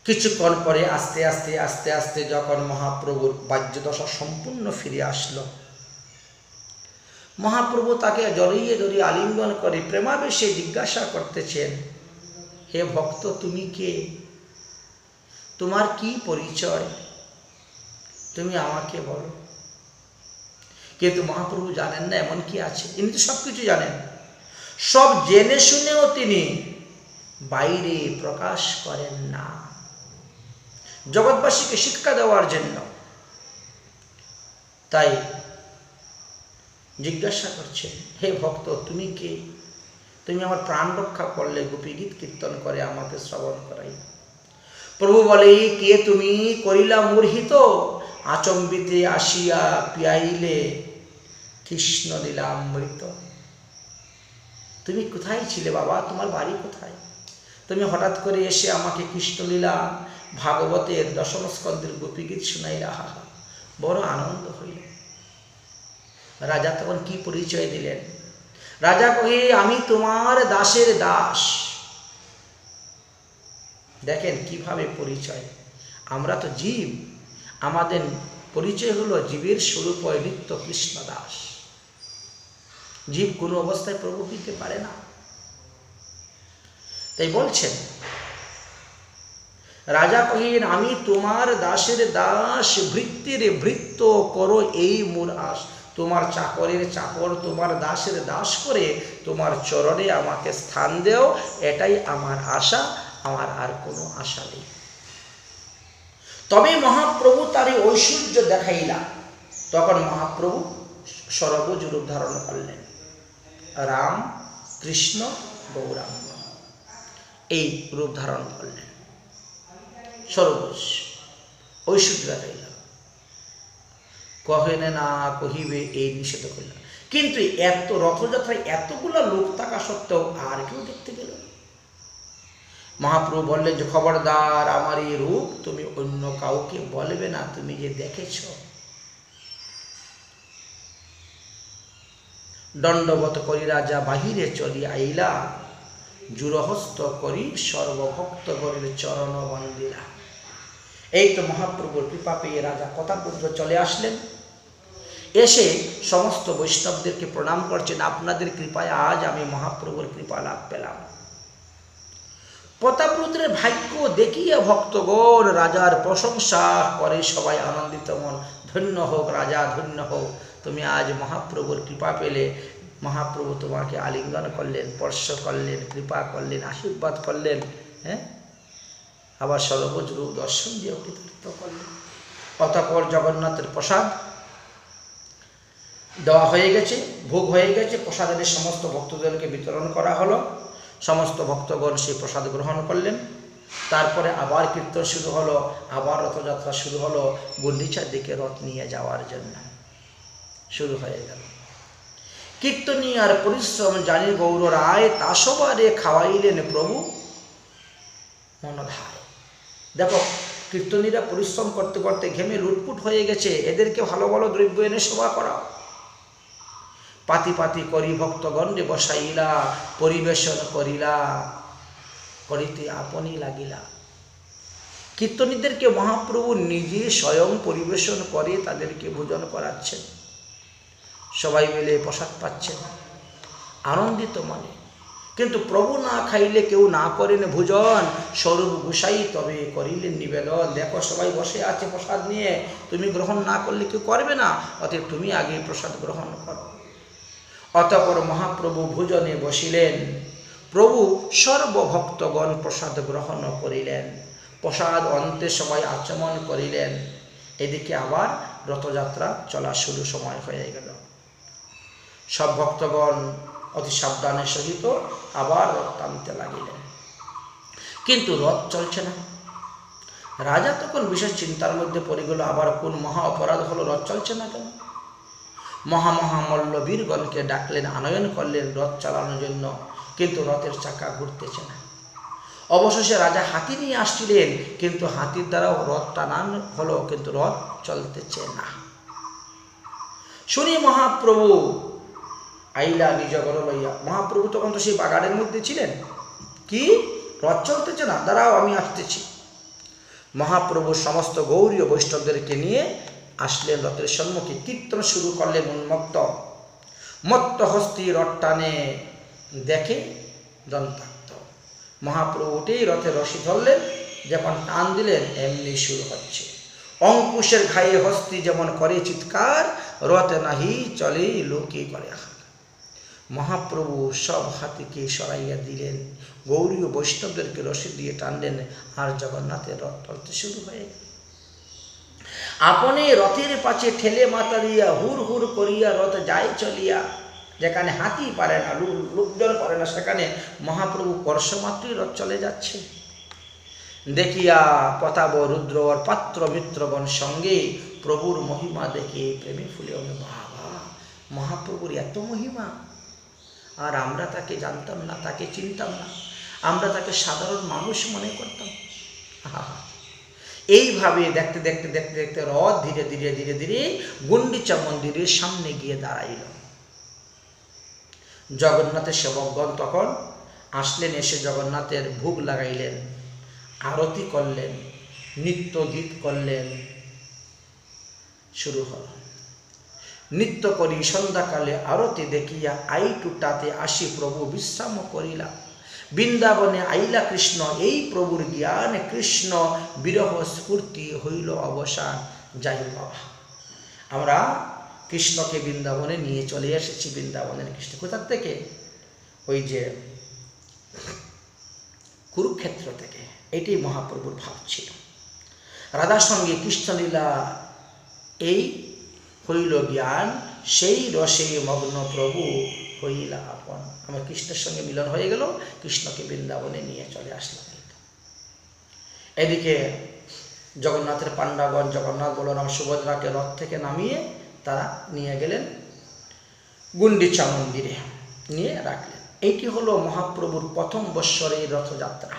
কিছুক্ষণ পরে আস্তে আস্তে আস্তে আস্তে যখন মহাপ্রভুর বাহ্যদশা সম্পূর্ণ ফিরে আসলো, মহাপ্রভু তাকে জড়িয়ে জড়িয়ে আলিঙ্গন করে প্রেমাবেশে জিজ্ঞাসা করতেছেন, হে ভক্ত, তুমি কে? তোমার কি পরিচয়? তুমি আমাকে বলো। কিন্তু মহাপ্রভু জানেন না এমন কি আছে। ইনি তো সব কিছু জানেন, সব জেনে শুনেও তিনি বাইরে প্রকাশ করেন না, জগৎবাসীকে শিক্ষা দেওয়ার জন্য। তাই জিজ্ঞাসা করছেন, হে ভক্ত, তুমি কে? তুমি আমার প্রাণ রক্ষা করলে, গোপী গীত কীর্তন করে আমাকে শ্রবণ করাই। প্রভু বলে, কে তুমি? করিলা মূর্হিত, আচম্বিতে আসিয়া পিয়াইলে কৃষ্ণ লীলামৃত। তুমি কোথায় ছিলে বাবা? তোমার বাড়ি কোথায়? তুমি হঠাৎ করে এসে আমাকে কৃষ্ণলীলা ভাগবতের দশম স্কন্ধের গোপীগীত শুনাইলা। হাহা, বড় আনন্দ হইল। রাজা তখন কি পরিচয় দিলেন? রাজা কহে, আমি তোমার দাসের দাস। দেখেন কিভাবে পরিচয়। আমরা তো জীব, আমাদের পরিচয় হলো জীবের স্বরূপ নিত্য কৃষ্ণ দাস। জীব কোনো অবস্থায় প্রভু দিতে পারে না। তাই বলছেন, রাজা কহিন, আমি তোমার দাসের দাস, ভৃত্যের ভৃত্য করো এই মোর আস। তোমার চাকরের চাকর, তোমার দাসের দাস করে তোমার চরণে আমাকে স্থান দেও, এটাই আমার আশা, আমার আর কোনো আশা নেই। তবে মহাপ্রভু তার ঐশ্বর্য দেখাইলা। তখন মহাপ্রভু সরবজ রূপ ধারণ করলেন, রাম কৃষ্ণ গৌরাঙ্গ এই রূপ ধারণ করলেন। সরবজ ঐশ্বর্য দেখাইলা। কহেনে না কহিবে এই নিষেধ করল। কিন্তু এত রথযাত্রায় এতগুলা লোক থাকা সত্ত্বেও আর কেউ দেখতে গেল না। মহাপ্রভু বললেন যে, খবরদার, আমার এই রূপ তুমি অন্য কাউকে বলবে না, তুমি যে দেখেছ। দণ্ডবত করি রাজা বাহিরে চলি আইলা, জুরহস্ত করি সর্বভক্ত গণের চরণ বন্দিলা। এই তো মহাপ্রভুর কৃপা পেয়ে রাজা প্রতাপরুদ্র চলে আসলেন। এসে সমস্ত বৈষ্ণবদেরকে প্রণাম করছেন, আপনাদের কৃপায় আজ আমি মহাপ্রভুর কৃপা লাভ পেলাম। প্রতাপরুদ্রের ভাগ্য দেখিয়ে ভক্তগণ রাজার প্রশংসা করে, সবাই আনন্দিত মন। ধন্য হোক রাজা, ধন্য হোক, তুমি আজ মহাপ্রভুর কৃপা পেলে। মহাপ্রভু তোমাকে আলিঙ্গন করলেন, স্পর্শ করলেন, কৃপা করলেন, আশীর্বাদ করলেন। হ্যাঁ, আবার সর্বজ রূপ দর্শন দিয়ে কৃতার্থ করলেন। অতঃপর জগন্নাথের প্রসাদ দেওয়া হয়ে গেছে, ভোগ হয়ে গেছে, প্রসাদের সমস্ত ভক্তদেরকে বিতরণ করা হলো। সমস্ত ভক্তগণ সেই প্রসাদ গ্রহণ করলেন। তারপরে আবার কীর্তন শুরু হলো, আবার রথযাত্রা শুরু হলো। গুন্ডিচার দিকে রথ নিয়ে যাওয়ার জন্য শুরু হয়ে গেল। কীর্তনী আর পরিশ্রম জানি গৌর রায়, তাসবারে খাওয়াইলেন প্রভু মনধায়। দেখো, কীর্তনীরা পরিশ্রম করতে করতে ঘেমে লুটপুট হয়ে গেছে, এদেরকে ভালো ভালো দ্রব্য এনে সেবা করাও। পাতি পাতি করি ভক্তগণে বসাইলা, পরিবেশন করিলা, করিতে আপনি লাগিলা। কীর্তনীদেরকে মহাপ্রভু নিজে স্বয়ং পরিবেশন করে তাদেরকে ভোজন করাচ্ছেন। সবাই মিলে প্রসাদ পাচ্ছেন আনন্দিত মনে। কিন্তু প্রভু না খাইলে কেউ না করেন ভোজন, স্বরূপ গোসাই তবে করিলেন নিবেদন। দেখো, সবাই বসে আছে প্রসাদ নিয়ে, তুমি গ্রহণ না করলে কেউ করবে না, অতএব তুমি আগে প্রসাদ গ্রহণ করো। অতঃপর মহাপ্রভু ভোজনে বসিলেন। প্রভু সর্বভক্তগণ প্রসাদ গ্রহণ করিলেন। প্রসাদ অন্তে সবাই আচমন করিলেন। এদিকে আবার রথযাত্রা চলা শুরু সময় হয়ে গেল। সব ভক্তগণ অতি সাবধানের সহিত আবার রথ টানতে লাগিলেন। কিন্তু রথ চলছে না। রাজা তখন বিশেষ চিন্তার মধ্যে পড়ে গেল, আবার কোন মহা অপরাধ হলো, রথ চলছে না কেন? মল্লবীরগণকে ডাকলেন, আনয়ন করলেন রথ চালানোর জন্য, কিন্তু রথের চাকা ঘুরতেছে না। অবশেষে রাজা হাতি নিয়ে আসছিলেন, কিন্তু হাতির দ্বারাও রথ টানান হলো, কিন্তু রথ চলতেছে না। শুনি মহাপ্রভু আইলা নিজ ঘর লইয়া। মহাপ্রভু তখন তো সেই বাগানের মধ্যে ছিলেন। কি, রথ চলতেছে না? দাঁড়াও, আমি আসতেছি। মহাপ্রভু সমস্ত গৌরীয় বৈষ্ণবদেরকে নিয়ে আসলেন রথের সম্মুখে, কীর্তন শুরু করলেন উন্মত্ত। মত্ত হস্তি রথ টানে দেখে দন্তাক্ত। মহাপ্রভু উঠেই রথের রশি ধরলেন, যখন টান দিলেন এমনি শুরু হচ্ছে। অঙ্কুশের ঘায়ে হস্তি যেমন করে চিৎকার, রথ নাহি চলে লোকে করে আহার। মহাপ্রভু সব হাতিকে সরাইয়া দিলেন, গৌরীয় বৈষ্ণবদেরকে রশি দিয়ে টানলেন, আর জগন্নাথের রথ চলতে শুরু হয়ে গেল। আপনি রথের পাশে ঠেলে মাথা দিয়া হুর হুর করিয়া রথ যায় চলিয়া। যেখানে হাতি পারে না, লোকজন পারে না, সেখানে মহাপ্রভু স্পর্শমাত্রই রথ চলে যাচ্ছে। দেখিয়া প্রতাপ রুদ্র পাত্র মিত্রগণ সঙ্গে প্রভুর মহিমা দেখে প্রেমে ফুলে ওঠে। বাবা, মহাপ্রভুর এত মহিমা, আর আমরা তাকে জানতাম না, তাকে চিনতাম না, আমরা তাকে সাধারণ মানুষ মনে করতাম। এইভাবে দেখতে দেখতে দেখতে দেখতে রথ ধীরে ধীরে ধীরে ধীরে গুন্ডিচা মন্দিরের সামনে গিয়ে দাঁড়াইল। জগন্নাথের সেবকগণ তখন আসলেন, এসে জগন্নাথের ভোগ লাগাইলেন, আরতি করলেন, নৃত্য গীত করলেন। শুরু হল। নৃত্য করি সন্ধ্যাকালে আরতি দেখিয়া আইটুটাতে আসি প্রভু বিশ্রাম করিলা। বৃন্দাবনে আইলা কৃষ্ণ, এই প্রভুর জ্ঞান কৃষ্ণ বিরহ স্ফূর্তি হইল অবসান। যাই বাবা, আমরা কৃষ্ণকে বৃন্দাবনে নিয়ে চলে এসেছি। বৃন্দাবনের কৃষ্ণ কোথা থেকে? ওই যে কুরুক্ষেত্র থেকে। এটি মহাপ্রভুর ভাব ছিল। রাধার সঙ্গে কৃষ্ণলীলা এই হইল জ্ঞান, সেই রসে মগ্ন প্রভু হইলা আপন। আমার কৃষ্ণের সঙ্গে মিলন হয়ে গেল, কৃষ্ণকে বৃন্দাবনে নিয়ে চলে আসলাম। এদিকে জগন্নাথের পাণ্ডাগণ জগন্নাথ বলরাম সুভদ্রাকে রথ থেকে নামিয়ে তারা নিয়ে গেলেন গুন্ডিচা মন্দিরে, নিয়ে রাখলেন। এইটি হলো মহাপ্রভুর প্রথম বৎসরের রথযাত্রা।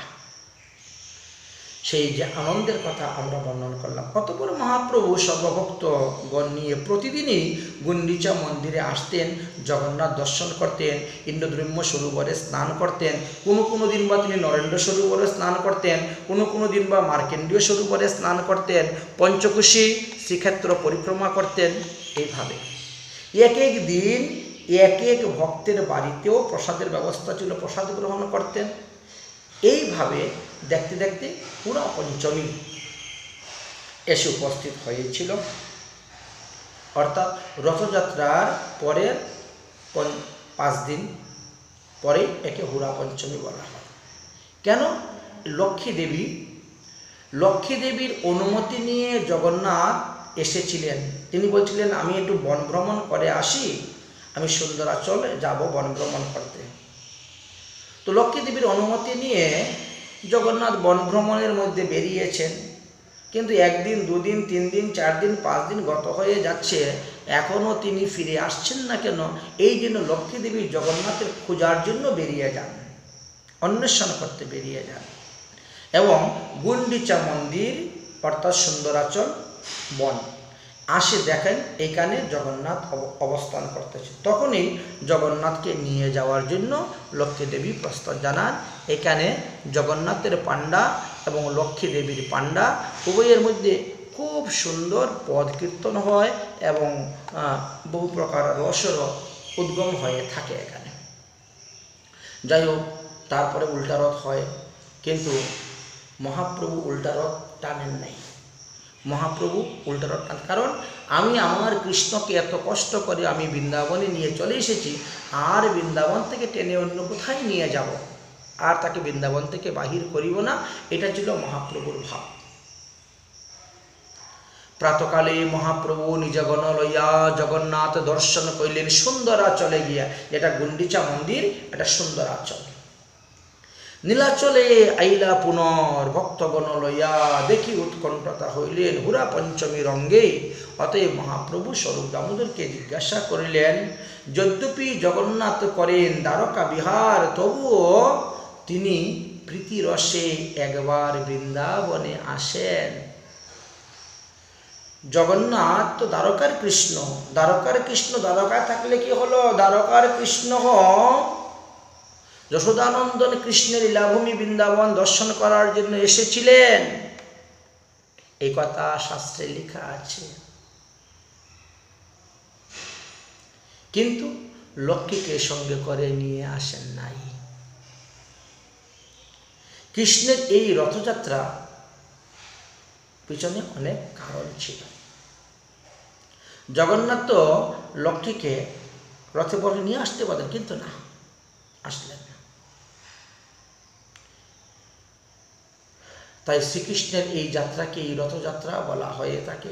সেই যে আনন্দের কথা আমরা বর্ণন করলাম। অতঃপর মহাপ্রভু সর্বভক্তগণ নিয়ে প্রতিদিনই গুন্ডিচা মন্দিরে আসতেন, জগন্নাথ দর্শন করতেন, ইন্দ্রদ্রম্য সরোবরে স্নান করতেন, কোনো দিন বা তিনি নরেন্দ্র সরোবরে স্নান করতেন, কোনো দিন বা মার্কেন্ডীয় সরোবরে স্নান করতেন, পঞ্চকোশী শ্রীক্ষেত্র পরিক্রমা করতেন। এইভাবে এক এক দিন এক এক ভক্তের বাড়িতেও প্রসাদের ব্যবস্থা ছিল, প্রসাদ গ্রহণ করতেন। এইভাবে দেখতে দেখতে পুরা পঞ্চমী এসে উপস্থিত হয়েছিল। অর্থাৎ রথযাত্রার পরের 5 দিন পরে একে হুরা পঞ্চমী বলা হয়। কেন? লক্ষ্মী দেবীর অনুমতি নিয়ে জগন্নাথ এসেছিলেন। তিনি বলছিলেন, আমি একটু বন ভ্রমণ করে আসি, আমি সুন্দরাচল যাব বন ভ্রমণ করতে। তো লক্ষ্মী দেবীর অনুমতি নিয়ে জগন্নাথ বন ভ্রমণের মধ্যে বেরিয়েছেন। কিন্তু 1 দিন 2 দিন 3 দিন 4 দিন 5 দিন গত হয়ে যাচ্ছে, এখনও তিনি ফিরে আসছেন না কেন? এই জন্য লক্ষ্মী দেবী জগন্নাথের খোঁজার জন্য বেরিয়ে যান, অন্বেষণ করতে বেরিয়ে যান। এবং গুন্ডিচা মন্দির অর্থাৎ সুন্দরাচল বন আসে, দেখেন এখানে জগন্নাথ অবস্থান করতেছে। তখনই জগন্নাথকে নিয়ে যাওয়ার জন্য লক্ষ্মী দেবী প্রস্তাব জানান। এখানে জগন্নাথের পাণ্ডা এবং লক্ষ্মী দেবীর পাণ্ডা উভয়ের মধ্যে খুব সুন্দর পদ কীর্তন হয় এবং বহু প্রকার রসেরও উদ্গম হয়ে থাকে এখানে। যাই হোক, তারপরে উল্টা রথ হয়, কিন্তু মহাপ্রভু উল্টা রথ টানেন নাই। মহাপ্রভু উল্টা রথ টান, কারণ আমি আমার কৃষ্ণকে এত কষ্ট করে আমি বৃন্দাবনে নিয়ে চলে এসেছি, আর বৃন্দাবন থেকে টেনে অন্য কোথায় নিয়ে যাব, আর তাকে বৃন্দাবন থেকে বাহির করিব না। এটা ছিল মহাপ্রভুর ভাব। প্রাতকালে মহাপ্রভু নিজগণ লইয়া জগন্নাথ দর্শন করিলেন সুন্দরাচলে গিয়া। যেটা গুন্ডিচা মন্দির, এটা সুন্দরাচল। নীলাচলে আইলা পুনর ভক্তগণ লইয়া দেখি উৎকণ্ঠতা হইলেন হুরা পঞ্চমী রঙ্গে। অতএব মহাপ্রভু স্বরূপ দামোদরকে জিজ্ঞাসা করিলেন, যদ্যপি জগন্নাথ করেন দ্বারকা বিহার, তবুও তিনি প্রীতিরসে একবার বৃন্দাবনে আসেন। জগন্নাথ তো দ্বারকার কৃষ্ণ, দ্বারকায় থাকলে কি হলো, দ্বারকার কৃষ্ণ যশোদানন্দন কৃষ্ণের লীলাভূমি বৃন্দাবন দর্শন করার জন্য এসেছিলেন, এই কথা শাস্ত্রে লেখা আছে। কিন্তু লক্ষ্মীকে সঙ্গে করে নিয়ে আসেন নাই। কৃষ্ণের এই রথযাত্রা পিছনে অনেক কারণ ছিল। জগন্নাথ তো লক্ষ্মীকে রথে বসে নিয়ে আসতে পারেন, কিন্তু না, আসলেন না। তাই শ্রীকৃষ্ণের এই যাত্রাকে এই রথযাত্রা বলা হয়ে থাকে।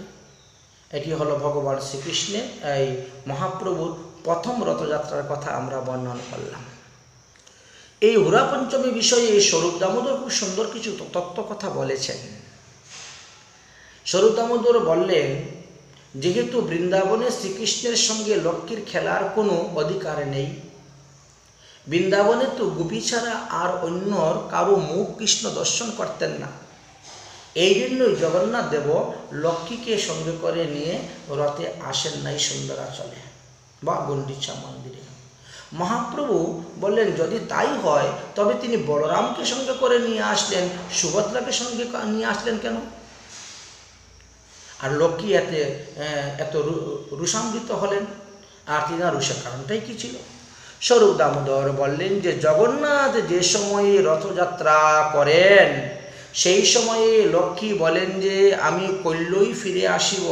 এটি হলো ভগবান শ্রীকৃষ্ণের এই মহাপ্রভুর প্রথম রথযাত্রার কথা আমরা বর্ণনা করলাম। এই হুরা পঞ্চমী বিষয়ে স্বরূপ দামোদর খুব সুন্দর কিছু তত্ত্ব কথা বলেছেন। স্বরূপ দামোদর বললেন, যেহেতু বৃন্দাবনে শ্রীকৃষ্ণের সঙ্গে লক্ষ্মীর খেলার কোনো অধিকার নেই, বৃন্দাবনে তো গোপী ছাড়া আর অন্য কারো মুখ কৃষ্ণ দর্শন করতেন না, এই জন্যই জগন্নাথ দেব লক্ষ্মীকে সঙ্গে করে নিয়ে রথে আসেন নাই সুন্দরাচলে বা গুন্ডিচা মন্দিরে। মহাপ্রভু বললেন, যদি তাই হয় তবে তিনি বলরামকে সঙ্গে করে নিয়ে আসলেন, সুভদ্রাকে সঙ্গে নিয়ে আসলেন কেন? আর লক্ষ্মী এত রুষান্বিত হলেন, আর তিনি রুষের কারণটাই কি ছিল? স্বরূপ দামোদর বললেন যে জগন্নাথ যে সময়ে রথযাত্রা করেন সেই সময়ে লক্ষ্মী বলেন যে আমি কল্যই ফিরে আসিব।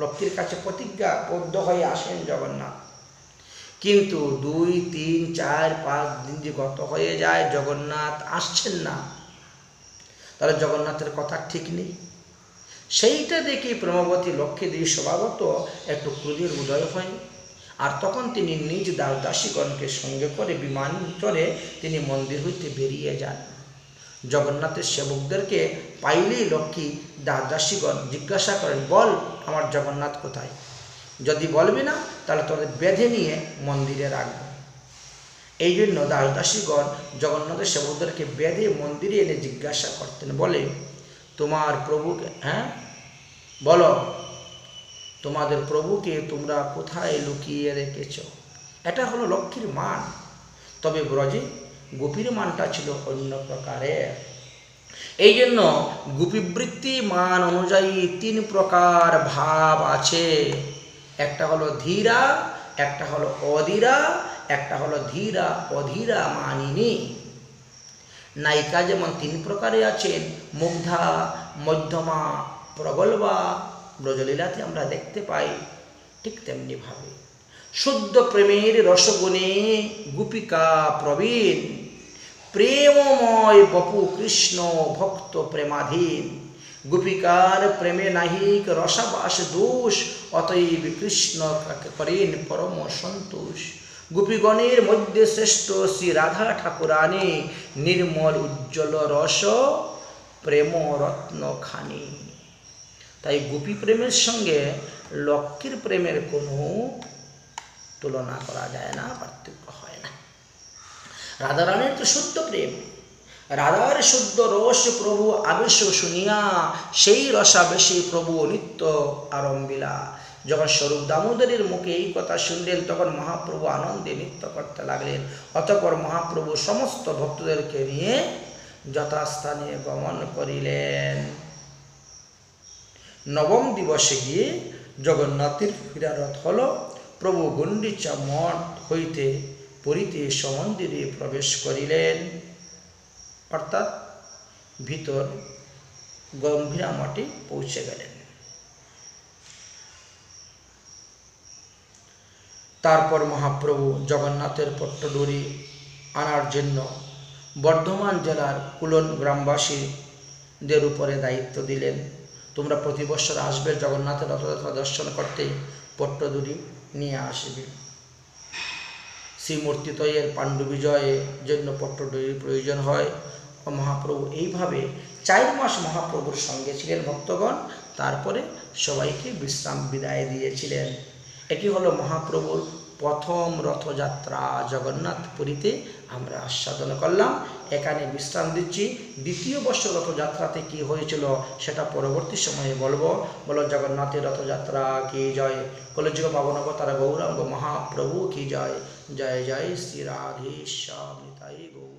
লক্ষ্মীর কাছে প্রতিজ্ঞাবদ্ধ হয়ে আসেন জগন্নাথ। কিন্তু 2, 3, 4, 5 দিন যে গত হয়ে যায়, জগন্নাথ আসছেন না, তাহলে জগন্নাথের কথা ঠিক নেই। সেইটা দেখে প্রেমবতী লক্ষ্মীদেবী স্বভাবত একটু ক্রোধের উদয় হয়, আর তখন তিনি নিজ দাসীগণকে সঙ্গে করে বিমান চড়ে তিনি মন্দির হইতে বেরিয়ে যান। জগন্নাথের সেবকদেরকে পাইলেই লক্ষ্মী দাসীগণ জিজ্ঞাসা করেন, বল আমার জগন্নাথ কোথায়? যদি বলবি না তাহলে তোদের বেঁধে নিয়ে মন্দিরে রাখব। এই জন্য দাসীগণ জগন্নাথের সেবকদেরকে বেঁধে মন্দিরে এনে জিজ্ঞাসা করতেন, বলে তোমার প্রভুকে, বলো তোমাদের প্রভুকে তোমরা কোথায় লুকিয়ে রেখেছ? এটা হলো লক্ষ্মীর মান। তবে ব্রজে গোপীর মানটা ছিল অন্য প্রকারের। এই জন্য গোপীবৃত্তি মান অনুযায়ী 3 প্রকার ভাব আছে। একটা হলো ধীরা, একটা হলো অধীরা, একটা হলো ধীরা অধীরা মানিনী। নায়িকা যেমন 3 প্রকারে আছেন, মুগ্ধা, মধ্যমা, প্রগল্ভা, ব্রজলীলাতে আমরা দেখতে পাই, ঠিক তেমনি ভাবে শুদ্ধ প্রেমের রসগুণে গোপিকা প্রবীণ, প্রেমময় বপু কৃষ্ণ ভক্ত প্রেমাধীন। গোপিকার প্রেমে নাহিক রসাবাস দোষ, অতএব কৃষ্ণ করেন পরম সন্তোষ। গোপীগণের মধ্যে শ্রেষ্ঠ শ্রী রাধা ঠাকুরানী, নির্মল উজ্জ্বল রস প্রেম রত্ন খানি। তাই গোপী প্রেমের সঙ্গে লক্ষ্মীর প্রেমের কোনো তুলনা করা যায় না, পার্থক্য হয় না। রাধারানীর তো শুদ্ধ প্রেম, রাধার শুদ্ধ রস প্রভু আবেশ শুনিয়া, সেই রসাবেশে প্রভু নিত্য আরম্বিলা। যখন স্বরূপ দামোদরের মুখে এই কথা শুনলেন তখন মহাপ্রভু আনন্দে নৃত্য করতে লাগলেন। অতঃপর মহাপ্রভু সমস্ত ভক্তদেরকে নিয়ে যথাস্থানে গমন করিলেন। নবম দিবসে গিয়ে জগন্নাথের ফিরারত হল। প্রভু গুন্ডিচা মঠ হইতে পুরীতে সমন্দিরে প্রবেশ করিলেন, অর্থাৎ ভিতর গম্ভীরা মঠে পৌঁছে গেলেন। তারপর মহাপ্রভু জগন্নাথের পট্টডুরি আনার জন্য বর্ধমান জেলার কুলন গ্রামবাসীদের উপরে দায়িত্ব দিলেন, তোমরা প্রতি বছর আসবে জগন্নাথের রথযাত্রা দর্শন করতে, পট্টডুরি নিয়ে আসবে। শ্রীমূর্তি তৈয়ের পাণ্ডু বিজয়ের জন্য পট্টদড়ির প্রয়োজন হয়। ও মহাপ্রভু এইভাবে 4 মাস মহাপ্রভুর সঙ্গে ছিলেন ভক্তগণ, তারপরে সবাইকে বিশ্রাম বিদায় দিয়েছিলেন। এটি হলো মহাপ্রভুর প্রথম রথযাত্রা। জগন্নাথ পুরীতে আমরা আস্বাদন করলাম, এখানে বিশ্রাম দিচ্ছি। দ্বিতীয় বর্ষ রথযাত্রাতে কি হয়েছিল সেটা পরবর্তী সময়ে বলবো। বলো জগন্নাথের রথযাত্রা কি জয়, কলিযুগ পাবন অবতার গৌরাঙ্গ মহাপ্রভু কি জয়। জয় জয় শ্রী রাধেশ্যাম নিতাই গৌর।